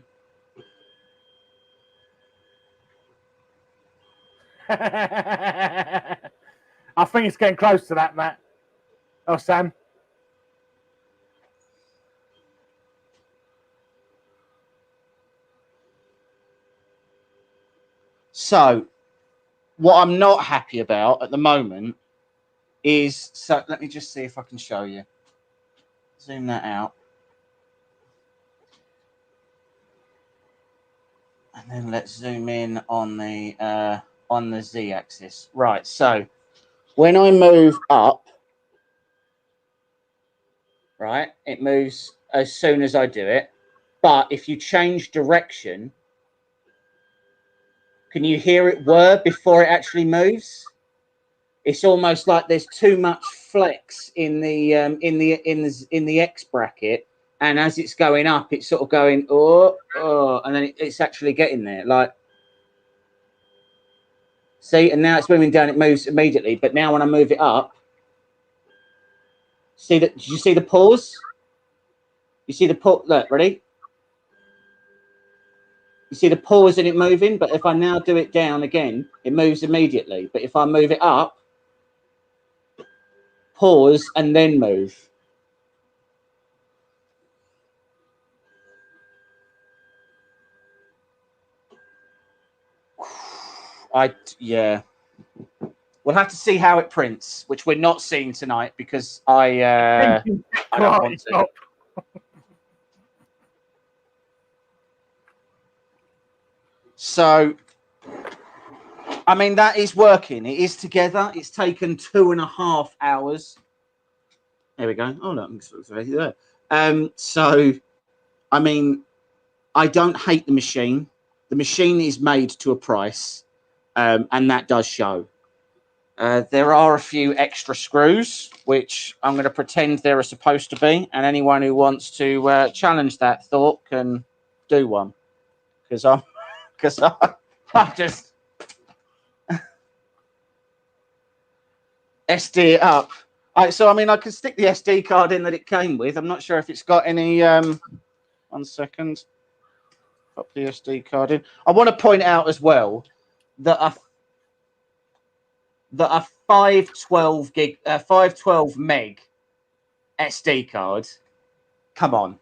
I think it's getting close to that, Matt. Oh, Sam. So what I'm not happy about at the moment is... So let me just see if I can show you. Zoom that out. And then let's zoom in on the Z-axis. Right, so when I move up, right, it moves as soon as I do it. But if you change direction, can you hear it whir before it actually moves? It's almost like there's too much flex in the X bracket, and as it's going up, it's sort of going and then it's actually getting there. Like, see, and now it's moving down. It moves immediately, but now when I move it up, see that? Did you see the pause? You see the pause? Look, ready? You see the pause in it moving, but if I now do it down again, it moves immediately. But if I move it up, pause, and then move. Yeah. We'll have to see how it prints, which we're not seeing tonight because I don't want to. So, I mean, that is working. It is together. It's taken 2.5 hours. There we go. Oh, look, it's right there. So, I mean, I don't hate the machine. The machine is made to a price, and that does show. There are a few extra screws, which I'm going to pretend there are supposed to be, and anyone who wants to challenge that thought can do one, because I'm just SD it up. So I mean, I can stick the SD card in that it came with. I'm not sure if it's got any. 1 second. Pop the SD card in. I want to point out as well that a 512 meg SD card. Come on.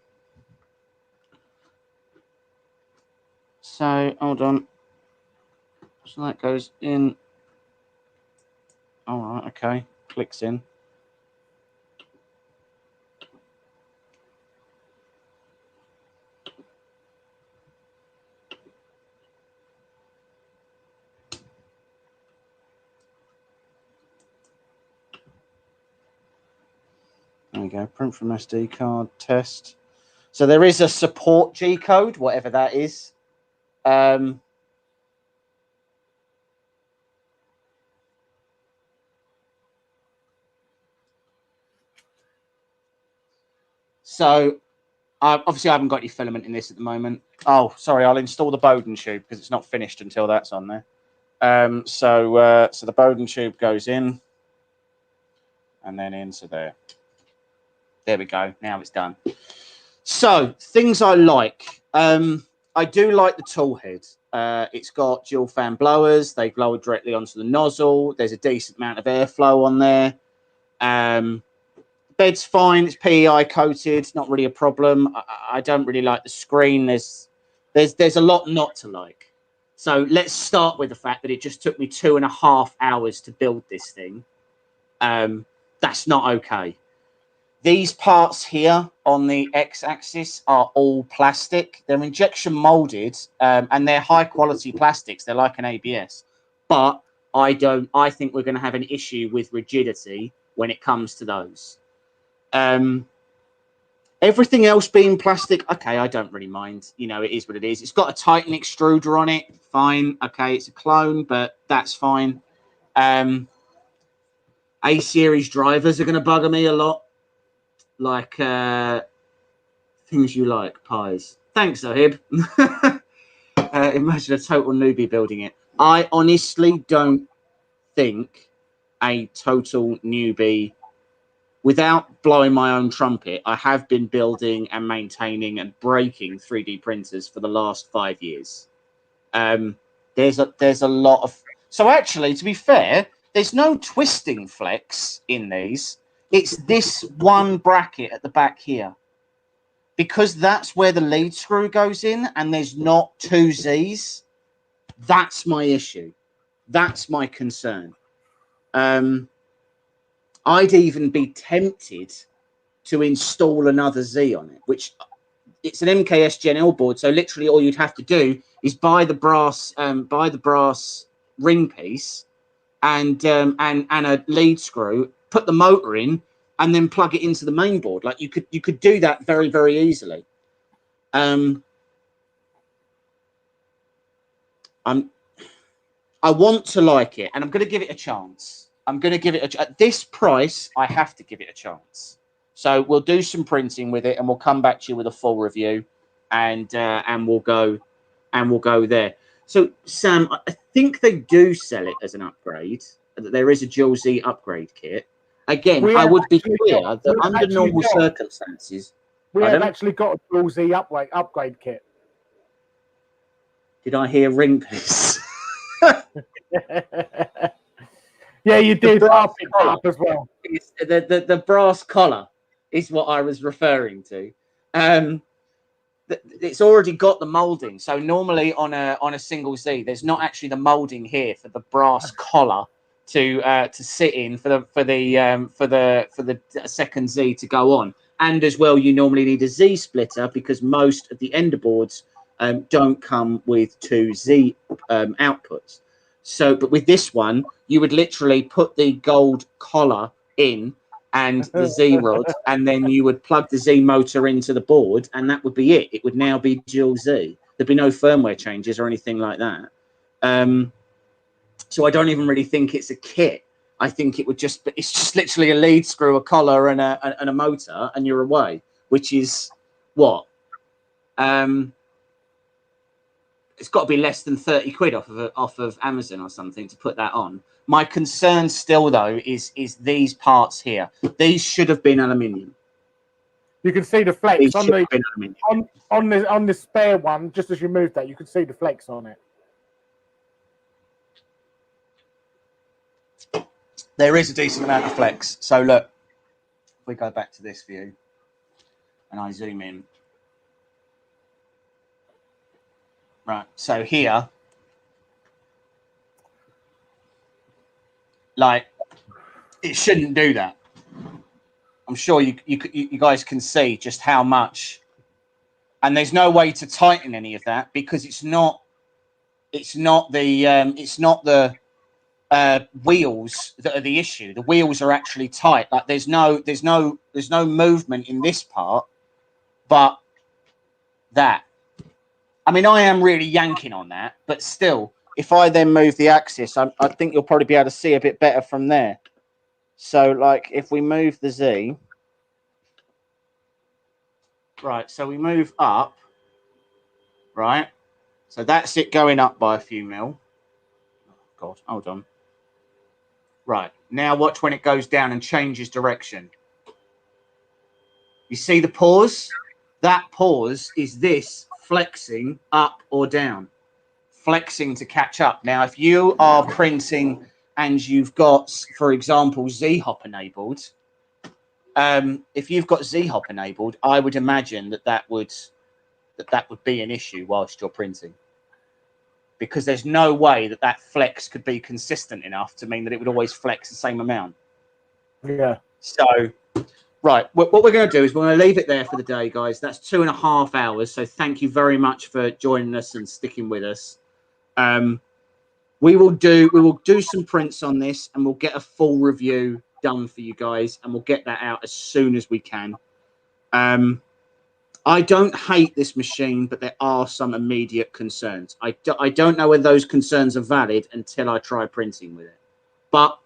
So hold on. So that goes in. All right. Okay. Clicks in. There we go. Print from SD card test. So there is a support G code, whatever that is. So obviously I haven't got any filament in this at the moment. Oh, sorry. I'll install the Bowden tube because it's not finished until that's on there. So the Bowden tube goes in and then into there. There we go. Now it's done. So things I like. I do like the tool head. It's got dual fan blowers. They blow directly onto the nozzle. There's a decent amount of airflow on there. Bed's fine. It's PEI coated. It's not really a problem. I don't really like the screen. There's a lot not to like. So let's start with the fact that it just took me 2.5 hours to build this thing. That's not okay. These parts here on the X-axis are all plastic. They're injection molded, and they're high quality plastics. They're like an ABS. But I think we're going to have an issue with rigidity when it comes to those. Everything else being plastic, okay, I don't really mind. You know, it is what it is. It's got a Titan extruder on it. Fine. Okay, it's a clone, but that's fine. A-series drivers are going to bugger me a lot. Like things you like, pies. Thanks, Zohib. Imagine a total newbie building it. I honestly don't think a total newbie, without blowing my own trumpet, I have been building and maintaining and breaking 3D printers for the last 5 years. There's a lot of... So actually, to be fair, there's no twisting flex in these. It's this one bracket at the back here. Because that's where the lead screw goes in and there's not 2 Z's. That's my issue. That's my concern. I'd even be tempted to install another Z on it, which it's an MKS Gen L board. So literally all you'd have to do is buy the brass ring piece and a lead screw, put the motor in, and then plug it into the main board. Like you could do that very, very easily. I want to like it, and I'm going to give it a chance. At this price, I have to give it a chance. So we'll do some printing with it, and we'll come back to you with a full review, and we'll go there. So Sam, I think they do sell it as an upgrade. There is a Dual Z upgrade kit. Again, I would be clear that under normal circumstances, we have actually got a Dual Z upgrade kit. Did I hear ring piece? Yeah, you did. I'll pick that up as well. The brass collar is what I was referring to. It's already got the molding. So normally on a single Z, there's not actually the molding here for the brass collar to sit in for the second Z to go on. And as well, you normally need a Z splitter because most of the ender boards don't come with 2 Z outputs. So, but with this one, you would literally put the gold collar in and the Z rod, and then you would plug the Z motor into the board, and that would be it. It would now be dual Z. There'd be no firmware changes or anything like that. So I don't even really think it's a kit. I think it's just literally a lead screw, a collar, and a motor, and you're away. Which is what? It's got to be less than 30 quid off of Amazon or something to put that on. My concern still, though, is these parts here. These should have been aluminium. You can see the flex on the spare one. Just as you move that, you can see the flex on it. There is a decent amount of flex. So look, if we go back to this view and I zoom in. Right, so here, like, it shouldn't do that. I'm sure you guys can see just how much, and there's no way to tighten any of that because it's not the wheels that are the issue. The wheels are actually tight. Like there's no movement in this part, but that. I mean, I am really yanking on that, but still, if I then move the axis, I think you'll probably be able to see a bit better from there. So, like, if we move the Z, right, so we move up, right? So that's it going up by a few mil. Oh, God, hold on. Right, now watch when it goes down and changes direction. You see the pause? That pause is this flexing up or down, flexing to catch up. Now, if you are printing and you've got, for example, Z-Hop enabled, if you've got Z-Hop enabled, I would imagine that would be an issue whilst you're printing, because there's no way that flex could be consistent enough to mean that it would always flex the same amount. Yeah. So. Right, what we're going to do is we're going to leave it there for the day, guys. That's 2.5 hours. So thank you very much for joining us and sticking with us. We will do some prints on this, and we'll get a full review done for you guys, and we'll get that out as soon as we can. I don't hate this machine, but there are some immediate concerns. I don't know whether those concerns are valid until I try printing with it. But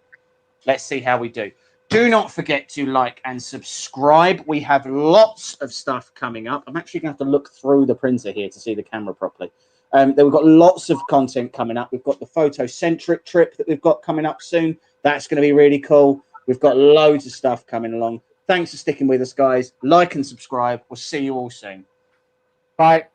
let's see how we do. Do not forget to like and subscribe. We have lots of stuff coming up. I'm actually going to have to look through the printer here to see the camera properly. Then we've got lots of content coming up. We've got the photocentric trip that we've got coming up soon. That's going to be really cool. We've got loads of stuff coming along. Thanks for sticking with us, guys. Like and subscribe. We'll see you all soon. Bye.